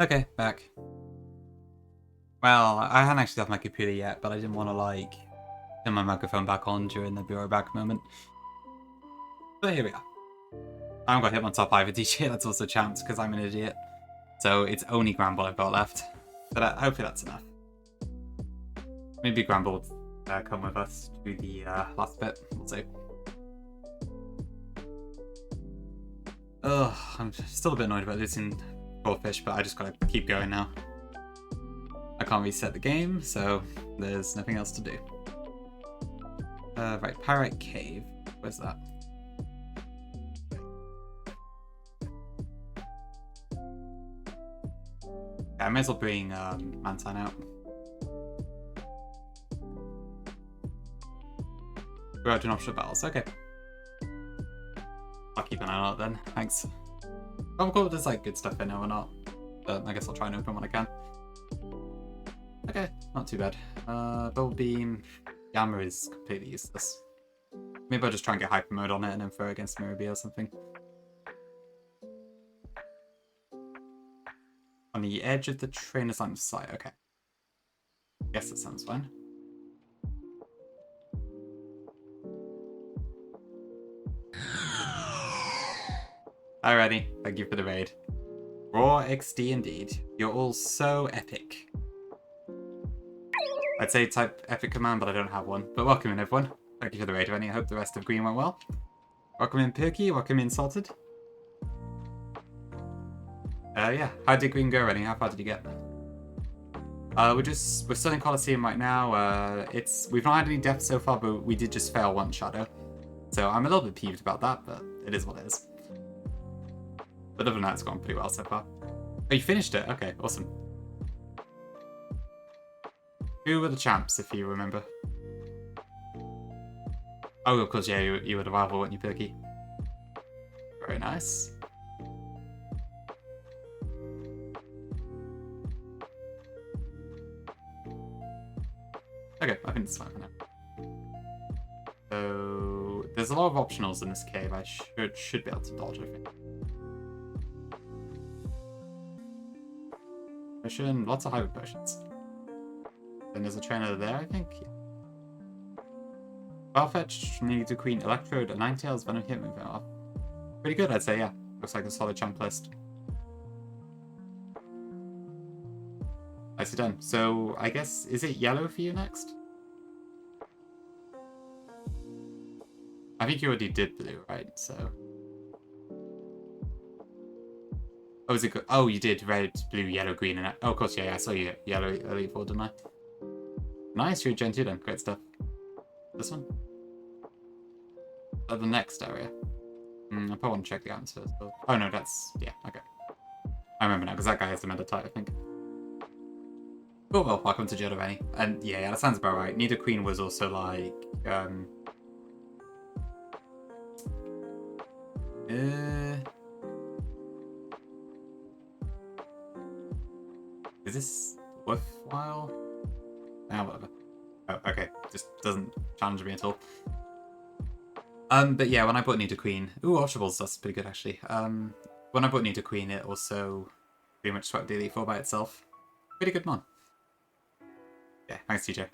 Okay, back. Well, I hadn't actually left my computer yet, but I didn't want to, like, turn my microphone back on during the be right back moment. But here we are. I haven't got hit on top either DJ, that's also chance, because I'm an idiot. So it's only Gramble I've got left. But hopefully that's enough. Maybe Gramble will come with us to the last bit. We'll see. Ugh, I'm still a bit annoyed about losing Goldfish, but I just gotta keep going now. I can't reset the game, so there's nothing else to do. Right, Pyrite Cave. Where's that? Yeah, I may as well bring Mantine out. We're out doing optional battles, okay. I'll keep an eye on it then, thanks. Oh, cool, there's like good stuff in there or not. But I guess I'll try and open when I can. Okay, not too bad. Bubble Beam, Yammer is completely useless. Maybe I'll just try and get Hyper Mode on it and then throw it against Mirabee or something. On the edge of the trainer's line of sight, okay. Guess that sounds fine. Alrighty, thank you for the raid. Raw XD indeed. You're all so epic. I'd say type epic command, but I don't have one. But welcome in, everyone. Thank you for the raid, Rennie. I hope the rest of Green went well. Welcome in, Perky. Welcome in, Salted. Yeah. How did Green go, Rennie? How far did you get? We're still in Colosseum right now. We've not had any deaths so far, but we did just fail one shadow. So I'm a little bit peeved about that, but it is what it is. But other than that, it's gone pretty well so far. Oh, you finished it? Okay, awesome. Who were the champs, if you remember? Oh, of course, yeah, you were the rival, weren't you, Perky? Very nice. Okay, I think it's fine for now. So, there's a lot of optionals in this cave. I should be able to dodge, I think. Potion, lots of hybrid potions. Then there's a trainer there, I think. Farfetch, Need a Queen, Electrode, Ninetales, Venom Hit Move. Pretty good, I'd say, yeah. Looks like a solid champ list. Nicely done. So, I guess, is it yellow for you next? I think you already did blue, right? So. Oh, is it good? Oh, you did red, blue, yellow, green, and oh, of course, yeah, I saw you yellow Elite Four, didn't I? Nice, you're a Gen 2 then. Great stuff. This one? Oh, the next area. I probably want to check the items first. But... oh, no, that's... yeah, okay. I remember now, because that guy has the Meditite, I think. Cool, well, welcome to Jodo Rennie. And yeah, that sounds about right. Nido Queen was also like... is this worthwhile? Ah, whatever. Oh, okay. Just doesn't challenge me at all. But yeah, when I bought Nido Queen... ooh, Ultraballs, that's pretty good, actually. When I bought Nido Queen, it also pretty much swept the Elite Four by itself. Pretty good mon. Yeah, thanks, TJ.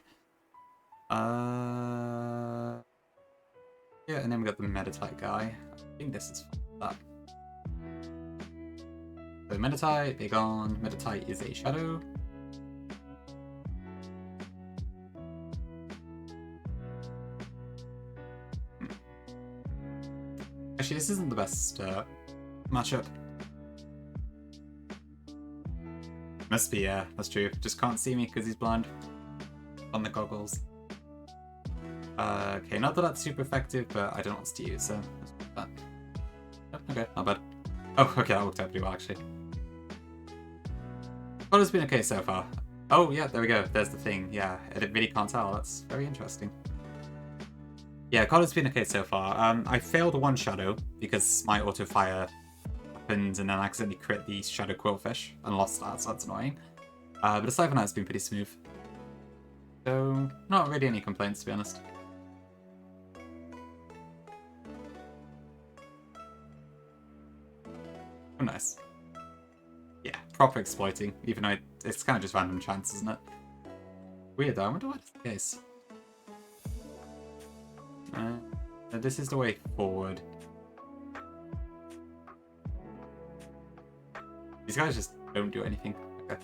Yeah, and then we got the Meditite guy. I think this is that. So Meditite, big on. Meditite is a shadow. Actually, this isn't the best matchup. Must be, yeah, that's true. Just can't see me because he's blind. On the goggles. Okay, not that that's super effective, but I don't know what to use, so let's put that. Oh, okay, not bad. Oh, okay, that worked out pretty well, actually. Well, it's been okay so far. Oh, yeah, there we go. There's the thing. Yeah, I really can't tell. That's very interesting. Yeah, Color's been okay so far. I failed one shadow because my auto fire happened and then I accidentally crit the shadow quillfish and lost that, so that's annoying. But aside from that, it's been pretty smooth. So, not really any complaints, to be honest. Oh, nice. Yeah, proper exploiting, even though it's kind of just random chance, isn't it? Weird though, I wonder what's the case. This is the way forward. These guys just don't do anything. Okay.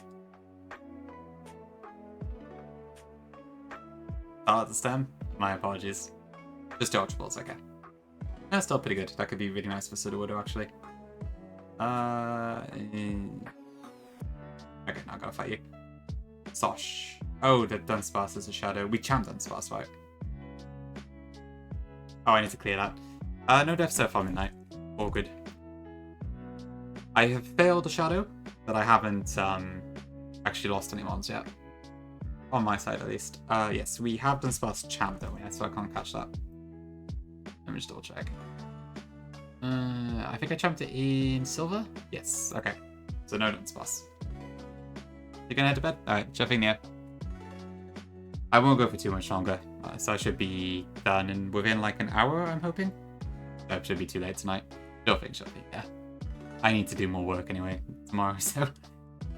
At the stem? My apologies. Just dodge balls, okay. That's still pretty good. That could be really nice for Sudowoodo, actually. Okay, now I gotta fight you. Sosh. Oh, the Dunsparce is a shadow. We champ Dunsparce, right? Oh, I need to clear that. No death so far, Midnight. All good. I have failed a shadow, but I haven't actually lost any mons yet. On my side, at least. Yes, we have Dunsparce champ, don't we? So I can't catch that. Let me just double check. I think I champed it in silver? Yes, okay. So no Dunsparce. You gonna head to bed? Alright, checking here. I won't go for too much longer, so I should be done within like an hour, I'm hoping. So it should be too late tonight. Don't think should be, yeah. I need to do more work anyway tomorrow, so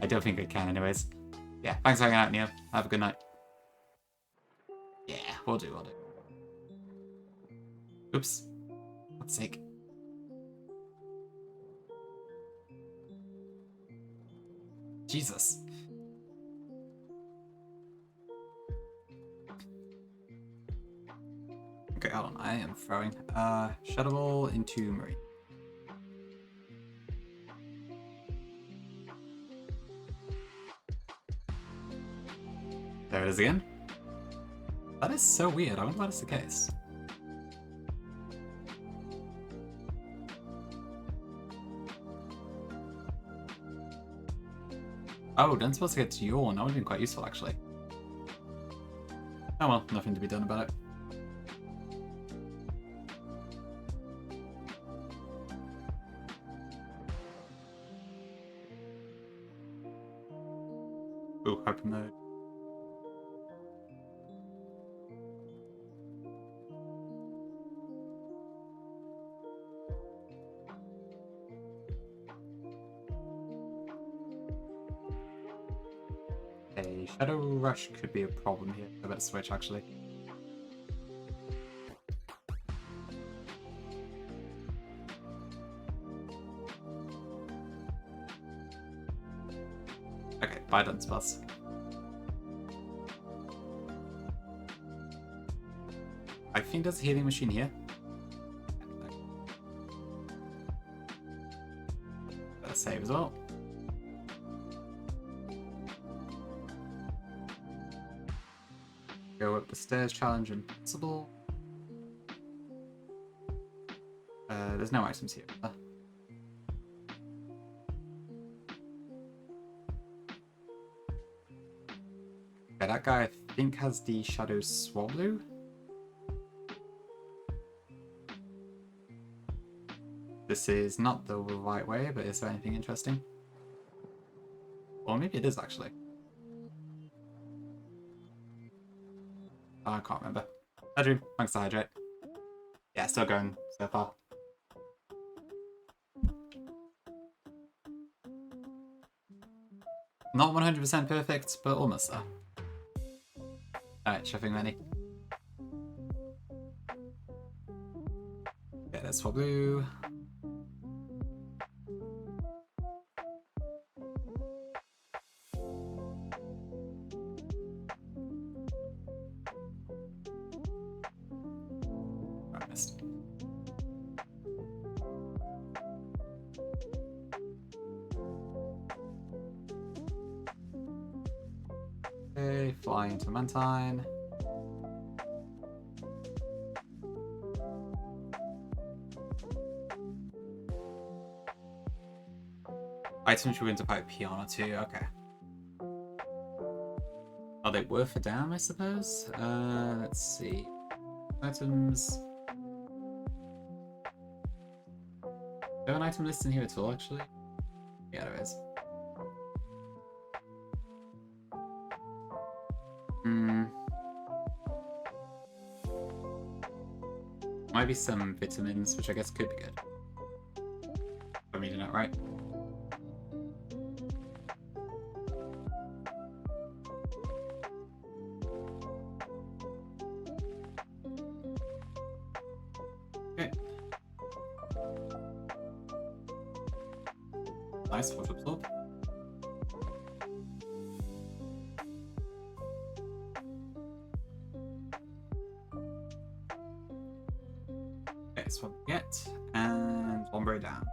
I don't think I can anyways. Yeah, thanks for hanging out, Neo. Have a good night. Yeah, we'll do. Oops. God's sake. Jesus. Okay, hold on. I am throwing Shadow Ball into Marine. There it is again. That is so weird. I wonder why that's the case. Oh, don't supposed to get to Yawn. That would have been quite useful, actually. Oh well, nothing to be done about it. Ooh, hyper mode. A Shadow Rush could be a problem here. I better switch, actually. Okay, bye Dunsparce. I think there's a healing machine here. Better save as well. Go up the stairs, challenge impossible. There's no items here. Okay, that guy I think has the Shadow Swablu. This is not the right way, but is there anything interesting? Or maybe it is actually. I can't remember. Hydrate. Thanks to Hydrate. Yeah, still going so far. Not 100% perfect, but almost there. Alright, shuffling many. Okay, that's for blue. I missed. Okay, fly into Mantine. Items we went to pipe Piano too, okay. Are they worth a damn, I suppose? Let's see. Items. Do I have an item list in here at all, actually? Yeah, there is. Might be some vitamins, which I guess could be good. I'm reading it right. Okay. Nice, water absorb. Okay, so what we get, and one way down.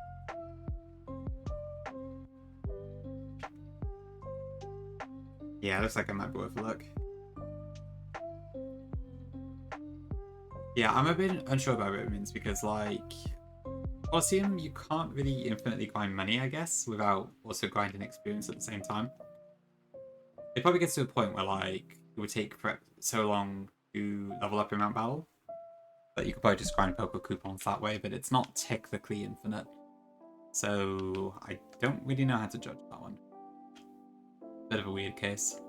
Yeah, looks like it might be worth a look. Yeah, I'm a bit unsure about vitamins because, like, Colosseum, you can't really infinitely grind money, I guess, without also grinding experience at the same time. It probably gets to a point where, like, it would take so long to level up in Mount Battle that you could probably just grind Poké coupons that way, but it's not technically infinite. So I don't really know how to judge that one. Bit of a weird case.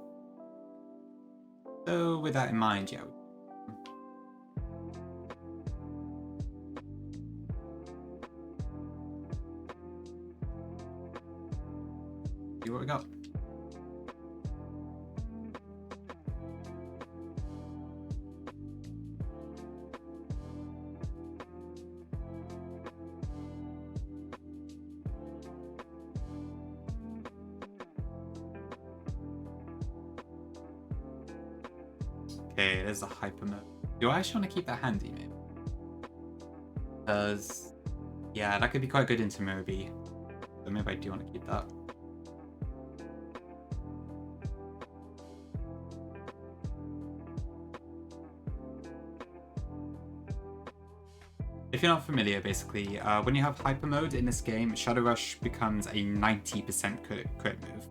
So with that in mind, yeah. See what we got. Okay, there's the hyper mode. Do I actually want to keep that handy, maybe? Because, yeah, that could be quite good into Moby. So maybe I do want to keep that. If you're not familiar, basically, when you have hyper mode in this game, Shadow Rush becomes a 90% crit move.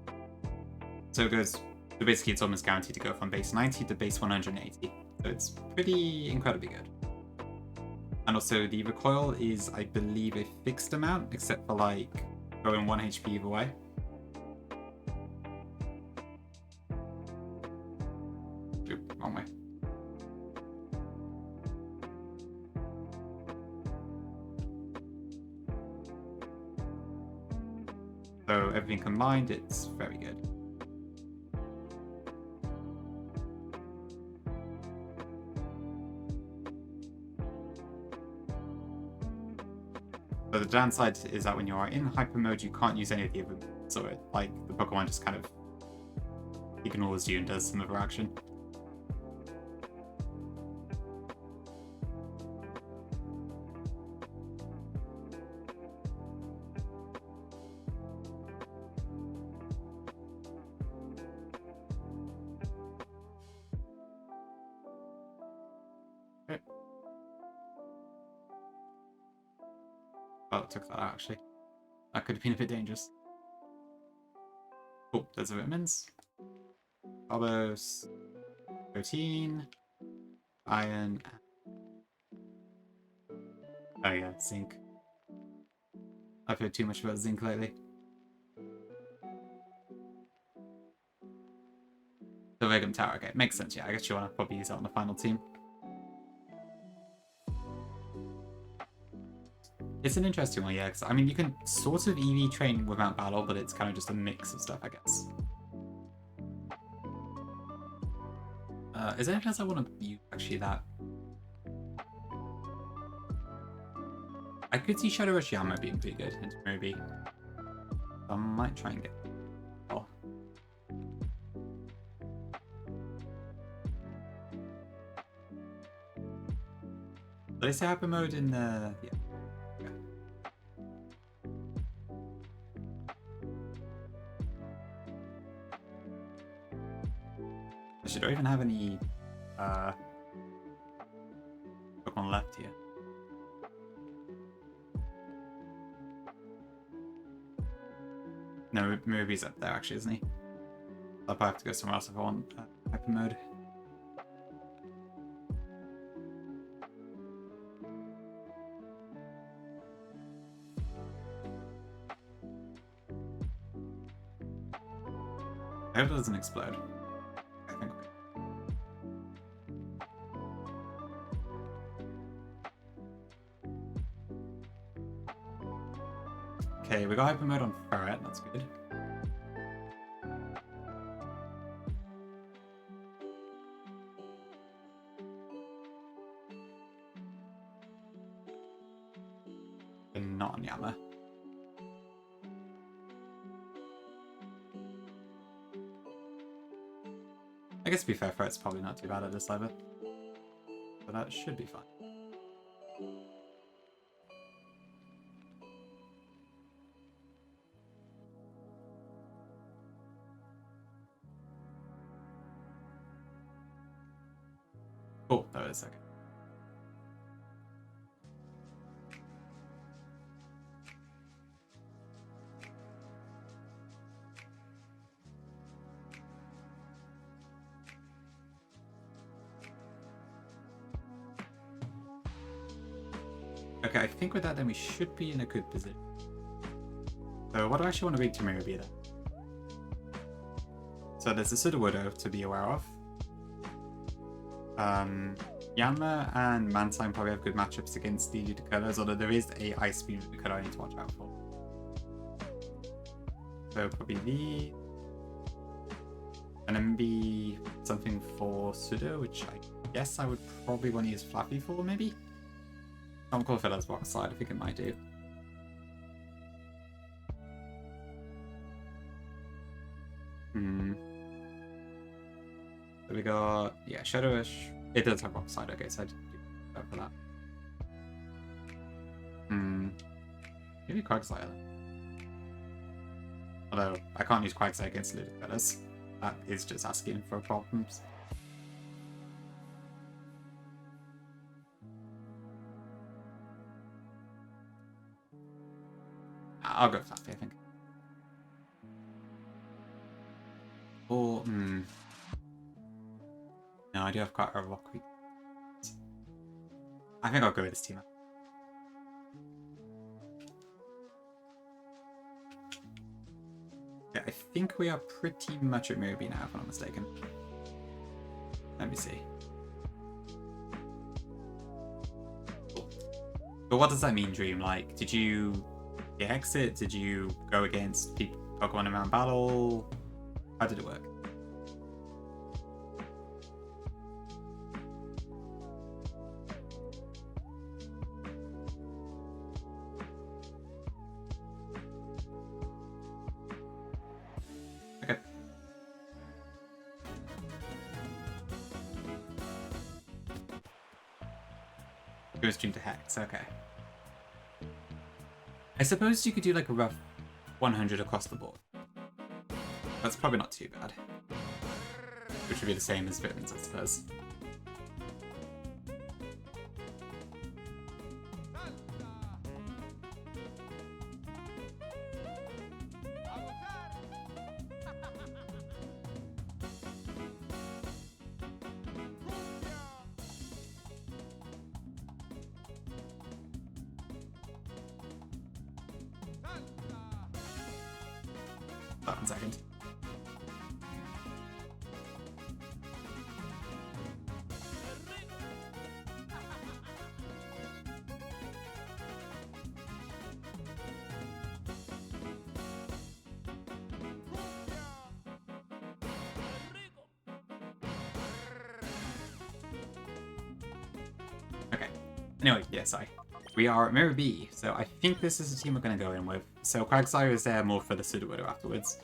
So it goes, so basically it's almost guaranteed to go from base 90 to base 180. So it's pretty incredibly good. And also the recoil is, I believe, a fixed amount, except for like going 1 HP either way. Oop, wrong way. So everything combined, it's very good. So the downside is that when you are in hyper mode, you can't use any of the other, so it, like, the Pokemon just kind of ignores you and does some other action. Okay. Well, it took that out, actually. That could have been a bit dangerous. Oh, there's the vitamins. Phobos, protein, iron. Oh yeah, zinc. I've heard too much about zinc lately. The Vegum Tower, okay, makes sense, yeah. I guess you want to probably use that on the final team. It's an interesting one, yeah, because I mean, you can sort of EV train without battle, but it's kind of just a mix of stuff, I guess. Is there anything else I want to use, actually, that... I could see Shadow Rush Yama being pretty good into Moby. I might try and get... Oh. Did I say hyper mode in the... Yeah. Actually, do I even have any Pokemon left here? No, Moby's up there, actually, isn't he? I'll probably have to go somewhere else if I want hyper mode. I hope it doesn't explode. I think. Okay, we got hyper mode on Ferret, that's good. but not on Yama. I guess to be fair, Fret's probably not too bad at this either. But that should be fine. Oh, that is okay. Okay, I think with that then we should be in a good position. So what do I actually want to bring to Mirabee then? So there's a Sudowoodo to be aware of. Yanma and Mantine probably have good matchups against the Ludicolours, although there is a Ice Beam Ludicolo I need to watch out for. So probably the... And then maybe something for Pseudo, which I guess I would probably want to use Flappy for, maybe? I'm cool if it has Rock Slide, I think it might do. So we got, yeah, Shadowish. It does have Rock Slide, okay, so I did go for that. Maybe Quagsire. Although, I can't use Quagsire against Ludicolours. That is just asking for problems. I'll go Flappy, I think. Or, no, I do have quite a rock weak. I think I'll go with this team up. Yeah, I think we are pretty much at Mirabee now, if I'm not mistaken. Let me see. But what does that mean, Dream? Like, did you get exit? Did you go against Pokemon in Mount Battle? How did it work? Okay. Go stream to Hex, okay. I suppose you could do like a rough 100 across the board. That's probably not too bad. Which would be the same as Vitamins, I suppose. Oh, 1 second. Okay. Anyway, yeah, sorry. We are at Mirabee, so I think this is the team we're going to go in with. So Quagsire is there more for the Sudowoodo afterwards.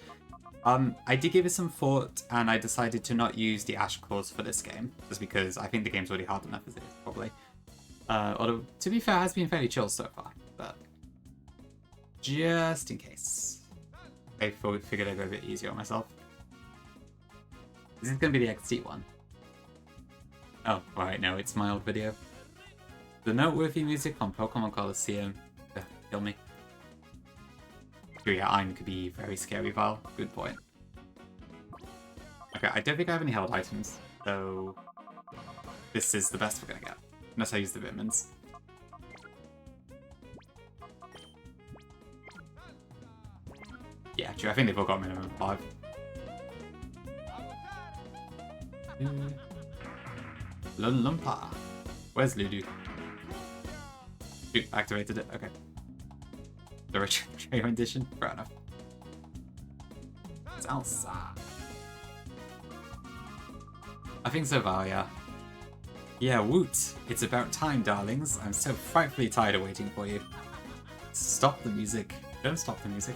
I did give it some thought, and I decided to not use the Ash Claws for this game, just because I think the game's already hard enough as it is, probably. Although, to be fair, it has been fairly chill so far, but just in case. I figured I'd go a bit easier on myself. This is going to be the XT one. Oh, right, no, it's my old video. The noteworthy music on Pokemon Colosseum. Kill me. Yeah, Ein could be very scary, Val. Good point. Okay, I don't think I have any held items, so this is the best we're gonna get. Unless I use the vitamins. Yeah, true, I think they've all got minimum 5. Lumpa. Where's Ludu? Shoot, activated it, okay. The Retro Edition? Fair enough. Salsa. I think so, Val, yeah. Yeah, woot. It's about time, darlings. I'm so frightfully tired of waiting for you. Stop the music. Don't stop the music.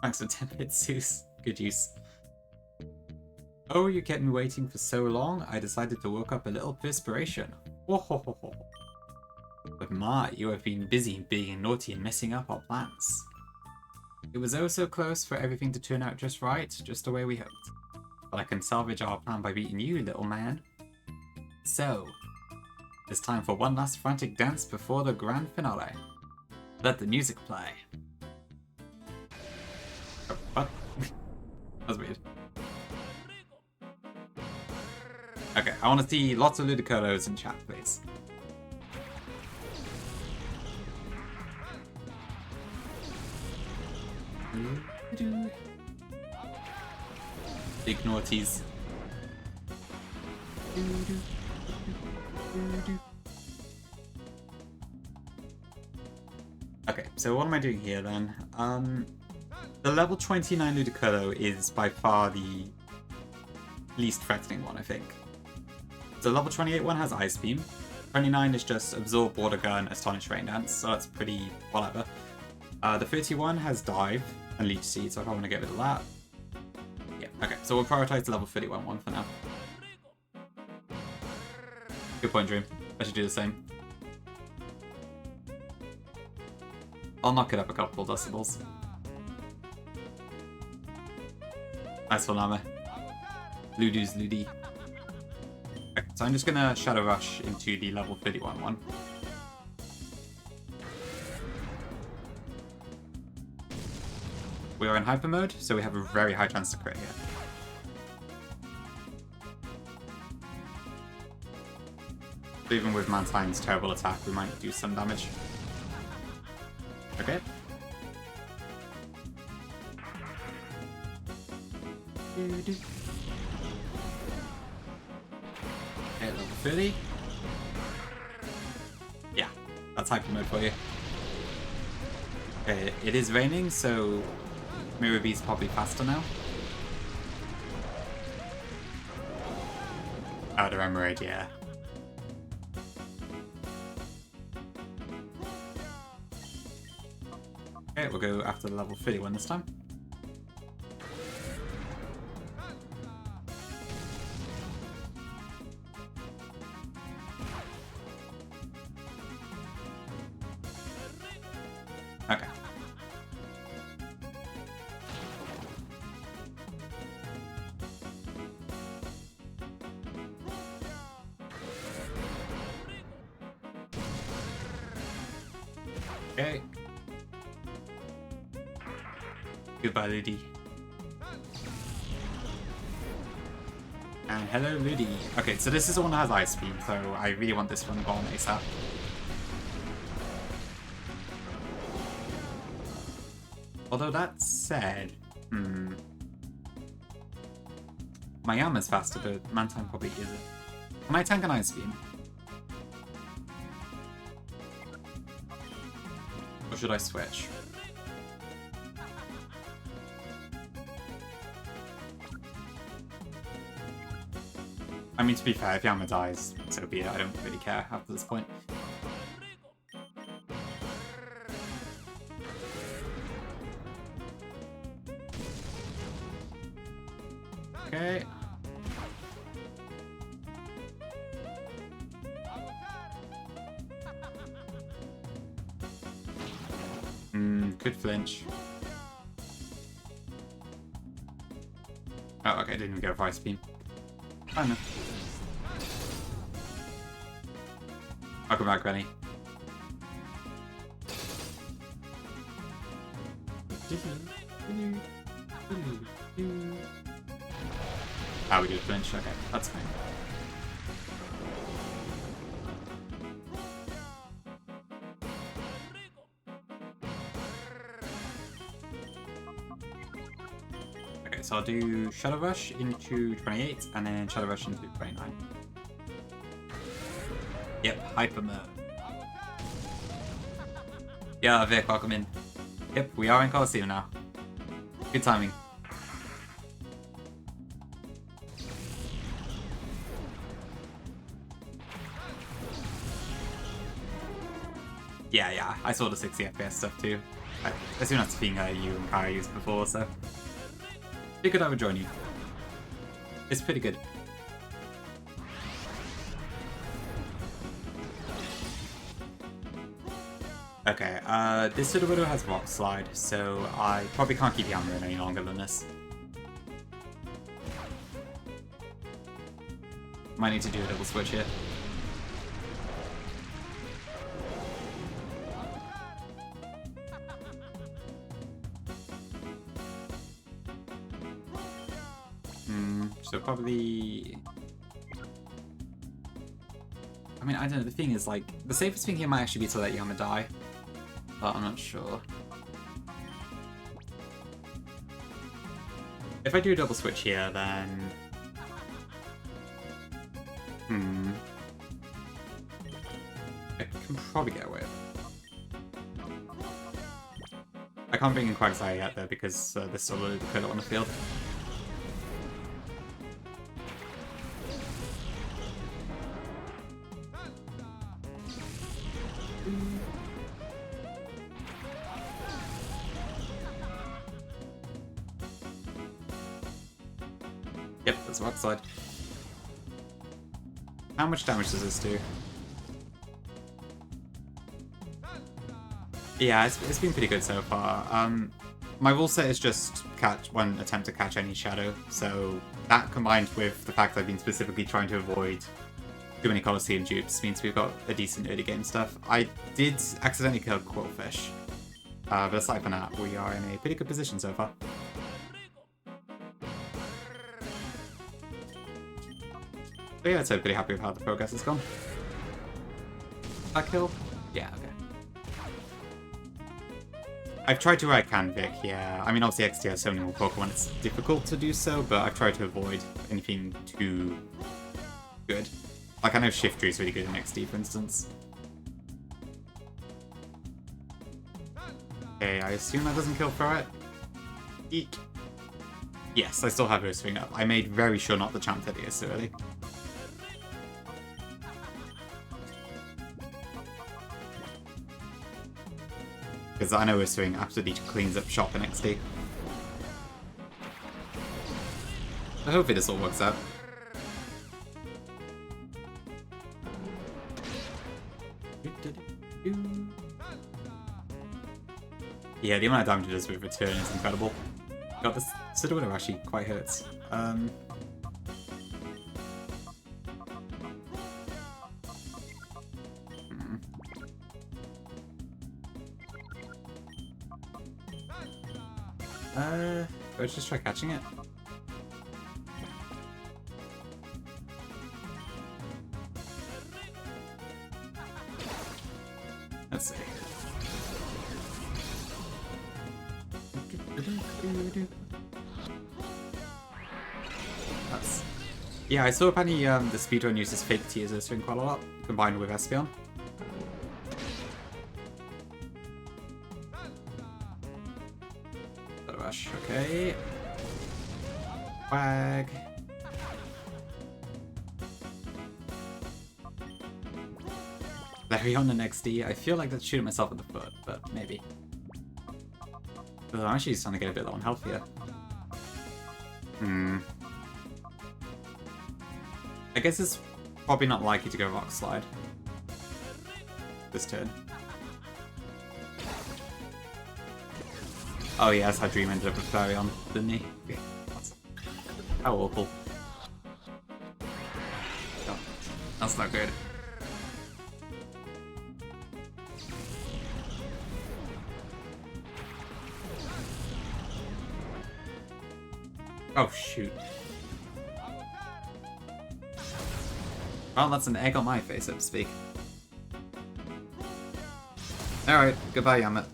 Thanks for 10 minutes, Zeus. Good use. Oh, you kept me waiting for so long, I decided to work up a little perspiration. Whoa. But Ma, you have been busy being naughty and messing up our plans. It was oh so close for everything to turn out just right, just the way we hoped. But I can salvage our plan by beating you, little man. So, it's time for one last frantic dance before the grand finale. Let the music play. Oh, what? That was weird. Okay, I want to see lots of Ludicolos in chat, please. Big naughties. Okay, so what am I doing here then? The level 29 Ludicolo is by far the least threatening one, I think. The level 28 one has Ice Beam. 29 is just Absorb, Water Gun, Astonish, Rain Dance, so that's pretty whatever. The 31 has Dive and Leech Seed, so I probably want to get rid of that. Yeah, okay, so we'll prioritize the level 31 one for now. Good point, Dream. I should do the same. I'll knock it up a couple decibels. Nice one, Amma. Ludu's Ludi. Okay, so I'm just gonna Shadow Rush into the level 31 one. We are in Hyper Mode, so we have a very high chance to crit here. So even with Mantine's terrible attack, we might do some damage. Okay. Okay, level 30. Yeah, that's Hyper Mode for you. Okay, it is raining, so Mirror Beast probably faster now. Outer Emerald, yeah. Okay, we'll go after the level 31 this time. Okay. Okay. Goodbye, Ludi. And hello, Ludi. Okay, so this is the one that has Ice Beam, so I really want this one gone ASAP. Although that said, my Yama's faster, but Mantine probably isn't. Can I tank an Ice Beam? Or should I switch? I mean, to be fair, if Yama dies, so be it. I don't really care after this point. Okay. Could flinch. Oh, okay, didn't even go for Ice Beam. I know. Welcome back, Benny. Ah, we did flinch. Okay, that's fine. Okay, so I'll do Shadow Rush into 28 and then Shadow Rush into 29. Yep, Hyper Mode. Yeah, Vic, welcome in. Yep, we are in Colosseum now. Good timing. Yeah, I saw the 60 FPS stuff too. I assume that's the thing you and Kara used before, so... Figured I would join you. It's pretty good. Okay, this Sudowoodo has Rock Slide, so I probably can't keep Yammer in any longer than this. Might need to do a double switch here. So probably... I mean, I don't know, the thing is, like, the safest thing here might actually be to let Yama die. But I'm not sure. If I do a double switch here, then... I can probably get away with it. I can't bring in Quagsire yet, though, because there's still a Curdle on the field. Yep, that's Rock Slide. How much damage does this do? Yeah, it's been pretty good so far. My rule set is just catch one attempt to catch any shadow, so that combined with the fact that I've been specifically trying to avoid too many Colosseum dupes means we've got a decent early game stuff. I did accidentally kill Quillfish, but aside from that, we are in a pretty good position so far. So yeah, I'd say pretty happy with how the progress has gone. That kill? Yeah, okay. I've tried to where I can, Vic, yeah. I mean, obviously XT has so many more Pokemon, it's difficult to do so, but I've tried to avoid anything too good. Like, I know Shiftry is really good in XD, for instance. Okay, I assume that doesn't kill Ferret. Eek. Yes, I still have her swing up. I made very sure not to champ Teddy so early. Because I know we're swing absolutely cleans up shop in XD. So hopefully this all works out. Yeah, the amount of damage it does with return is incredible. God, this Sudowoodo actually quite hurts. Let's just try catching it. Let's see. That's... Yeah, I saw apparently the speedrun uses fake tears as swing quite a lot, combined with Espeon. Rush, okay. Quag. Larion and XD. I feel like that's shooting myself in the foot, but maybe. I'm actually starting to get a bit low on health here. I guess it's probably not likely to go Rock Slide this turn. Oh yeah, that's how Dream ended up with Flareon, didn't he? How awful. Oh, that's not good. Oh shoot. Well, that's an egg on my face, so to speak. Alright, goodbye, Yammet.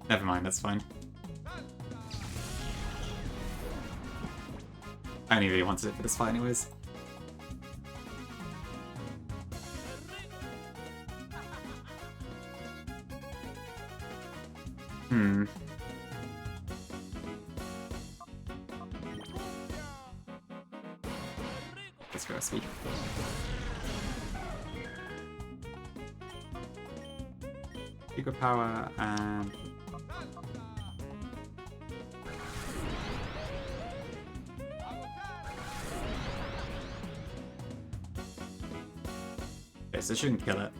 Never mind, that's fine. I only really wanted it for this fight anyways. Let's go speed. Secret power and... Okay, so it shouldn't kill it.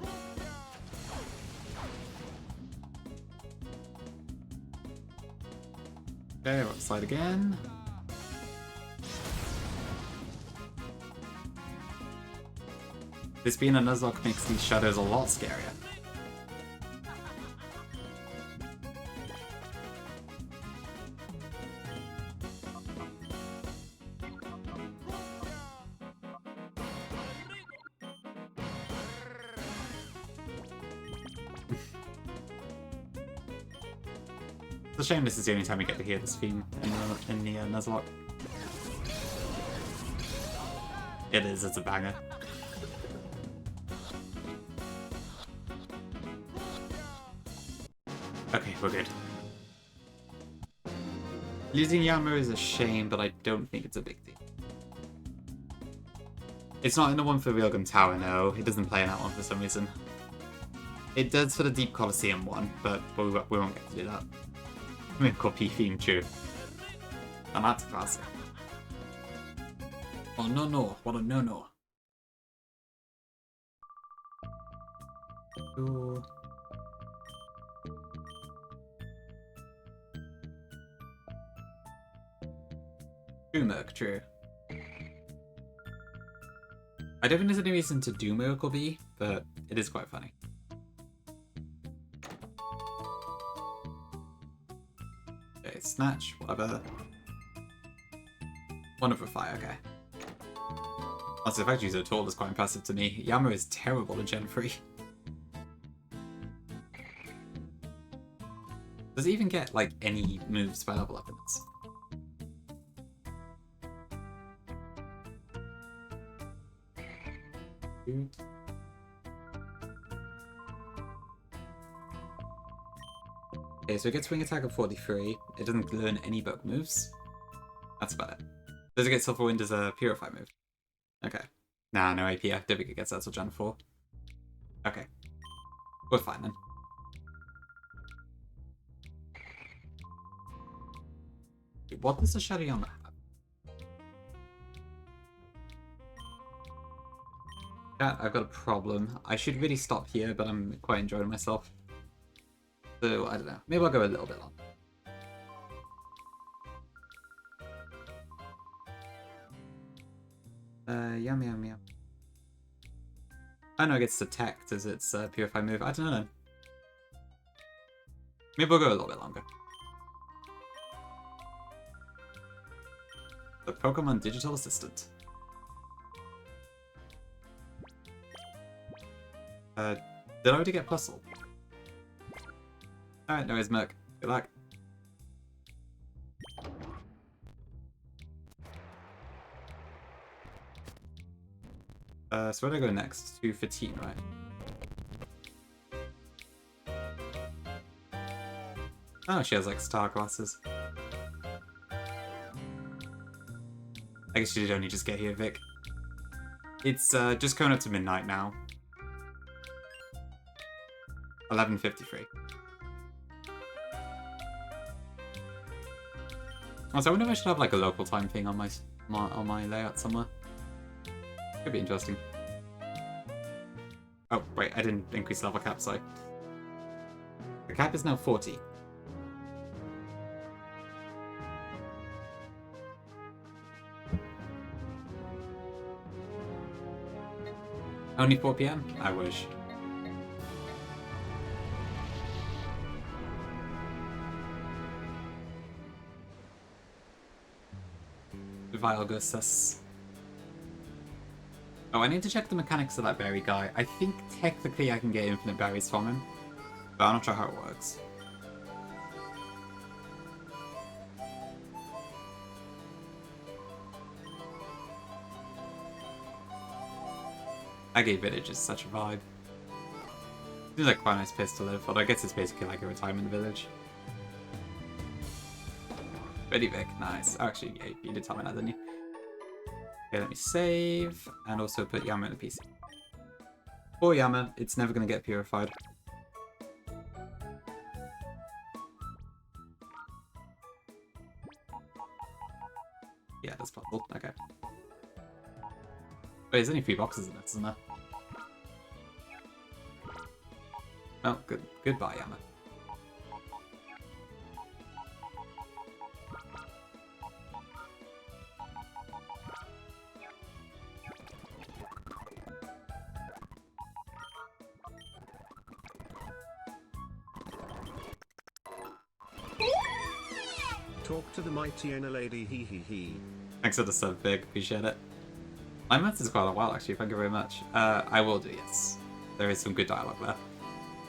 Okay, rock slide again. This being a Nuzlocke makes these shadows a lot scarier. It's a shame this is the only time we get to hear this theme in the Nuzlocke. It is, it's a banger. Okay, we're good. Losing Yama is a shame, but I don't think it's a big deal. It's not in the one for Railgun Tower, no. It doesn't play in that one for some reason. It does for the Deep Colosseum one, but we won't get to do that. I mean, copy theme too. And that's classic. Oh no no, what a no no. Ooh. True Merc, true. I don't think there's any reason to do Miracle Bee, but it is quite funny. Okay, Snatch, whatever. Wonderful Fire, okay. Also, the fact she's so tall is quite impressive to me. Yama is terrible in Gen 3. Does it even get, like, any moves by level up in this? Okay, so it gets Wing Attack of 43. It doesn't learn any bug moves. That's about it. Does it get Silver Wind as a Purify move? Okay. Nah, no AP. I don't think it gets that till Gen 4. Okay. We're fine then. What does the Shadow Yama have? Chat, I've got a problem. I should really stop here, but I'm quite enjoying myself. So, I don't know. Maybe I'll go a little bit on. Yum yum yum. I know it gets detect as its Purify move. I don't know. Maybe we'll go a little bit longer. The Pokemon Digital Assistant. Did I already get Puzzle? Alright, no worries, Merc. Good luck. So where do I go next? To Fatine, right? Oh, she has like star glasses. I guess she did only just get here, Vic. It's just going up to midnight now. 11:53. Also, I wonder if I should have like a local time thing on my layout somewhere. Could be interesting. Oh, wait, I didn't increase level cap, sorry. The cap is now 40. Only 4 PM? I wish. Vilgus. Oh, I need to check the mechanics of that berry guy. I think technically I can get infinite berries from him, but I'm not sure how it works. Agate Village is such a vibe. Seems like quite a nice place to live, although I guess it's basically like a retirement village. Ready, Vic, nice. Oh, actually, yeah, you did tell me that, didn't you? Okay, let me save, and also put Yama in the PC. Poor Yama, it's never going to get purified. Yeah, that's possible. Okay. Wait, there's only 3 boxes in it, isn't there? Oh, goodbye, Yama. Talk to the mighty Enna lady, hee hee hee. Thanks for the sub, Big. Appreciate it. My maths is quite a while, actually. Thank you very much. I will do, yes. There is some good dialogue there.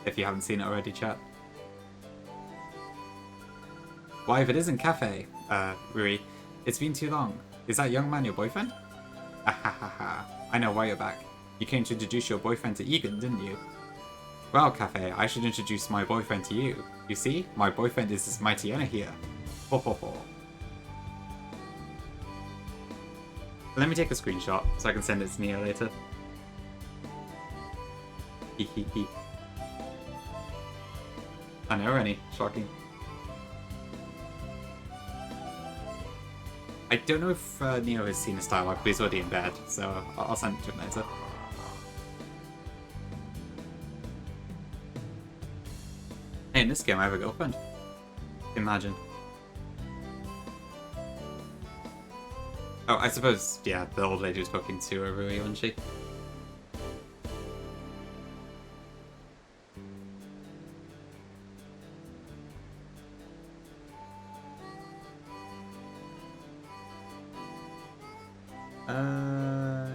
If you haven't seen it already, chat. Why, if it isn't Cafe, Rui, it's been too long. Is that young man your boyfriend? Ah ha ha ha. I know why you're back. You came to introduce your boyfriend to Egan, didn't you? Well, Cafe, I should introduce my boyfriend to you. You see, my boyfriend is this mighty Enna here. Ho ho ho. Let me take a screenshot so I can send it to Nia later. Hee hee hee. I know, Rennie. Shocking. I don't know if Neo has seen his dialogue, but he's already in bed, so I'll send it to him later. Hey, in this game I have a girlfriend. Imagine. Oh, I suppose, yeah, the old lady was talking to Rui, wasn't she?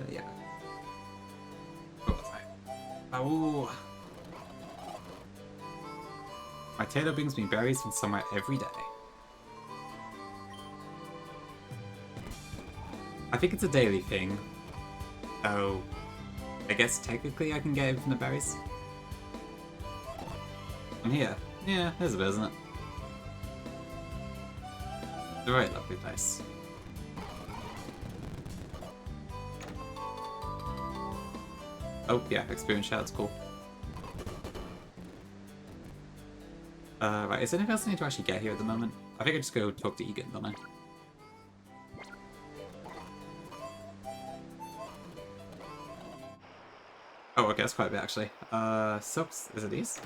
Yeah. What was I? Oh. My tailor brings me berries from somewhere every day. I think it's a daily thing. Oh, I guess technically I can get it from the berries. From here. Yeah, there's a bit, isn't it? It's a very lovely place. Oh, yeah, experience shout's cool. Right, is there anything else I need to actually get here at the moment? I think I just go talk to Egan, don't I? Oh, okay, that's quite a bit actually. Soaps, is it these?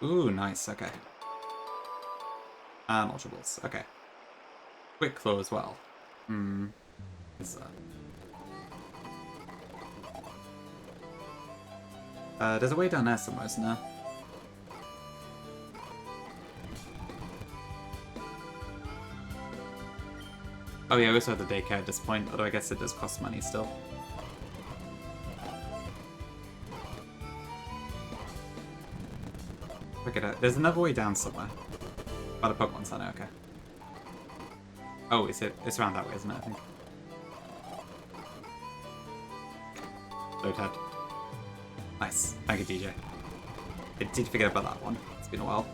Ooh, nice, okay. And Ultra Balls, okay. Quick Claw as well. What's that? There's a way down there somewhere, isn't there? Oh yeah, we also have the daycare at this point, although I guess it does cost money still. Look at it. There's another way down somewhere. Oh, the Pokemon Center, okay. Oh, is it? It's around that way, isn't it, I think? Load head. Nice. Thank you, DJ. I did forget about that one. It's been a while.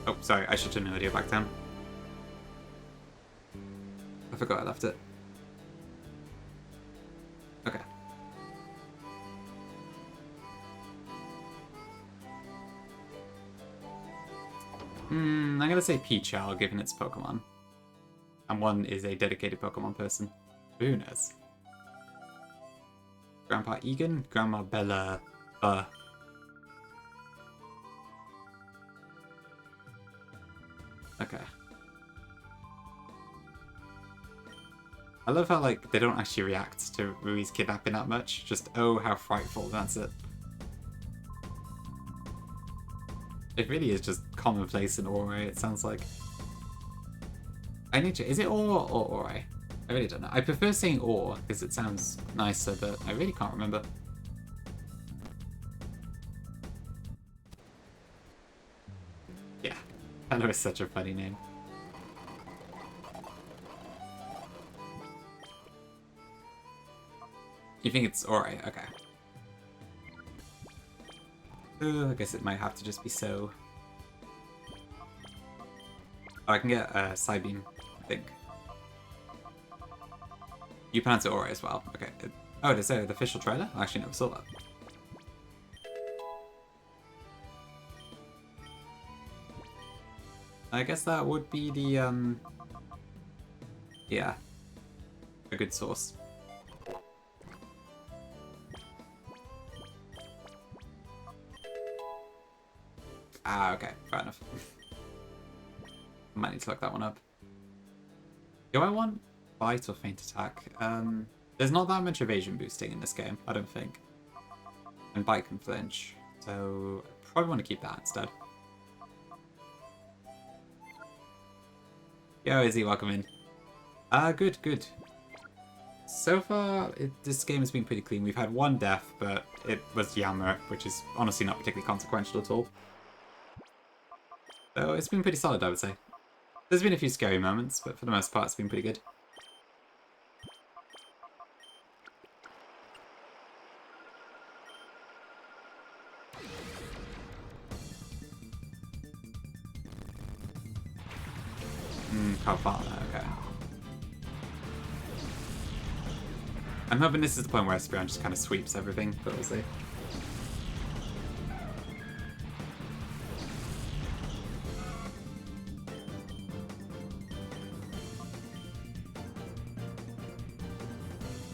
Oh, sorry. I should turn the video back down. I forgot I left it. Okay. I'm gonna say Pichal, given its Pokemon. And one is a dedicated Pokemon person. Who knows? Grandpa Egan? Grandma Bella... Okay. I love how, like, they don't actually react to Rui's kidnapping that much. Just, oh, how frightful, that's it. It really is just commonplace in Ori, it sounds like. I need to... Is it Or or Ori? I really don't know. I prefer saying Or, because it sounds nicer, but I really can't remember. Yeah. Hello is such a funny name. You think it's Ori? Okay. I guess it might have to just be so. Oh, I can get a Psybeam, I think. You pronounce it Ori as well. Okay. Oh, is there the official trailer? I actually never saw that. I guess that would be the, yeah, a good source. Ah, okay, fair enough. Might need to look that one up. Do I want Bite or Feint Attack? There's not that much evasion boosting in this game, I don't think. And Bite can flinch, so I probably want to keep that instead. Yo, Izzy, welcome in. Good, good. So far, this game has been pretty clean. We've had one death, but it was Yammer, which is honestly not particularly consequential at all. So it's been pretty solid, I would say. There's been a few scary moments, but for the most part, it's been pretty good. Carvana, okay. I'm hoping this is the point where Espeon just kind of sweeps everything, but we'll see.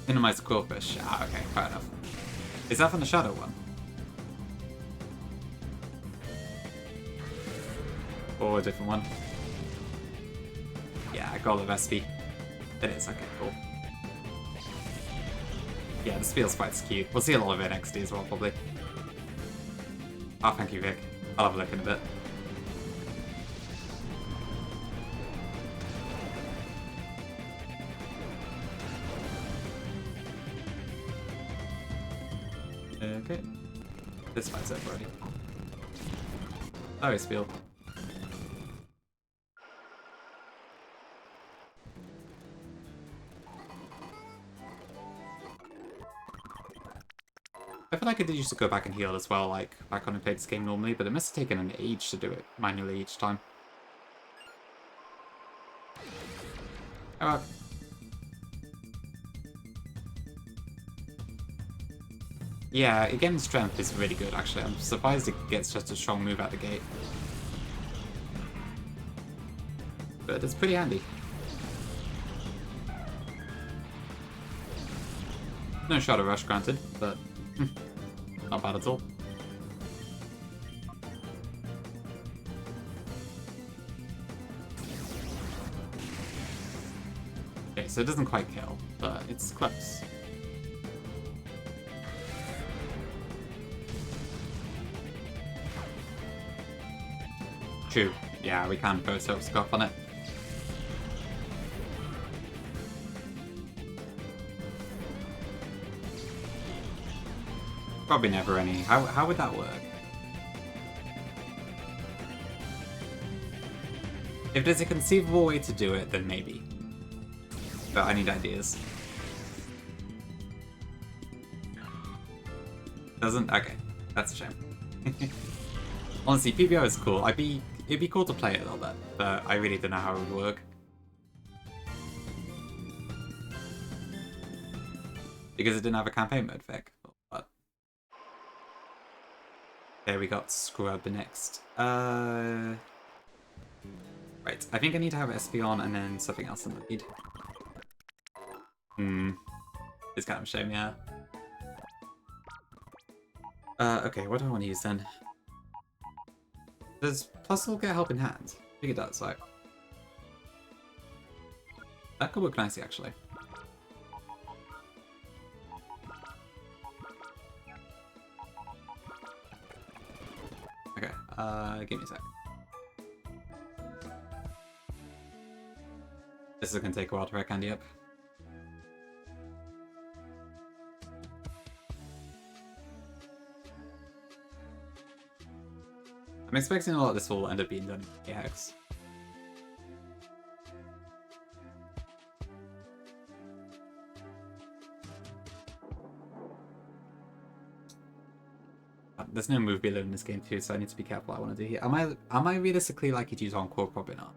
Minimize Quillfish. Ah, okay, fair enough. Is that from the Shadow one? Or a different one? Yeah, Goal of SP. It is, okay, cool. Yeah, this feels quite skewed. We'll see a lot of it XD as well, probably. Oh, thank you, Vic. I'll have a look in a bit. Okay. This fight's over already. Oh, it's Field. I feel like I did used to go back and heal as well, like back when I played this game normally, but it must have taken an age to do it manually each time. Oh, yeah, again, strength is really good, actually. I'm surprised it gets just a strong move out the gate. But it's pretty handy. No Shadow Rush, granted, but not bad at all. Okay, so it doesn't quite kill, but it's close. True. Yeah, we can throw Soap Scuff on it. Probably never any. How would that work? If there's a conceivable way to do it, then maybe. But I need ideas. Doesn't? Okay. That's a shame. Honestly, PBO is cool. It'd be cool to play it a little bit, but I really don't know how it would work. Because it didn't have a campaign mode, Vic. But there we got Scrub next. Right, I think I need to have Espeon and then something else in the lead. It's kind of a shame, yeah. Okay, what do I want to use then? Does Plusle get help in hand? I think it does, right? That could work nicely, actually. Okay, give me a sec. This is gonna take a while to wreck Candy up. I'm expecting a lot of this will end up being done in AX. There's no move below in this game too, so I need to be careful what I want to do here. Am I realistically likely to use Encore? Probably not.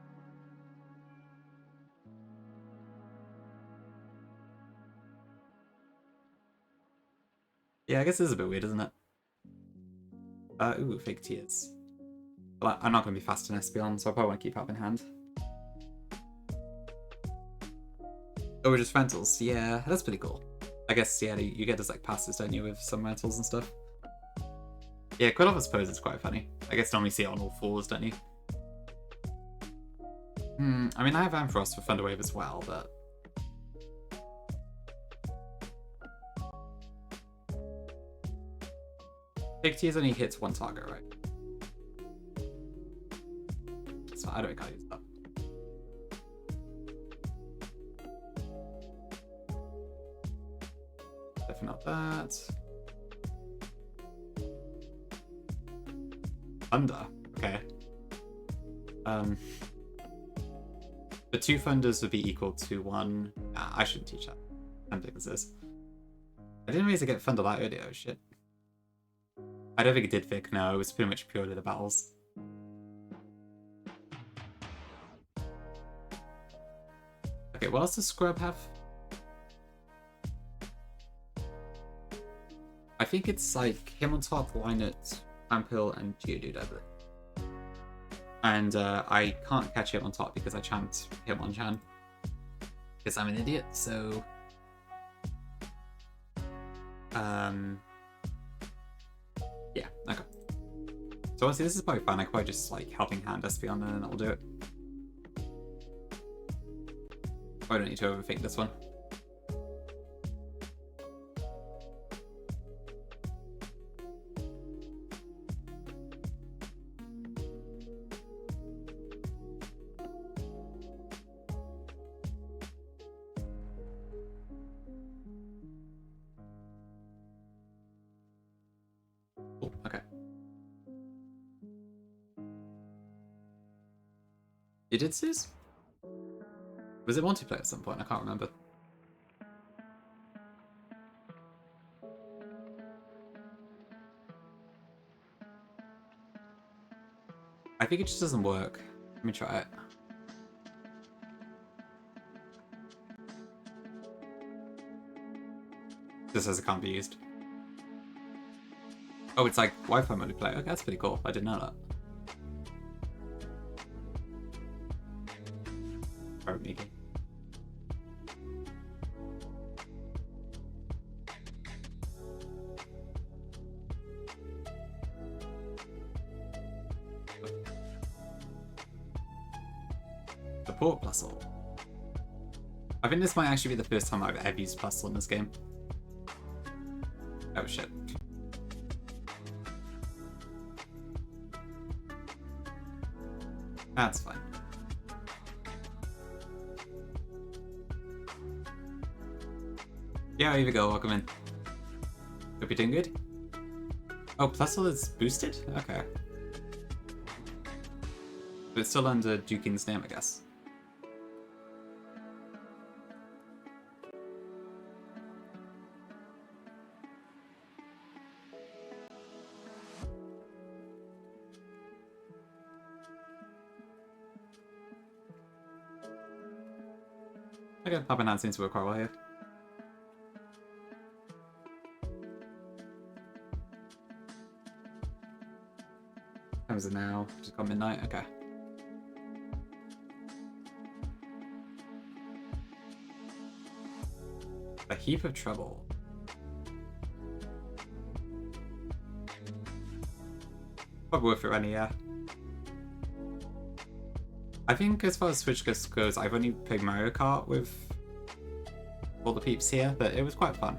Yeah, I guess this is a bit weird, isn't it? Ooh, fake tears. But I'm not going to be fast in Espeon, so I probably want to keep up in hand. Oh, we're just rentals. Yeah, that's pretty cool. I guess, yeah, you get those like passes, don't you, with some rentals and stuff. Yeah, Quillover's pose is quite funny. I guess normally see it on all fours, don't you? I mean, I have Ampharos for Thunderwave as well, but... Big Tears only hits one target, right? So I don't think I'll use that. Definitely not that. Thunder. Okay. The 2 Thunders would be equal to 1. Nah, I shouldn't teach that. I don't think this is. I didn't realize I get Thunder that early. Oh shit. I don't think it did Vic. No, it was pretty much purely the battles. Okay, what else does Scrub have? I think it's like him on top, Lynette, Ampil, and Geodude, I believe. And I can't catch him on top because I champed Hitmonchan. Because I'm an idiot, so... Yeah, okay. So honestly, this is probably fine. I could probably just like helping hand Espeon and then I'll do it. I don't need to overthink this one. Cool, okay. You did Sis? Was it multiplayer at some point? I can't remember. I think it just doesn't work. Let me try it. This says it can't be used. Oh, it's like Wi-Fi multiplayer. Okay, that's pretty cool. I didn't know that. Sorry, Miki. Support Plusle. I think this might actually be the first time I've ever used Plusle in this game. Oh shit. That's fine. Yeah, here we go, welcome in. Hope you're doing good. Oh, Plusle is boosted? Okay. But it's still under Duking's name, I guess. Okay, Papa Nan seems to work quite well here. Time is it now? Just got midnight? Okay. A heap of trouble. Probably worth it running, yeah. I think as far as Switch goes, I've only played Mario Kart with all the peeps here, but it was quite fun.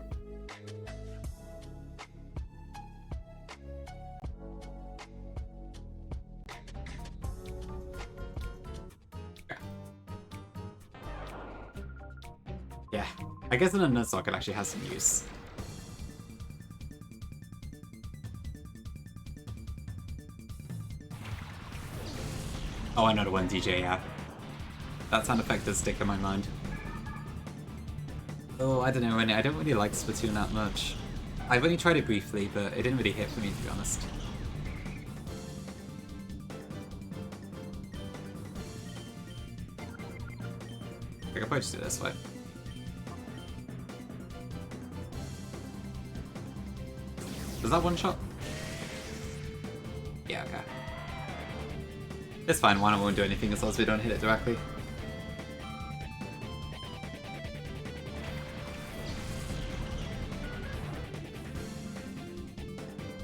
Yeah, I guess in a Nuzlocke it actually has some use. Oh, I know the one DJ, yeah. That sound effect does stick in my mind. Oh, I don't know, I don't really like Splatoon that much. I've only tried it briefly, but it didn't really hit for me, to be honest. I could probably just do it this way. Does that one shot? Yeah, okay. It's fine, one won't do anything as long as we don't hit it directly.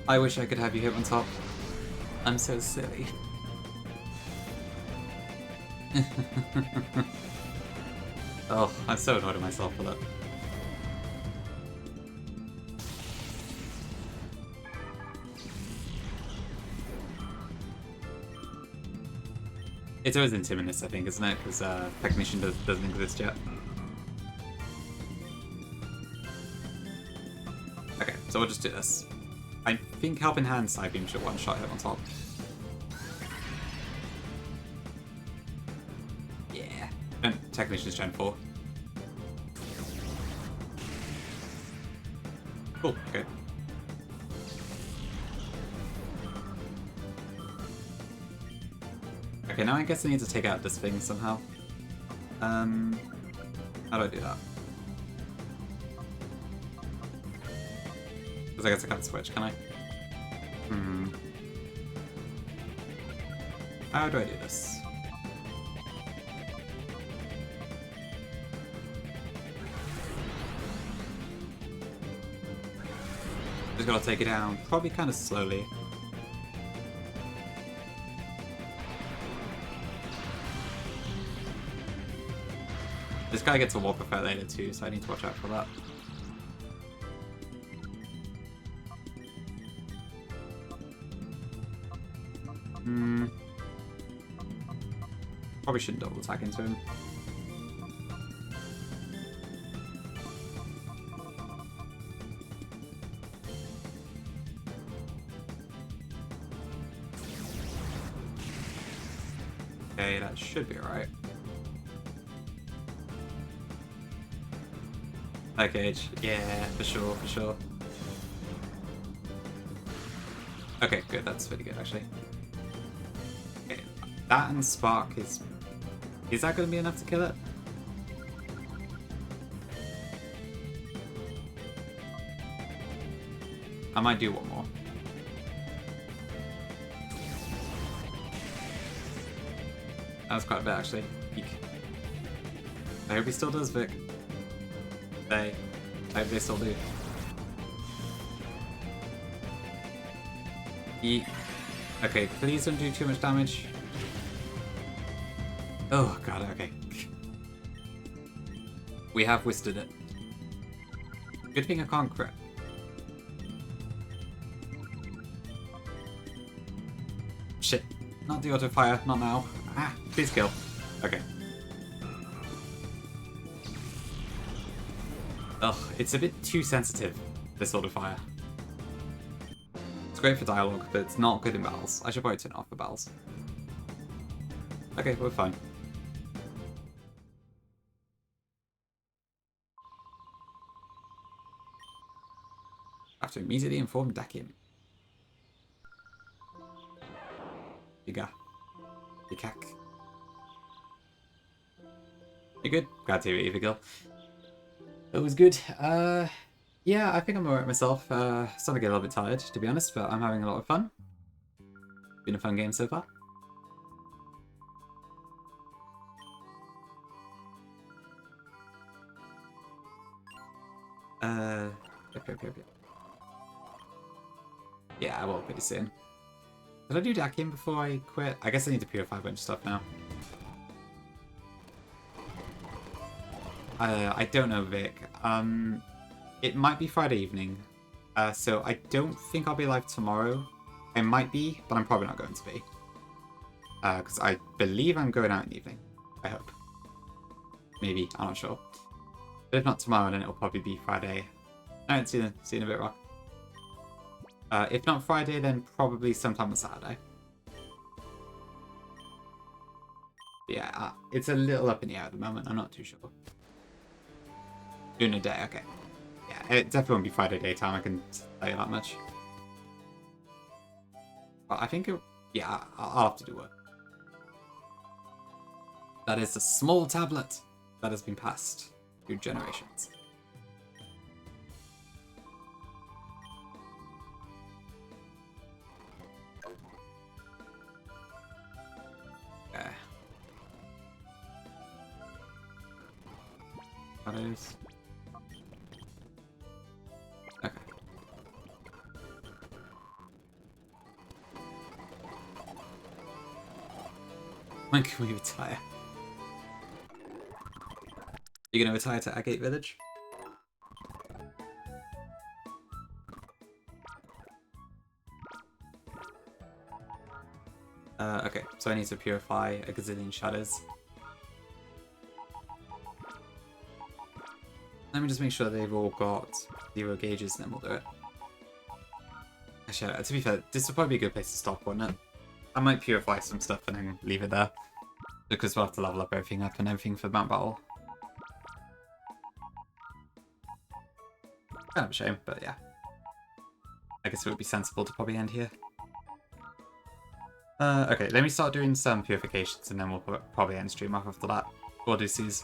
I wish I could have you hit on top. I'm so silly. Oh, I'm so annoyed at myself for that. It's always Intiminus, I think, isn't it? Because Technician doesn't exist yet. Okay, so we'll just do this. I think Helping Hand Side Beam should one-shot hit on top. Yeah. And Technician's Gen 4. Cool, okay. Okay, now I guess I need to take out this thing somehow. How do I do that? Because I guess I can't switch, can I? How do I do this? Just gotta take it down, probably kind of slowly. This guy gets a Warp Effect later too, so I need to watch out for that. Probably shouldn't double attack into him. Okay, that should be alright. Okay, yeah, for sure, for sure. Okay, good, that's pretty good actually. Okay, that and Spark is that going to be enough to kill it? I might do one more. That was quite a bit actually. Eek. I hope he still does, Vic. I hope they still do. Eek. Okay, please don't do too much damage. Oh god, okay. We have withstood it. Good thing I can't crit. Shit. Not the auto fire, not now. Ah, please kill. Okay. Ugh, it's a bit too sensitive, this auto fire. It's great for dialogue, but it's not good in battles. I should probably turn it off for battles. Okay, we're fine. I have to immediately inform Dakim. Yiga. Yikak. You good? Glad to hear it, Evil. It was good. Yeah, I think I'm alright myself. Starting to get a little bit tired, to be honest, but I'm having a lot of fun. Been a fun game so far. Okay. Yeah, I will pretty soon. Did I do Dakim before I quit? I guess I need to purify a bunch of stuff now. I don't know, Vic. It might be Friday evening. So I don't think I'll be live tomorrow. I might be, but I'm probably not going to be. Because I believe I'm going out in the evening. I hope. Maybe, I'm not sure. But if not tomorrow, then it'll probably be Friday. Alright, see you in a bit, Rock. If not Friday, then probably sometime on Saturday. Yeah, it's a little up in the air at the moment. I'm not too sure. During the day, okay. Yeah, it definitely won't be Friday daytime, I can tell you that much. But I think yeah, I'll have to do it. That is a small tablet that has been passed through generations. Shadows. Okay. When can we retire? You gonna retire to Agate Village? Okay, so I need to purify a gazillion shadows. Let me just make sure they've all got 0 gauges and then we'll do it. Actually, to be fair, this would probably be a good place to stop, wouldn't it? I might purify some stuff and then leave it there. Because we'll have to level up everything up and everything for the mount battle. Kind of a shame, but yeah. I guess it would be sensible to probably end here. Okay, let me start doing some purifications and then we'll probably end stream off after that. We'll do these.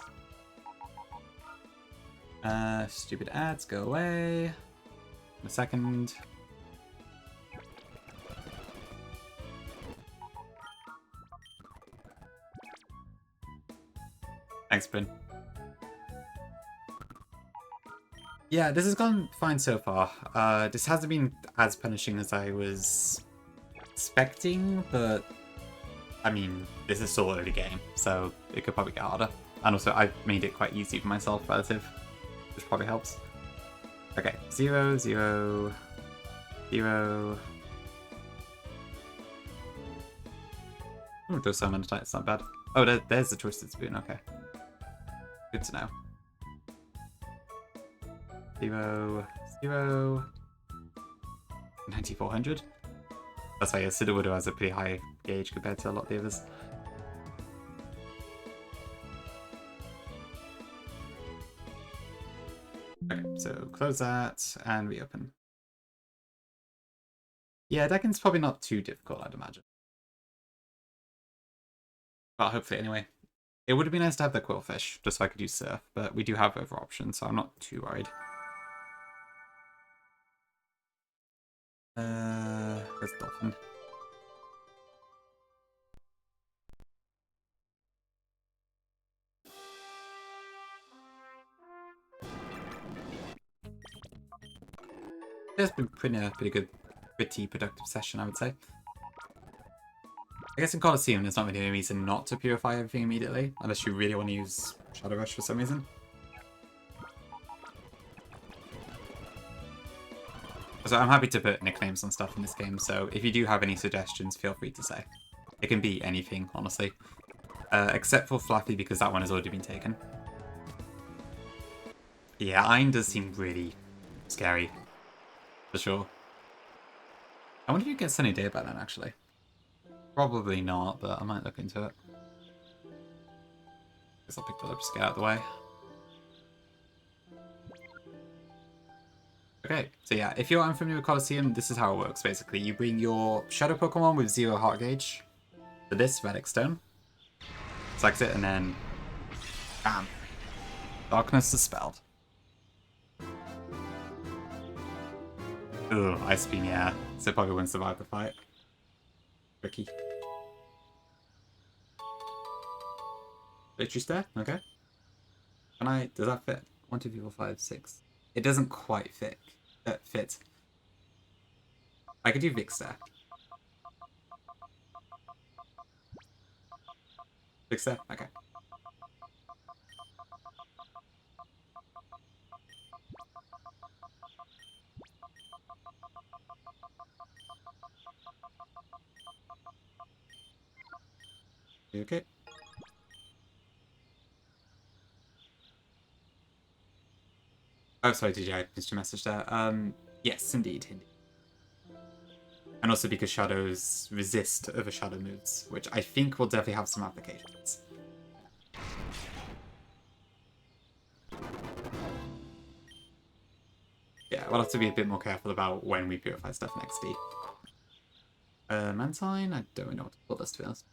Stupid ads, go away. In a second. Thanks, Bryn. Yeah, this has gone fine so far. This hasn't been as punishing as I was expecting, but I mean, this is still early game, so it could probably get harder. And also, I've made it quite easy for myself relative, which probably helps. Okay, 0, 0, 0. Oh, it does so many times, it's not bad. Oh, there's the Twisted Spoon, okay. Good to know. 0, 0. 9400. That's why Sudowoodo has a pretty high gauge compared to a lot of the others. Okay, so close that and reopen. Yeah, Deccan's probably not too difficult, I'd imagine. Well, hopefully anyway. It would have been nice to have the Quillfish, just so I could use Surf, but we do have other options, so I'm not too worried. Where's Dolphin? It's been pretty good, pretty productive session, I would say. I guess in Colosseum, there's not really any reason not to purify everything immediately, unless you really want to use Shadow Rush for some reason. So I'm happy to put nicknames on stuff in this game, so if you do have any suggestions, feel free to say. It can be anything, honestly. Except for Fluffy, because that one has already been taken. Yeah, Ein does seem really scary. For sure. I wonder if you get Sunny Day by then, actually. Probably not, but I might look into it. Guess I'll pick that up, just get out of the way. Okay, so yeah, if you're unfamiliar with Colosseum, this is how it works, basically. You bring your Shadow Pokemon with 0 heart gauge to this Relic Stone. Select it, and then... bam! Darkness dispelled. Ugh, Ice Beam, yeah. So it probably wouldn't survive the fight. Tricky. Victory Stare? Okay. Can I... does that fit? 1, 2, 3, 4, 5, 6. It doesn't quite fit. Fit. I could do Vic Stare. Vic Stare? Okay. Okay. Oh, sorry, DJ, I missed your message there. Yes, indeed. And also because shadows resist other shadow moves, which I think will definitely have some applications. Yeah, we'll have to be a bit more careful about when we purify stuff in XD. Mantine? I don't know what to call this, to be honest.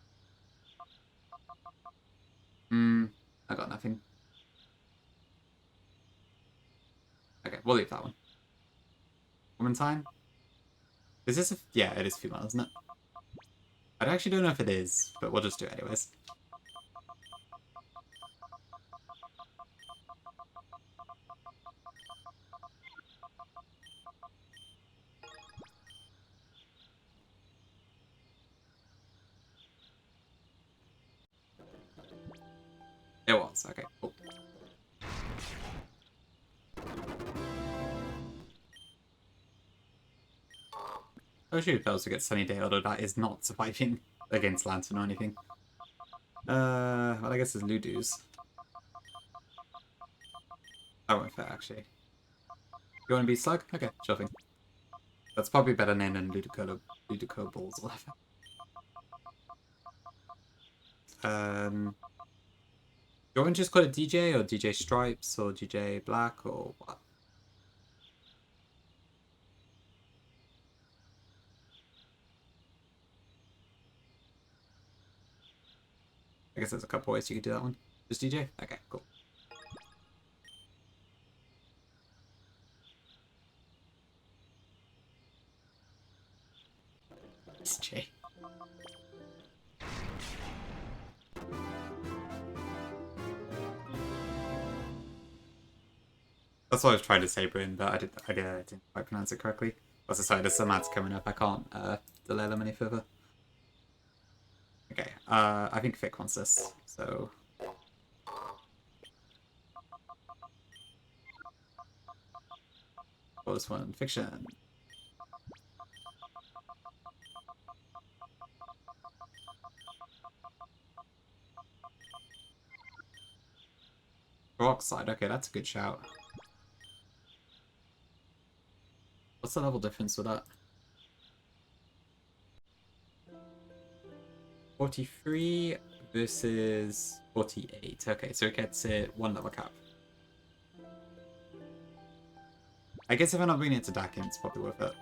I got nothing. Okay, we'll leave that one. Woman-tine? Is this a... yeah, it is female, isn't it? I actually don't know if it is, but we'll just do it anyways. It was. Okay, cool. Oh shoot, that also gets Sunny Day, although that is not surviving against Lantern or anything. Well, I guess there's Ludus. That won't fit, actually. You want to be Slug? Okay, sure thing. That's probably better name than Ludico Balls or whatever. Do you want to just call it DJ or DJ Stripes or DJ Black or what? I guess there's a couple ways you could do that one. Just DJ? Okay, cool. DJ. That's what I was trying to say, Bryn, but I didn't quite pronounce it correctly. Also, sorry, there's some ads coming up. I can't delay them any further. Okay, I think Vic wants this, so... What was one? Fiction. Peroxide, okay, that's a good shout. What's the level difference with that? 43 versus 48. Okay, so it gets it one level cap. I guess if I'm not bringing it to Dakin, it's probably worth it.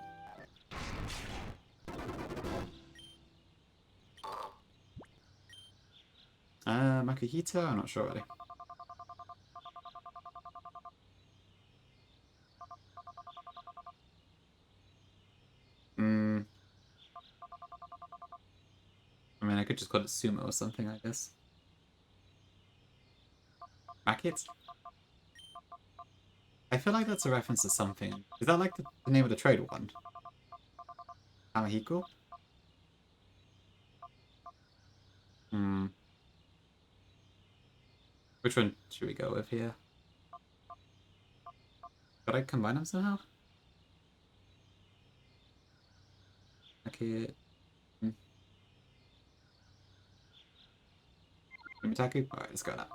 Makuhita? I'm not sure really. I mean, I could just call it Sumo or something, I guess. Makit? I feel like that's a reference to something. Is that like the name of the trade one? Amahiko? Which one should we go with here? Could I combine them somehow? Makit. Umitaku? Alright, let's go with that.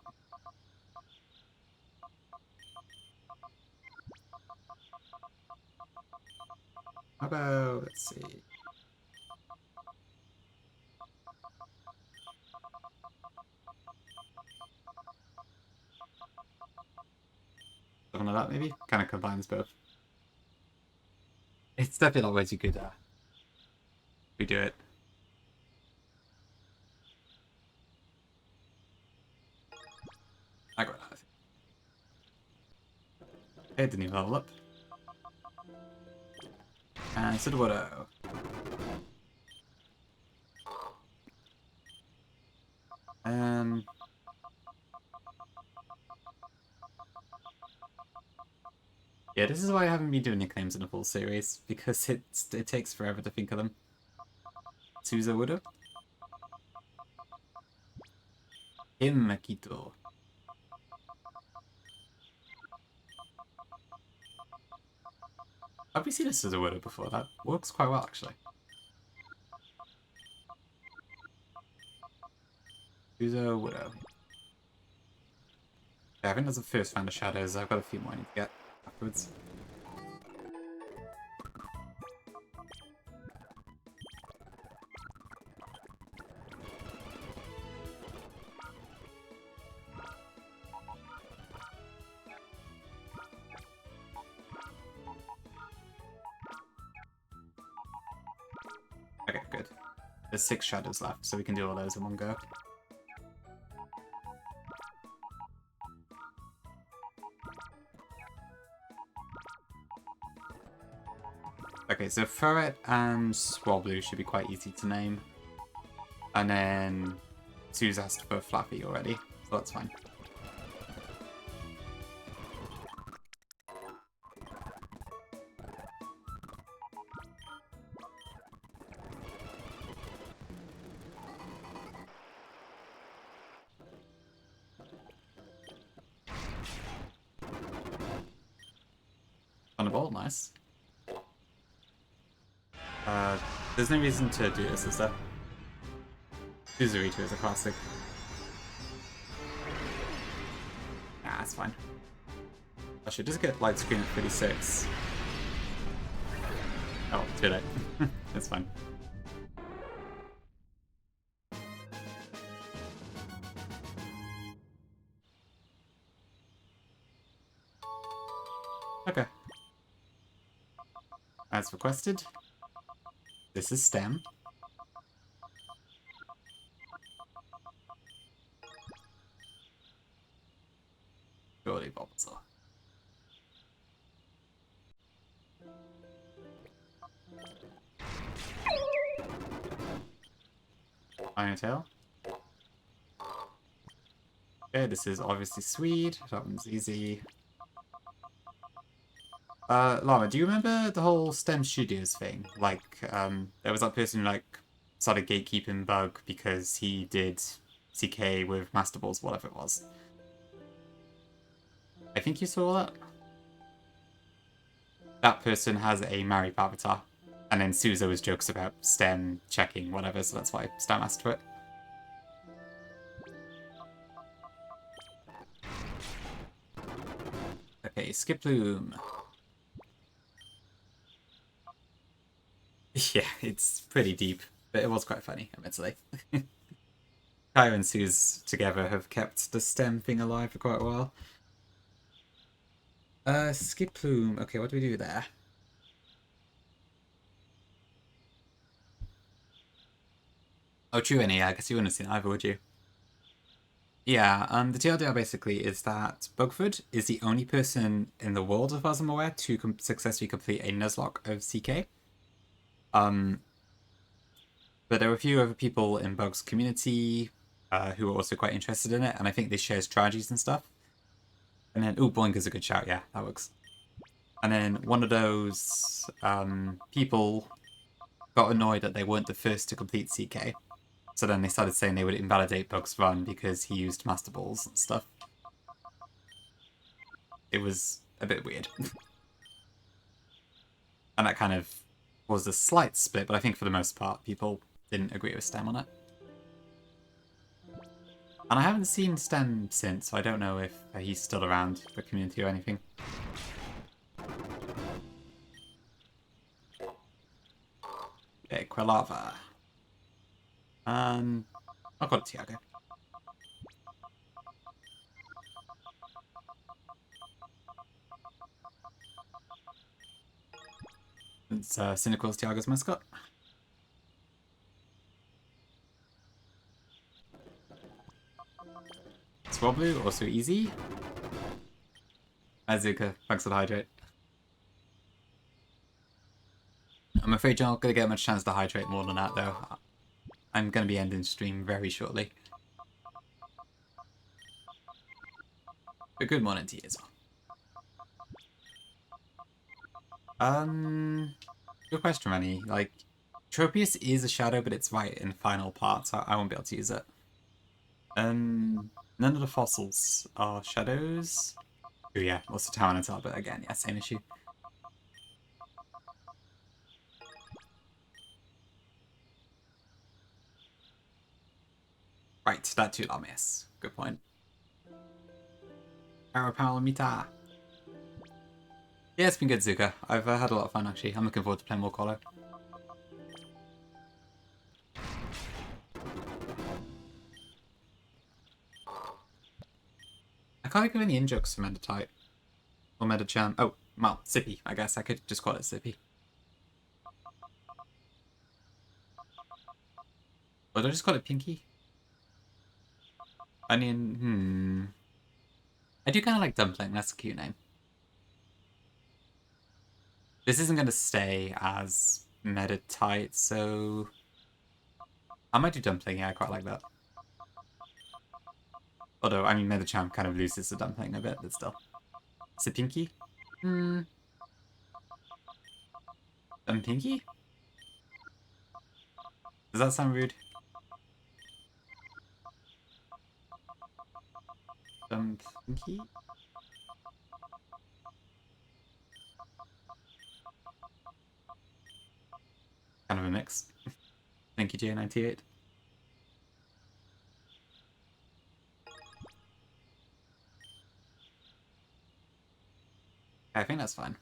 How about, let's see. Something like that, maybe? Kind of combines both. It's definitely not ways you could redo it. I got that, I think. It didn't even level up. And Sudowoodo. Yeah, this is why I haven't been doing nicknames in a full series, because it takes forever to think of them. Suzawoodo? Himakito. Have we seen a Suzawoodo before? That works quite well, actually. Suzawoodo. Yeah, I think that's the first round of shadows. I've got a few more I need to get afterwards. Okay, good. There's 6 shadows left, so we can do all those in one go. Okay, so Ferret and Swablu should be quite easy to name. And then Suze asked for Flappy already, so that's fine. ball, nice. There's no reason to do this, is there? Suzerator is a classic. Nah, that's fine. I should just get light screen at 36. Oh, too late. That's fine. Okay. As requested, this is STEM. Surely Bulbasaur. Iron Tail. Okay, this is obviously Swede. That one's easy. Llama, do you remember the whole STEM Studios thing? Like, there was that person who, like, started gatekeeping Bug because he did CK with Master Balls, whatever it was. I think you saw that? That person has a married avatar. And then Suzo was jokes about STEM checking, whatever, so that's why STEM asked for it. Okay, Skiploom. Yeah, it's pretty deep, but it was quite funny, admittedly. Kyle and Suze together have kept the STEM thing alive for quite a while. Skiploom. Okay, what do we do there? Oh, true, yeah, I guess you wouldn't have seen either, would you? Yeah, the TLDR basically is that Bugford is the only person in the world, as far as I'm aware, to successfully complete a Nuzlocke of CK. But there are a few other people in Bug's community who are also quite interested in it, and I think they share strategies and stuff. And then, ooh, Boinger's a good shout, yeah, that works. And then one of those people got annoyed that they weren't the first to complete CK. So then they started saying they would invalidate Bug's run because he used Master Balls and stuff. It was a bit weird. And that kind of was a slight split, but I think for the most part, people didn't agree with STEM on it. And I haven't seen STEM since, so I don't know if he's still around the community or anything. Okay, Quilava. I'll go to Tiago. It's Cynical's Tiago's mascot. Swablu, also easy. Azuka, thanks for the hydrate. I'm afraid you're not going to get much chance to hydrate more than that, though. I'm going to be ending stream very shortly. But good morning to you as well. Good question, Manny. Like, Tropius is a shadow, but it's right in the final part, so I won't be able to use it. None of the fossils are shadows. Oh yeah, also Tyranitar, but again, yeah, same issue. Right, that too, I'll miss. Good point. Parapalamita. Yeah, it's been good, Zuka. I've had a lot of fun, actually. I'm looking forward to playing more Colo. I can't think of any in-jokes for Metatype. Or Metachan. Oh, well, Sippy, I guess. I could just call it Sippy. Or did I just call it Pinky? Onion, I do kind of like Dumpling, that's a cute name. This isn't going to stay as Metatite, so... I might do Dumpling, yeah, I quite like that. Although, I mean, Metachamp kind of loses the Dumpling a bit, but still. Sipinky? Dumpinky? Does that sound rude? Dumpinky? Thank you, J98. I think that's fine.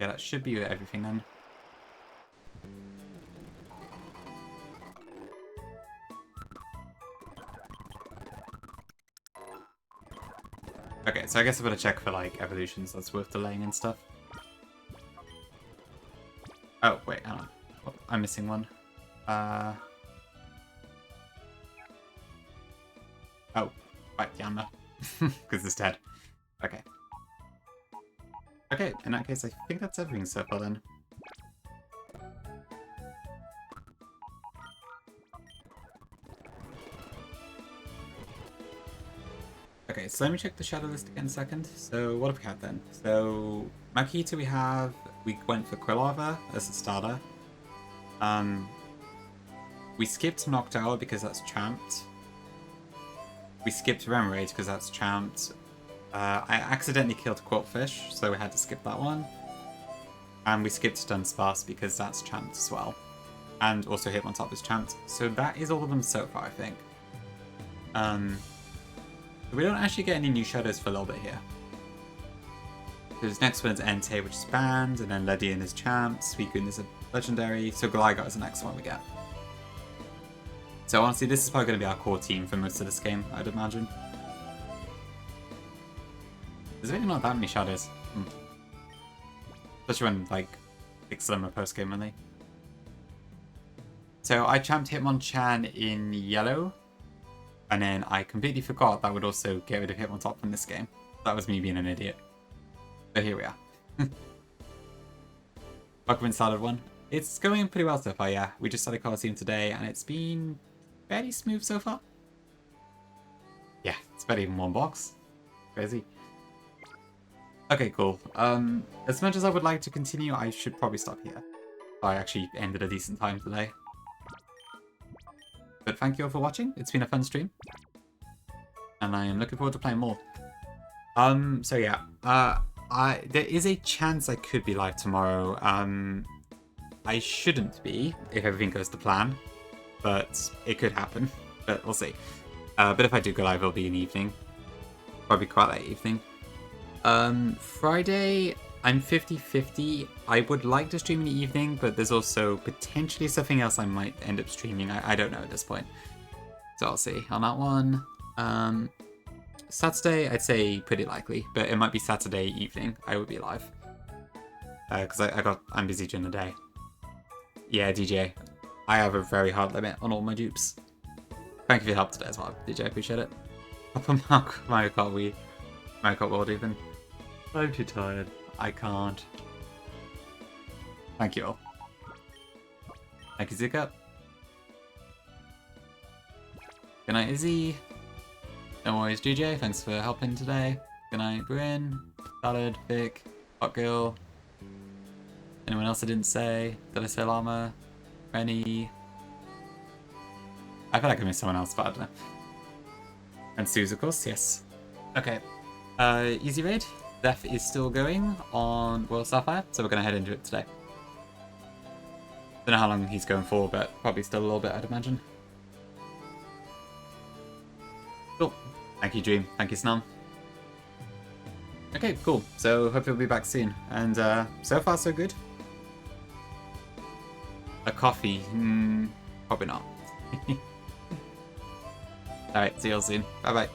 Yeah, that should be everything then. Okay, so I guess I've got to check for, like, evolutions that's worth delaying and stuff. Oh, wait, hang on. Oh, I'm missing one. Oh, right, Yanma. Because it's dead. Okay. Okay, in that case, I think that's everything so far then. Okay, so let me check the shadow list again a second. So what have we had then? So Makita we went for Quilava as a starter. We skipped Noctowl because that's champed. We skipped Remoraid because that's champed. I accidentally killed Quiltfish, so we had to skip that one. And we skipped Dunsparce because that's champed as well. And also Hitmontop is champed. So that is all of them so far, I think. We don't actually get any new shadows for a little bit here. Because next one is Entei, which is banned, and then Ledian is champed, Suicune is a legendary, so Gligar is the next one we get. So honestly, this is probably going to be our core team for most of this game, I'd imagine. There's really not that many shadows. Especially when, like, fix them a post-game, really. So I champed Hitmonchan in yellow. And then I completely forgot that would also get rid of Hitmontop from this game. That was me being an idiot. But here we are. Pokemon started one. It's going pretty well so far, yeah. We just started Colosseum today, and it's been fairly smooth so far. Yeah, it's better even one box. Crazy. Okay, cool. As much as I would like to continue, I should probably stop here. I actually ended a decent time today. But thank you all for watching. It's been a fun stream. And I am looking forward to playing more. So yeah. There is a chance I could be live tomorrow. I shouldn't be, if everything goes to plan. But it could happen. But we'll see. But if I do go live, it'll be in the evening. Probably quite late evening. Friday, I'm 50-50. I would like to stream in the evening, but there's also potentially something else I might end up streaming. I don't know at this point. So I'll see on that one. Saturday, I'd say pretty likely, but it might be Saturday evening. I would be live. Because I'm busy during the day. Yeah, DJ. I have a very hard limit on all my dupes. Thank you for your help today as well, DJ. I appreciate it. Papa Mario Kart World even. I'm too tired. I can't. Thank you all. Thank you, Zuka. Good night, Izzy. No worries, GJ. Thanks for helping today. Good night, Bryn. Salad, Vic, Hot Girl. Anyone else I didn't say? Did I say Llama? Rennie? I feel like I missed someone else, but I don't know. And Suze, of course, yes. Okay. Easy raid. Zeph is still going on World Sapphire, so we're going to head into it today. Don't know how long he's going for, but probably still a little bit, I'd imagine. Cool. Thank you, Dream. Thank you, Snum. Okay, cool. So, hopefully we'll be back soon. And so far, so good. A coffee? Probably not. Alright, see you all soon. Bye-bye.